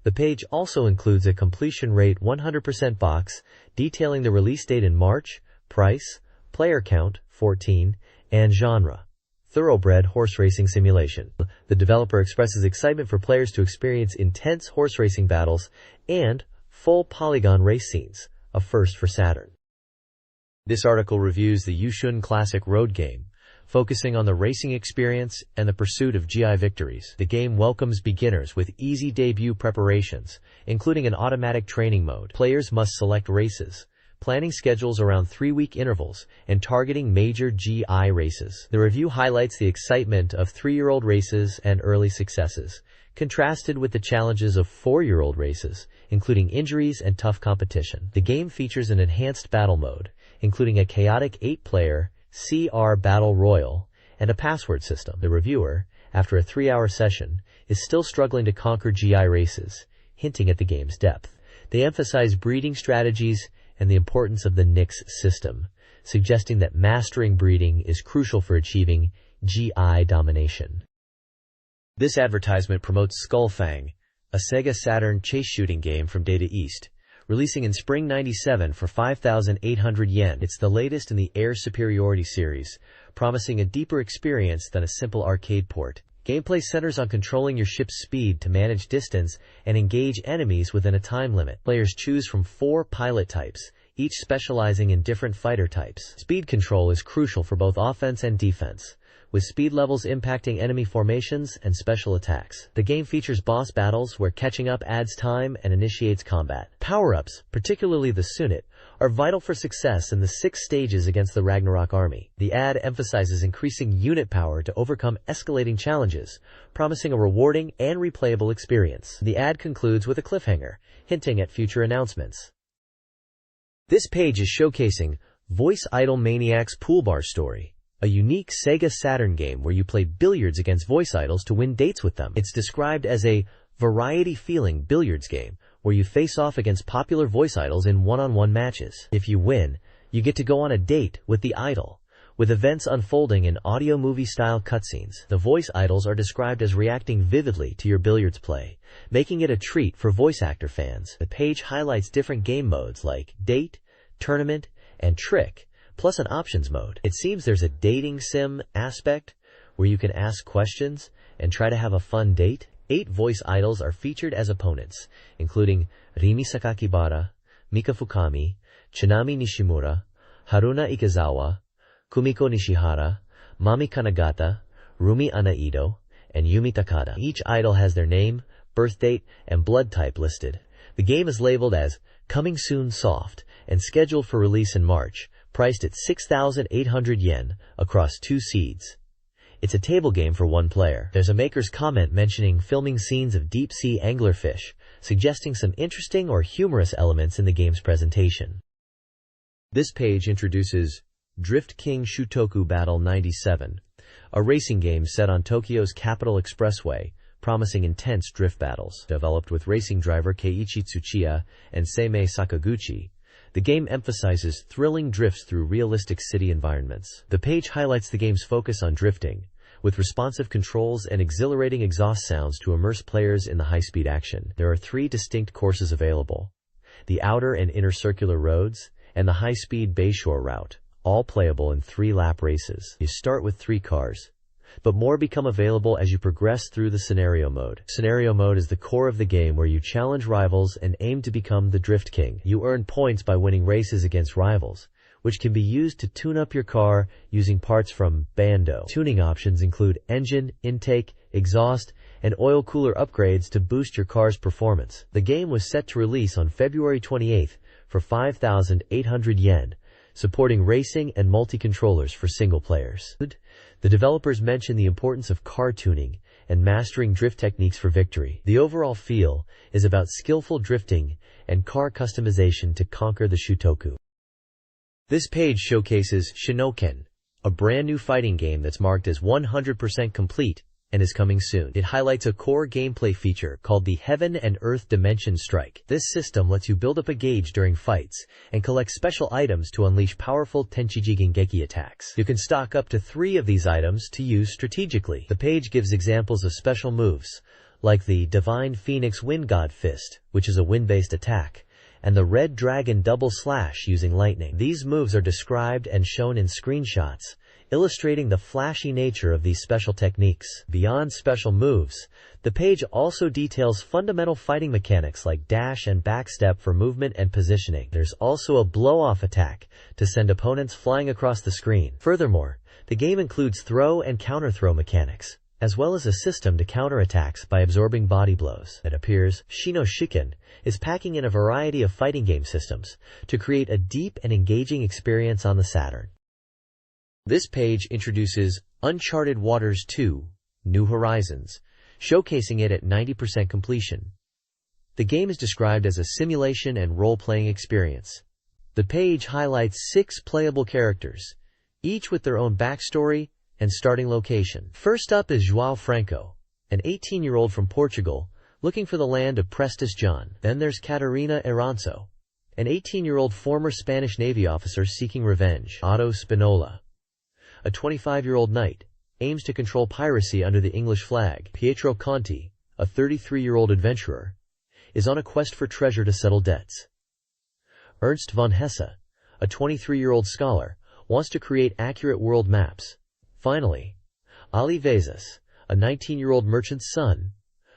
The page also includes a completion rate 100% box detailing the release date in March, price, player count, 14, and genre. Thoroughbred horse racing simulation. The developer expresses excitement for players to experience intense horse racing battles and full polygon race scenes, a first for Saturn. This article reviews the Yushun Classic Road game, focusing on the racing experience and the pursuit of GI victories. The game welcomes beginners with easy debut preparations, including an automatic training mode. Players must select races, planning schedules around 3-week intervals, and targeting major GI races. The review highlights the excitement of 3-year-old races and early successes, contrasted with the challenges of 4-year-old races, including injuries and tough competition. The game features an enhanced battle mode, including a chaotic 8-player CR Battle Royal and a password system. The reviewer, after a 3-hour session, is still struggling to conquer GI races, hinting at the game's depth. They emphasize breeding strategies and the importance of the Nix system, suggesting that mastering breeding is crucial for achieving GI domination. This advertisement promotes Skullfang, a SEGA Saturn chase shooting game from Data East, releasing in spring '97 for 5,800 yen. It's the latest in the Air Superiority series, promising a deeper experience than a simple arcade port. Gameplay centers on controlling your ship's speed to manage distance and engage enemies within a time limit. Players choose from 4 pilot types, each specializing in different fighter types. Speed control is crucial for both offense and defense, with speed levels impacting enemy formations and special attacks. The game features boss battles where catching up adds time and initiates combat. Power-ups, particularly the Sunit, are vital for success in the 6 stages against the Ragnarok army. The ad emphasizes increasing unit power to overcome escalating challenges, promising a rewarding and replayable experience. The ad concludes with a cliffhanger, hinting at future announcements. This page is showcasing Voice Idol Maniac's Pool Bar Story, a unique SEGA Saturn game where you play billiards against voice idols to win dates with them. It's described as a variety-feeling billiards game where you face off against popular voice idols in one-on-one matches. If you win, you get to go on a date with the idol, with events unfolding in audio movie-style cutscenes. The voice idols are described as reacting vividly to your billiards play, making it a treat for voice actor fans. The page highlights different game modes like date, tournament, and trick, plus an options mode. It seems there's a dating sim aspect where you can ask questions and try to have a fun date. 8 voice idols are featured as opponents, including Rimi Sakakibara, Mika Fukami, Chinami Nishimura, Haruna Ikazawa, Kumiko Nishihara, Mami Kanagata, Rumi Anaido, and Yumi Takada. Each idol has their name, birth date, and blood type listed. The game is labeled as Coming Soon Soft and scheduled for release in March, priced at 6,800 yen across 2 seeds. It's a table game for 1 player. There's a maker's comment mentioning filming scenes of deep-sea anglerfish, suggesting some interesting or humorous elements in the game's presentation. This page introduces Drift King Shutoku Battle 97, a racing game set on Tokyo's Capital Expressway, promising intense drift battles. Developed with racing driver Keiichi Tsuchiya and Seimei Sakaguchi, the game emphasizes thrilling drifts through realistic city environments. The page highlights the game's focus on drifting, with responsive controls and exhilarating exhaust sounds to immerse players in the high-speed action. There are 3 distinct courses available: the outer and inner circular roads, and the high-speed Bayshore route, all playable in 3-lap races. You start with 3 cars, but more become available as you progress through the scenario mode. Scenario mode is the core of the game, where you challenge rivals and aim to become the Drift King. You earn points by winning races against rivals, which can be used to tune up your car using parts from Bando. Tuning options include engine, intake, exhaust, and oil cooler upgrades to boost your car's performance. The game was set to release on February 28th for 5,800 yen, supporting racing and multi-controllers for single players. The developers mention the importance of car tuning and mastering drift techniques for victory. The overall feel is about skillful drifting and car customization to conquer the Shutoku. This page showcases Shinoken, a brand new fighting game that's marked as 100% complete and is coming soon. It highlights a core gameplay feature called the Heaven and Earth Dimension Strike. This system lets you build up a gauge during fights and collect special items to unleash powerful Tenchiji Gengeki attacks. You can stock up to 3 of these items to use strategically. The page gives examples of special moves, like the Divine Phoenix Wind God Fist, which is a wind-based attack, and the Red Dragon Double Slash using lightning. These moves are described and shown in screenshots, illustrating the flashy nature of these special techniques. Beyond special moves, the page also details fundamental fighting mechanics like dash and backstep for movement and positioning. There's also a blow-off attack to send opponents flying across the screen. Furthermore, the game includes throw and counter-throw mechanics, as well as a system to counter attacks by absorbing body blows. It appears Shino Shiken is packing in a variety of fighting game systems to create a deep and engaging experience on the Saturn. This page introduces Uncharted Waters 2: New Horizons, showcasing it at 90% completion. The game is described as a simulation and role-playing experience. The page highlights 6 playable characters, each with their own backstory and starting location. First up is João Franco, an 18-year-old from Portugal, looking for the land of Prestes John. Then there's Catarina Aranzo, an 18-year-old former Spanish Navy officer seeking revenge. Otto Spinola, a 25-year-old knight, aims to control piracy under the English flag. Pietro Conti, a 33-year-old adventurer, is on a quest for treasure to settle debts. Ernst von Hesse, a 23-year-old scholar, wants to create accurate world maps. Finally, Ali Vezas, a 19-year-old merchant's son,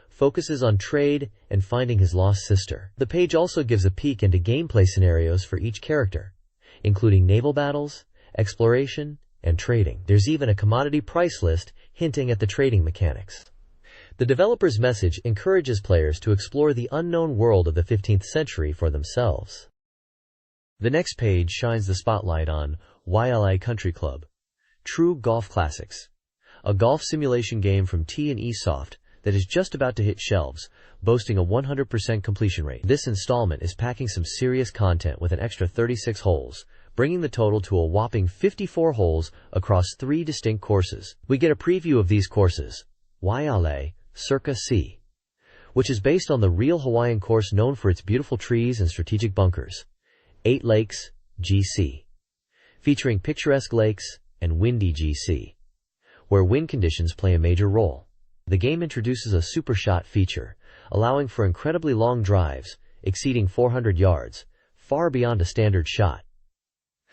focuses on trade and finding his lost sister. The page also gives a peek into gameplay scenarios for each character, including naval battles, exploration, and trading. There's even a commodity price list hinting at the trading mechanics. The developer's message encourages players to explore the unknown world of the 15th century for themselves. The next page shines the spotlight on YLA Country Club: True Golf Classics, a golf simulation game from T&E Soft that is just about to hit shelves, boasting a 100% completion rate. This installment is packing some serious content with an extra 36 holes, bringing the total to a whopping 54 holes across 3 distinct courses. We get a preview of these courses: YLA Circa C, which is based on the real Hawaiian course known for its beautiful trees and strategic bunkers; 8 Lakes GC, featuring picturesque lakes; and Windy GC, where wind conditions play a major role. The game introduces a super shot feature, allowing for incredibly long drives, exceeding 400 yards, far beyond a standard shot.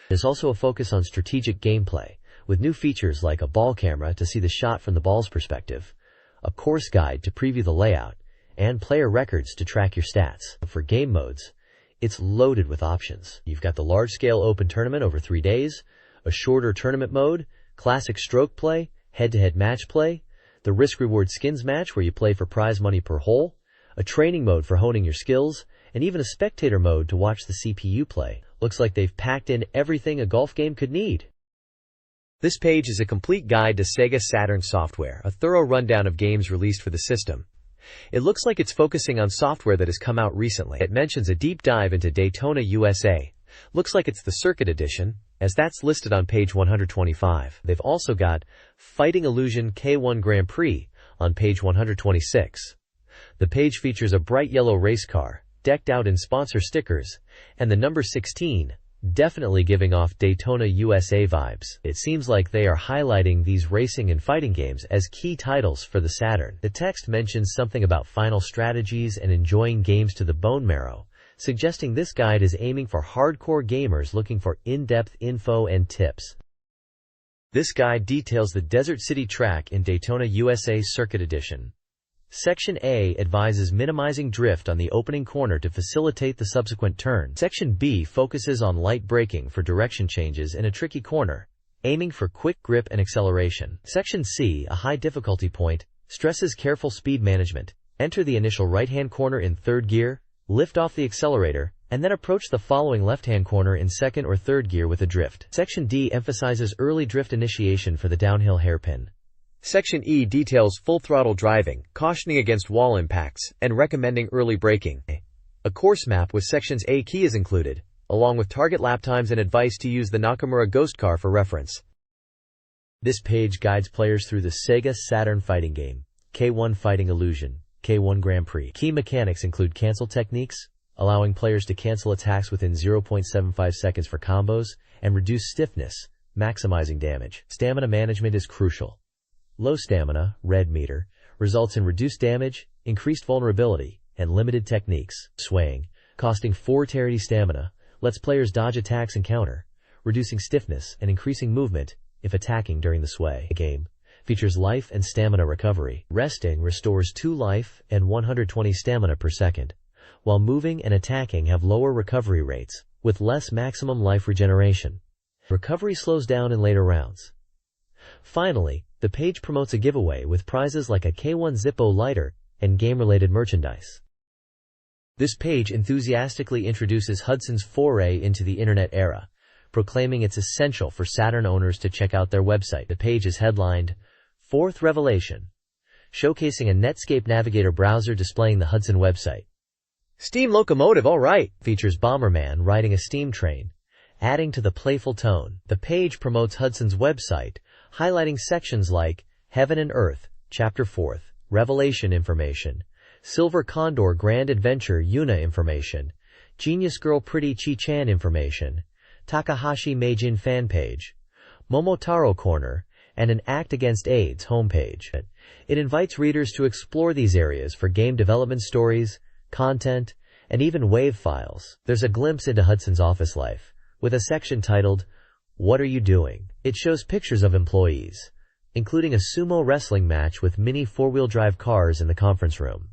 There's also a focus on strategic gameplay, with new features like a ball camera to see the shot from the ball's perspective, a course guide to preview the layout, and player records to track your stats. For game modes, It's loaded with options. You've got the large-scale open tournament over 3 days, a shorter tournament mode, classic stroke play, head-to-head match play, the risk-reward skins match where you play for prize money per hole, a training mode for honing your skills, and even a spectator mode to watch the CPU play. Looks like they've packed in everything a golf game could need. This page is a complete guide to SEGA Saturn software, a thorough rundown of games released for the system. It looks like it's focusing on software that has come out recently. It mentions a deep dive into Daytona USA. Looks like it's the Circuit Edition, as that's listed on page 125. They've also got Fighting Illusion K1 Grand Prix on page 126. The page features a bright yellow race car, decked out in sponsor stickers, and the number 16, definitely giving off Daytona USA vibes. It seems like they are highlighting these racing and fighting games as key titles for the Saturn. The text mentions something about final strategies and enjoying games to the bone marrow, suggesting this guide is aiming for hardcore gamers looking for in-depth info and tips. This guide details the Desert City track in Daytona USA Circuit Edition. Section A advises minimizing drift on the opening corner to facilitate the subsequent turn. Section B focuses on light braking for direction changes in a tricky corner, aiming for quick grip and acceleration. Section C, a high difficulty point, stresses careful speed management. Enter the initial right-hand corner in third gear, lift off the accelerator, and then approach the following left-hand corner in second or third gear with a drift. Section D emphasizes early drift initiation for the downhill hairpin. Section E details full-throttle driving, cautioning against wall impacts, and recommending early braking. A course map with sections A key is included, along with target lap times and advice to use the Nakamura Ghost car for reference. This page guides players through the SEGA Saturn fighting game, K1 Fighting Illusion, K1 Grand Prix. Key mechanics include cancel techniques, allowing players to cancel attacks within 0.75 seconds for combos, and reduce stiffness, maximizing damage. Stamina management is crucial. Low stamina, red meter, results in reduced damage, increased vulnerability, and limited techniques. Swaying, costing 4 Terity stamina, lets players dodge attacks and counter, reducing stiffness and increasing movement if attacking during the sway. The game features life and stamina recovery. Resting restores 2 life and 120 stamina per second, while moving and attacking have lower recovery rates, with less maximum life regeneration. Recovery slows down in later rounds. Finally, the page promotes a giveaway with prizes like a K1 Zippo lighter and game-related merchandise. This page enthusiastically introduces Hudson's foray into the internet era, proclaiming it's essential for Saturn owners to check out their website. The page is headlined, Fourth Revelation, showcasing a Netscape Navigator browser displaying the Hudson website. Steam locomotive, alright, features Bomberman riding a steam train, adding to the playful tone. The page promotes Hudson's website, highlighting sections like Heaven and Earth, Chapter 4th, Revelation information, Silver Condor Grand Adventure Yuna information, Genius Girl Pretty Chi-chan information, Takahashi Meijin fan page, Momotaro Corner, and an Act Against AIDS homepage. It invites readers to explore these areas for game development stories, content, and even WAV files. There's a glimpse into Hudson's office life, with a section titled, What Are You Doing? It shows pictures of employees, including a sumo wrestling match with mini 4-wheel drive cars in the conference room.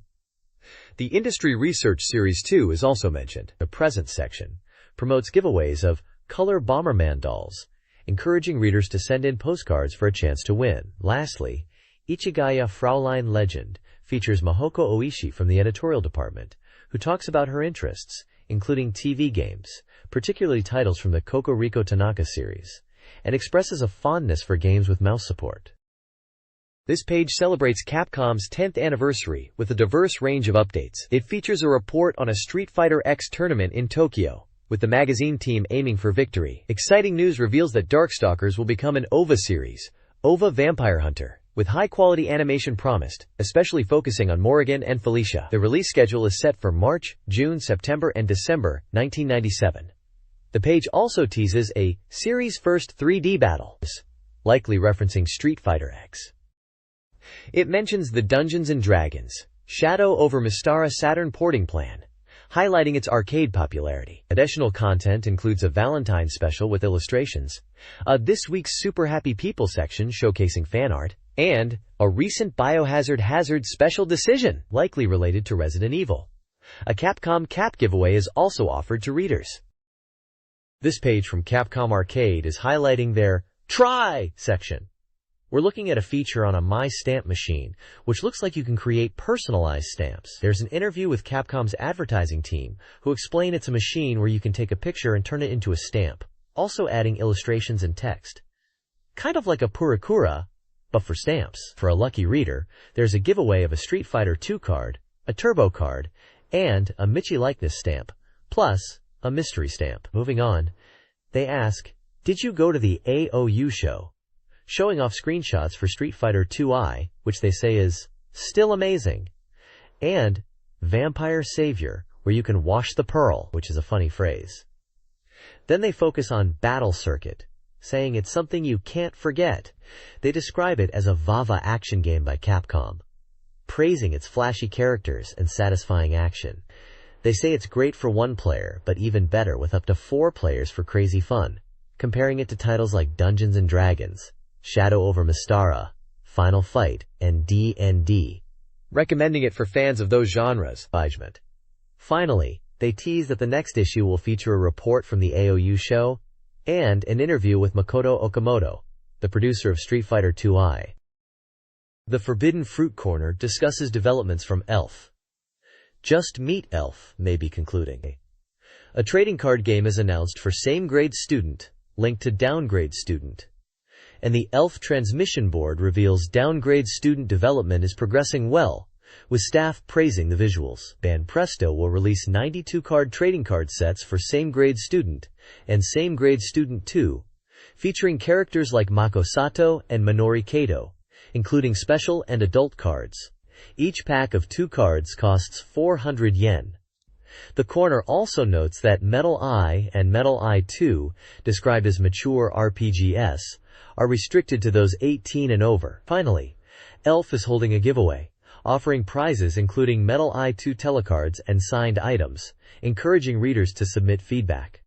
The Industry Research Series 2 is also mentioned. The Present section promotes giveaways of color Bomberman dolls, encouraging readers to send in postcards for a chance to win. Lastly, Ichigaya Fraulein Legend features Mahoko Oishi from the editorial department, who talks about her interests, including TV games, particularly titles from the Kokoriko Tanaka series, and expresses a fondness for games with mouse support. This page celebrates Capcom's 10th anniversary with a diverse range of updates. It features a report on a Street Fighter X tournament in Tokyo, with the magazine team aiming for victory. Exciting news reveals that Darkstalkers will become an OVA series, OVA Vampire Hunter, with high-quality animation promised, especially focusing on Morrigan and Felicia. The release schedule is set for March, June, September, and December 1997. The page also teases a series first 3D battle, likely referencing Street Fighter X. It mentions the Dungeons & Dragons Shadow over Mystara Saturn porting plan, highlighting its arcade popularity. Additional content includes a Valentine's special with illustrations, This Week's Super Happy People section showcasing fan art, and a recent Biohazard Hazard special decision, likely related to Resident Evil. A Capcom Cap giveaway is also offered to readers. This page from Capcom Arcade is highlighting their Try section. We're looking at a feature on a My Stamp machine, which looks like you can create personalized stamps. There's an interview with Capcom's advertising team, who explain it's a machine where you can take a picture and turn it into a stamp, also adding illustrations and text. Kind of like a Purikura, but for stamps. For a lucky reader, there's a giveaway of a Street Fighter II card, a Turbo card, and a Michi likeness stamp, plus a mystery stamp. Moving on, they ask, did you go to the AOU show? Showing off screenshots for Street Fighter II, which they say is still amazing, and Vampire Savior, where you can wash the pearl, which is a funny phrase. Then they focus on Battle Circuit, saying it's something you can't forget. They describe it as a VAVA action game by Capcom, praising its flashy characters and satisfying action. They say it's great for one player, but even better with up to 4 players for crazy fun, comparing it to titles like Dungeons & Dragons, Shadow over Mystara, Final Fight, and D&D, recommending it for fans of those genres. Finally, they tease that the next issue will feature a report from the AOU show and an interview with Makoto Okamoto, the producer of Street Fighter II. The Forbidden Fruit Corner discusses developments from Elf. Just Meet Elf may be concluding. A trading card game is announced for Same Grade Student, linked to Downgrade Student. And the Elf Transmission Board reveals Downgrade Student development is progressing well, with staff praising the visuals. Banpresto will release 92 card trading card sets for Same Grade Student and Same Grade Student 2, featuring characters like Mako Sato and Minori Kato, including special and adult cards. Each pack of 2 cards costs 400 yen. The corner also notes that Metal Eye and Metal Eye 2, described as mature RPGs, are restricted to those 18 and over. Finally, Elf is holding a giveaway, offering prizes including Metal Eye 2 telecards and signed items, encouraging readers to submit feedback.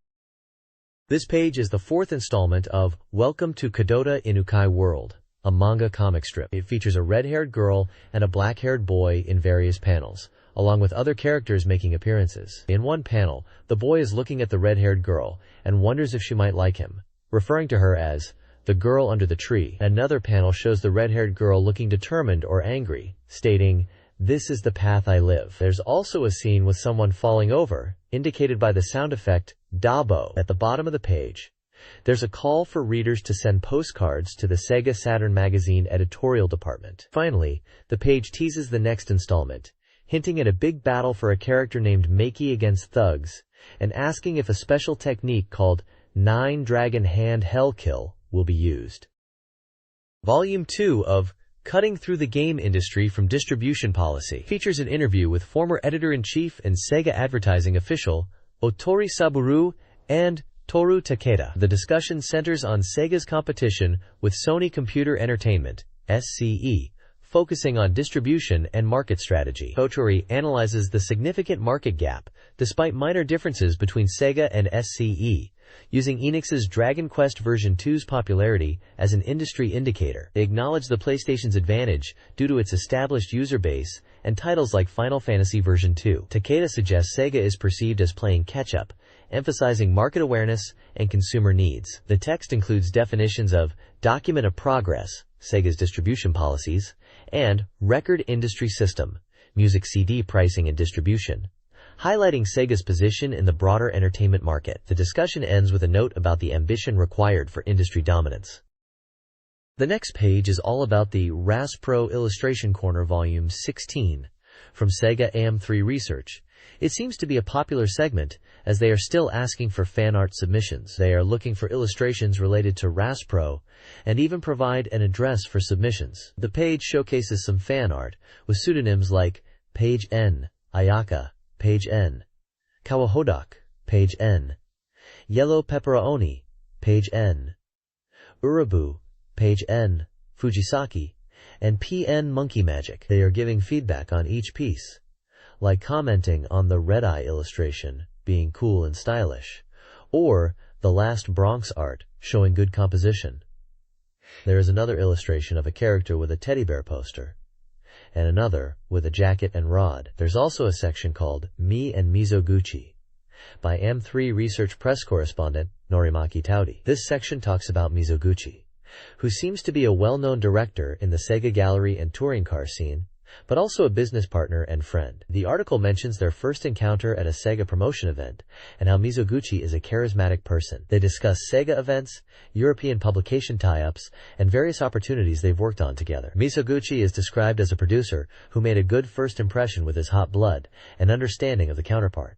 This page is the 4th installment of Welcome to Kadota Inukai World, a manga comic strip. It features a red-haired girl and a black-haired boy in various panels, along with other characters making appearances. In one panel, the boy is looking at the red-haired girl and wonders if she might like him, referring to her as the girl under the tree. Another panel shows the red-haired girl looking determined or angry, stating, "This is the path I live." There's also a scene with someone falling over, indicated by the sound effect, Dabo. At the bottom of the page, there's a call for readers to send postcards to the SEGA Saturn Magazine editorial department. Finally, the page teases the next installment, hinting at a big battle for a character named Maki against thugs, and asking if a special technique called 9 Dragon Hand Hell Kill will be used. Volume 2 of Cutting Through the Game Industry from Distribution Policy features an interview with former editor-in-chief and Sega advertising official Otori Saburo and Toru Takeda. The discussion centers on Sega's competition with Sony Computer Entertainment, SCE, focusing on distribution and market strategy. Otori analyzes the significant market gap, despite minor differences between Sega and SCE, using Enix's Dragon Quest Version 2's popularity as an industry indicator. They acknowledge the PlayStation's advantage due to its established user base and titles like Final Fantasy Version 2. Takeda suggests Sega is perceived as playing catch-up, emphasizing market awareness and consumer needs. The text includes definitions of Document of Progress, Sega's distribution policies, and Record Industry System, music CD pricing and distribution, highlighting Sega's position in the broader entertainment market. The discussion ends with a note about the ambition required for industry dominance. The next page is all about the RASPro Illustration Corner Volume 16 from Sega AM3 Research. It seems to be a popular segment, as they are still asking for fan art submissions. They are looking for illustrations related to RASPro, and even provide an address for submissions. The page showcases some fan art, with pseudonyms like Page N, Ayaka, Page N, Kawahodak, Page N, Yellow Pepperoni, Page N, Urabu, Page N, Fujisaki, and PN Monkey Magic. They are giving feedback on each piece, like commenting on the Red Eye illustration being cool and stylish, or the Last Bronx art showing good composition. There is another illustration of a character with a teddy bear poster, and another with a jacket and rod. There's also a section called Me and Mizoguchi by M3 Research Press correspondent Norimaki Taudi. This section talks about Mizoguchi, who seems to be a well-known director in the Sega gallery and touring car scene, but also a business partner and friend. The article mentions their first encounter at a Sega promotion event and how Mizoguchi is a charismatic person. They discuss Sega events, European publication tie-ups, and various opportunities they've worked on together. Mizoguchi is described as a producer who made a good first impression with his hot blood and understanding of the counterpart.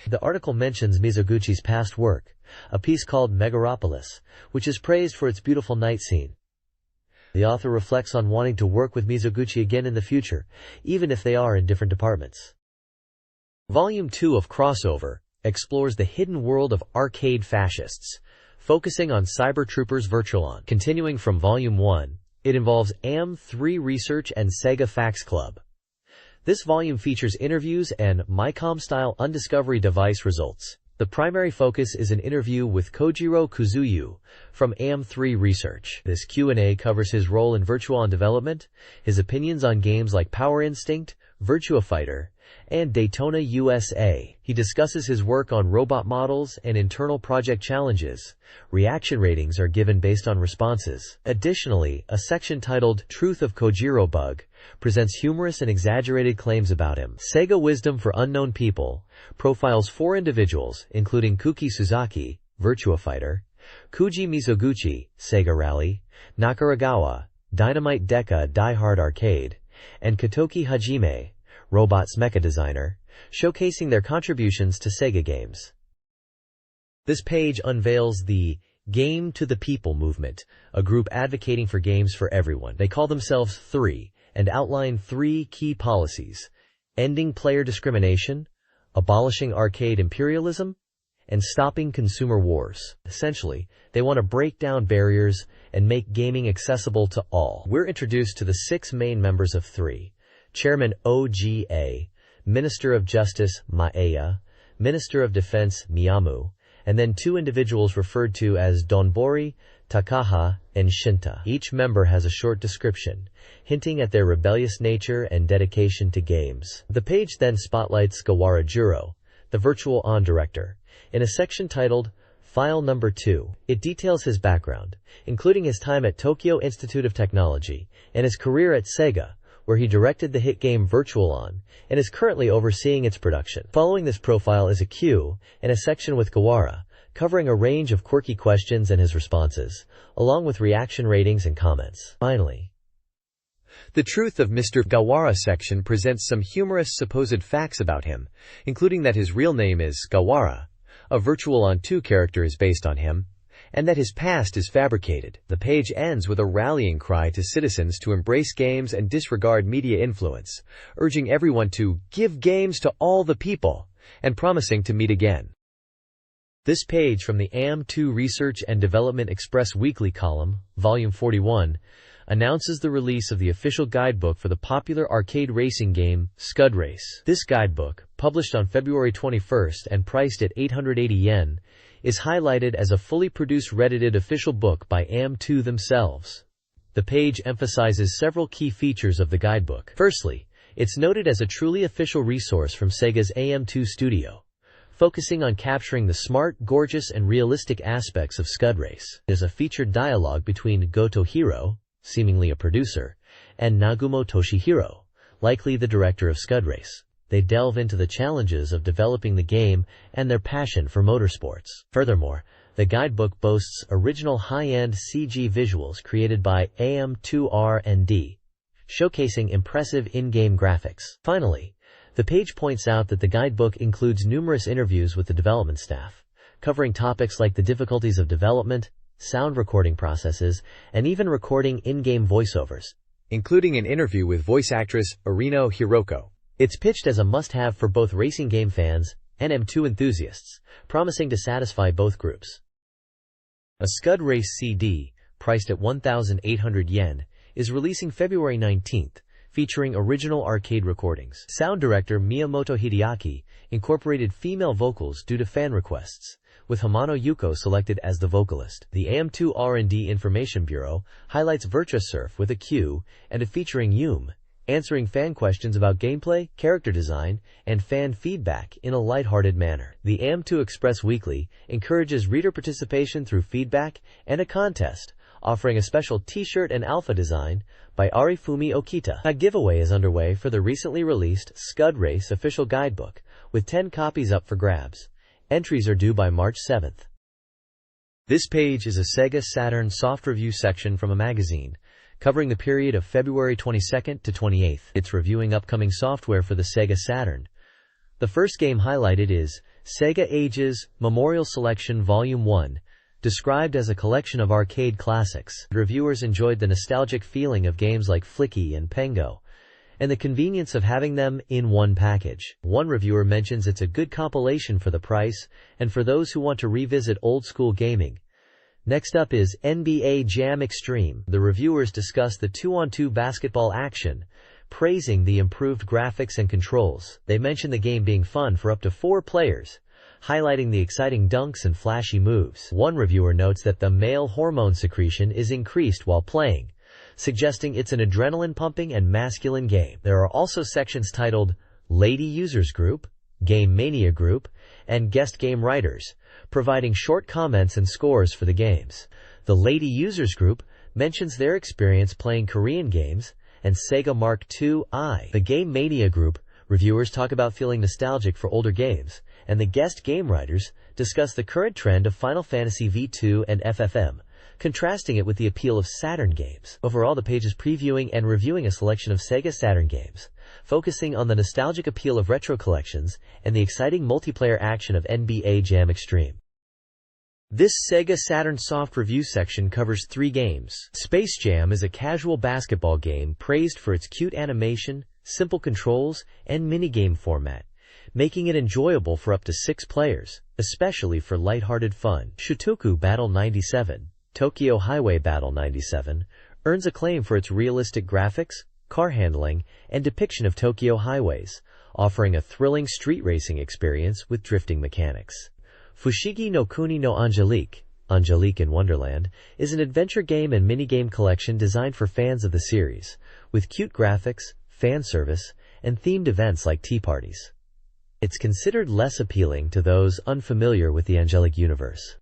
The article mentions Mizoguchi's past work, a piece called Megaropolis, which is praised for its beautiful night scene. The author reflects on wanting to work with Mizoguchi again in the future, even if they are in different departments. Volume 2 of Crossover explores the hidden world of arcade fascists, focusing on Cyber Troopers Virtualon. Continuing from Volume 1, it involves AM3 Research and Sega Fax Club. This volume features interviews and MyCom-style undiscovery device results. The primary focus is an interview with Kojiro Kuzuyu from AM3 Research. This Q&A covers his role in Virtualon development, his opinions on games like Power Instinct, Virtua Fighter, and Daytona USA. He discusses his work on robot models and internal project challenges. Reaction ratings are given based on responses. Additionally, a section titled Truth of Kojiro Bug presents humorous and exaggerated claims about him. Sega Wisdom for Unknown People profiles 4 individuals, including Kuki Suzaki, Virtua Fighter, Kuji Mizoguchi, Sega Rally, Nakaragawa, Dynamite Deca Die Hard Arcade, and Katoki Hajime, Robots Mecha Designer, showcasing their contributions to Sega games. This page unveils the Game to the People movement, a group advocating for games for everyone. They call themselves 3 and outline 3 key policies: ending player discrimination, abolishing arcade imperialism, and stopping consumer wars. Essentially, they want to break down barriers and make gaming accessible to all. We're introduced to the 6 main members of 3. Chairman OGA, Minister of Justice Maeda, Minister of Defense Miyamu, and then 2 individuals referred to as Donbori, Takaha, and Shinta. Each member has a short description, hinting at their rebellious nature and dedication to games. The page then spotlights Gawara Juro, the Virtualon director, in a section titled File Number 2. It details his background, including his time at Tokyo Institute of Technology and his career at Sega, where he directed the hit game Virtualon and is currently overseeing its production. Following this profile is a Q and a section with Gawara, covering a range of quirky questions and his responses, along with reaction ratings and comments. Finally, the Truth of Mr. Gawara section presents some humorous supposed facts about him, including that his real name is Gawara, a Virtualon 2 character is based on him, and that his past is fabricated. The page ends with a rallying cry to citizens to embrace games and disregard media influence, urging everyone to give games to all the people, and promising to meet again. This page from the AM2 Research and Development Express Weekly column, Volume 41, announces the release of the official guidebook for the popular arcade racing game, Scud Race. This guidebook, published on February 21st and priced at 880 yen, is highlighted as a fully produced Reddited official book by AM2 themselves. The page emphasizes several key features of the guidebook. Firstly, it's noted as a truly official resource from Sega's AM2 studio, focusing on capturing the smart, gorgeous, and realistic aspects of Scud Race. There's a featured dialogue between Goto Hiro, seemingly a producer, and Nagumo Toshihiro, likely the director of Scud Race. They delve into the challenges of developing the game and their passion for motorsports. Furthermore, the guidebook boasts original high-end CG visuals created by AM2R&D, showcasing impressive in-game graphics. Finally, the page points out that the guidebook includes numerous interviews with the development staff, covering topics like the difficulties of development, sound recording processes, and even recording in-game voiceovers, including an interview with voice actress Arino Hiroko. It's pitched as a must-have for both racing game fans and M2 enthusiasts, promising to satisfy both groups. A Scud Race CD, priced at 1,800 yen, is releasing February 19th, featuring original arcade recordings. Sound director Miyamoto Hideaki incorporated female vocals due to fan requests, with Hamano Yuko selected as the vocalist. The AM2 R&D Information Bureau highlights Virtua Surf with a Q and a featuring Yume, answering fan questions about gameplay, character design, and fan feedback in a lighthearted manner. The AM2 Express Weekly encourages reader participation through feedback and a contest, offering a special t-shirt and alpha design by Arifumi Okita. A giveaway is underway for the recently released Scud Race official guidebook, with 10 copies up for grabs. Entries are due by March 7th. This page is a SEGA Saturn soft review section from a magazine, covering the period of February 22nd to 28th. It's reviewing upcoming software for the SEGA Saturn. The first game highlighted is SEGA Ages Memorial Selection Volume 1, described as a collection of arcade classics. Reviewers enjoyed the nostalgic feeling of games like Flicky and Pengo, and the convenience of having them in one package. One reviewer mentions it's a good compilation for the price and for those who want to revisit old-school gaming. Next up is NBA Jam Extreme. The reviewers discuss the 2-on-2 basketball action, praising the improved graphics and controls. They mention the game being fun for up to 4 players, highlighting the exciting dunks and flashy moves. One reviewer notes that the male hormone secretion is increased while playing, suggesting it's an adrenaline-pumping and masculine game. There are also sections titled Lady Users Group, Game Mania Group, and Guest Game Writers, providing short comments and scores for the games. The Lady Users Group mentions their experience playing Korean games and Sega Mark II-I. The Game Mania Group reviewers talk about feeling nostalgic for older games, and the Guest Game Writers discuss the current trend of Final Fantasy V2 and FFM, contrasting it with the appeal of Saturn games. Overall, the page is previewing and reviewing a selection of SEGA Saturn games, focusing on the nostalgic appeal of retro collections and the exciting multiplayer action of NBA Jam Extreme. This SEGA Saturn soft review section covers 3 games. Space Jam is a casual basketball game praised for its cute animation, simple controls, and minigame format, making it enjoyable for up to 6 players, especially for lighthearted fun. Shutoku Battle 97, Tokyo Highway Battle 97, earns acclaim for its realistic graphics, car handling, and depiction of Tokyo highways, offering a thrilling street racing experience with drifting mechanics. Fushigi no Kuni no Angelique, Angelique in Wonderland, is an adventure game and minigame collection designed for fans of the series, with cute graphics, fan service, and themed events like tea parties. It's considered less appealing to those unfamiliar with the Angelique universe.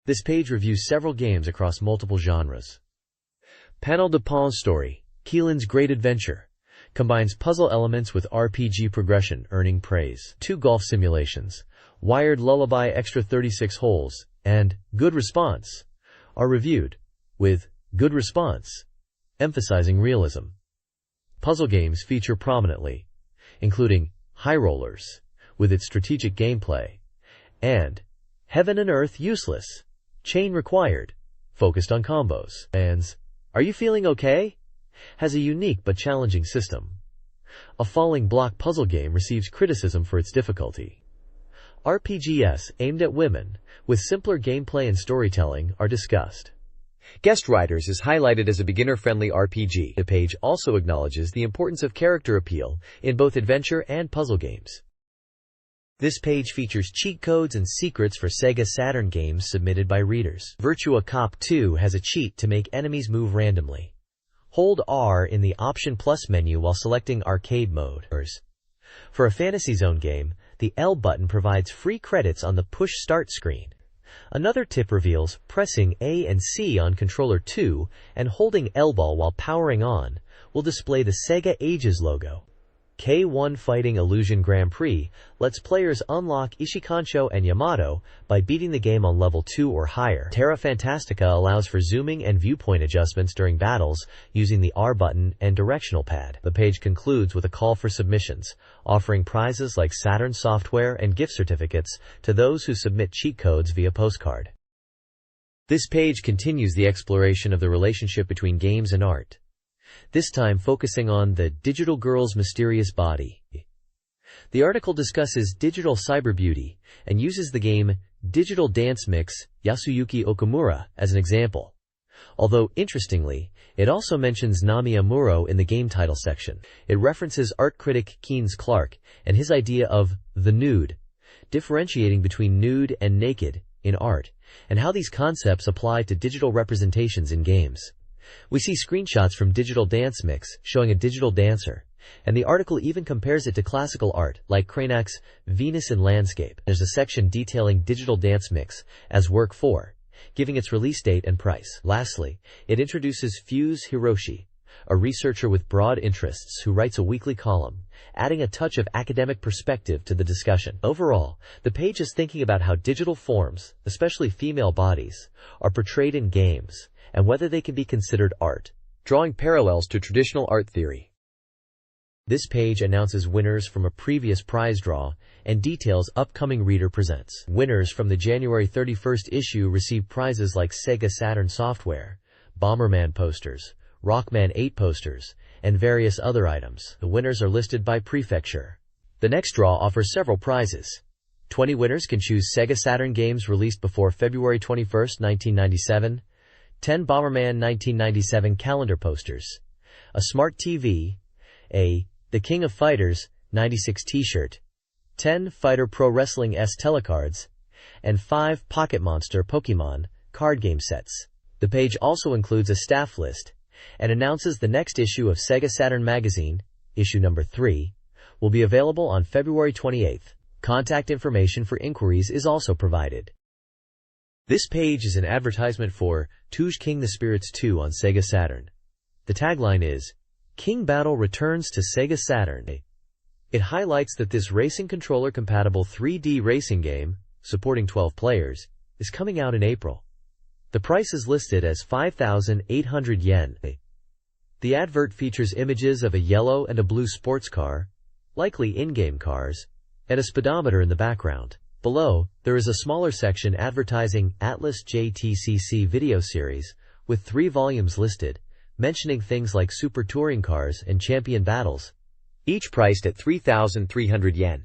This page reviews several games across multiple genres. Panel de Pons Story, Keelan's Great Adventure, combines puzzle elements with RPG progression, earning praise. 2 golf simulations, Wired Lullaby Extra 36 Holes, and Good Response, are reviewed, with Good Response emphasizing realism. Puzzle games feature prominently, including High Rollers, with its strategic gameplay, and Heaven and Earth Useless, Chain Required, focused on combos. And Are You Feeling Okay? Has a unique but challenging system. A falling block puzzle game receives criticism for its difficulty. RPGs aimed at women, with simpler gameplay and storytelling, are discussed. Guest Writers is highlighted as a beginner-friendly RPG. The page also acknowledges the importance of character appeal in both adventure and puzzle games. This page features cheat codes and secrets for SEGA Saturn games submitted by readers. Virtua Cop 2 has a cheat to make enemies move randomly. Hold R in the Option Plus menu while selecting Arcade Mode. For a Fantasy Zone game, the L button provides free credits on the Push Start screen. Another tip reveals pressing A and C on Controller 2 and holding L ball while powering on will display the SEGA Ages logo. K1 Fighting Illusion Grand Prix lets players unlock Ishikancho and Yamato by beating the game on level 2 or higher. Terra Fantastica allows for zooming and viewpoint adjustments during battles using the R button and directional pad. The page concludes with a call for submissions, offering prizes like Saturn software and gift certificates to those who submit cheat codes via postcard. This page continues the exploration of the relationship between games and art, this time focusing on the Digital Girl's Mysterious Body. The article discusses digital cyber beauty and uses the game Digital Dance Mix Yasuyuki Okamura as an example. Although, interestingly, it also mentions Nami Amuro in the game title section. It references art critic Keynes Clark and his idea of the nude, differentiating between nude and naked in art, and how these concepts apply to digital representations in games. We see screenshots from Digital Dance Mix showing a digital dancer, and the article even compares it to classical art like Cranach's Venus in Landscape. There's a section detailing Digital Dance Mix as Work 4, giving its release date and price. Lastly, it introduces Fuse Hiroshi, a researcher with broad interests who writes a weekly column, adding a touch of academic perspective to the discussion. Overall, the page is thinking about how digital forms, especially female bodies, are portrayed in games, and whether they can be considered art, drawing parallels to traditional art theory. This page announces winners from a previous prize draw and details upcoming reader presents. Winners from the January 31st issue receive prizes like SEGA Saturn software, Bomberman posters, Rockman 8 posters, and various other items. The winners are listed by prefecture. The next draw offers several prizes. 20 winners can choose SEGA Saturn games released before February 21, 1997, 10 Bomberman 1997 calendar posters, a smart TV, a The King of Fighters 96 t-shirt, 10 Fighter Pro Wrestling S telecards, and 5 Pocket Monster Pokemon card game sets. The page also includes a staff list and announces the next issue of SEGA Saturn Magazine, issue number 3, will be available on February 28th. Contact information for inquiries is also provided. This page is an advertisement for Touge King the Spirits 2 on SEGA Saturn. The tagline is, King Battle returns to SEGA Saturn. It highlights that this racing controller-compatible 3D racing game, supporting 12 players, is coming out in April. The price is listed as 5,800 yen. The advert features images of a yellow and a blue sports car, likely in-game cars, and a speedometer in the background. Below, there is a smaller section advertising Atlas JTCC video series, with 3 volumes listed, mentioning things like super touring cars and champion battles, each priced at 3,300 yen.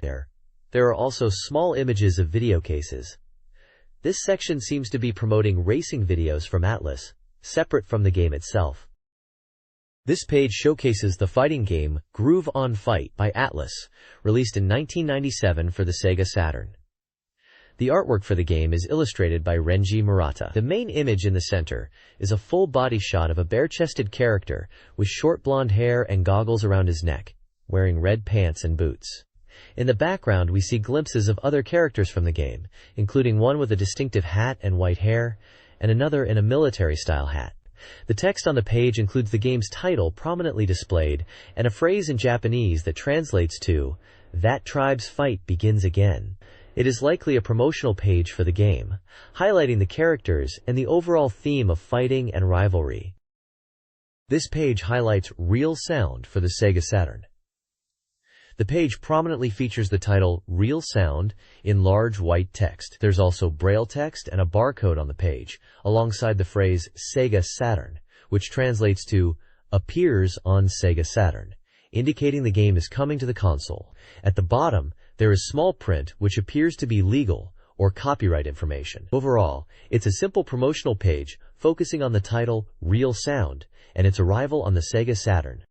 There are also small images of video cases. This section seems to be promoting racing videos from Atlas, separate from the game itself. This page showcases the fighting game Groove on Fight by Atlas, released in 1997 for the Sega Saturn. The artwork for the game is illustrated by Renji Murata. The main image in the center is a full body shot of a bare-chested character with short blonde hair and goggles around his neck, wearing red pants and boots. In the background we see glimpses of other characters from the game, including one with a distinctive hat and white hair, and another in a military-style hat. The text on the page includes the game's title prominently displayed, and a phrase in Japanese that translates to, "That tribe's fight begins again." It is likely a promotional page for the game, highlighting the characters and the overall theme of fighting and rivalry. This page highlights Real Sound for the Sega Saturn. The page prominently features the title Real Sound in large white text. There's also braille text and a barcode on the page, alongside the phrase SEGA Saturn, which translates to appears on SEGA Saturn, indicating the game is coming to the console. At the bottom, there is small print which appears to be legal or copyright information. Overall, it's a simple promotional page focusing on the title Real Sound and its arrival on the Sega Saturn.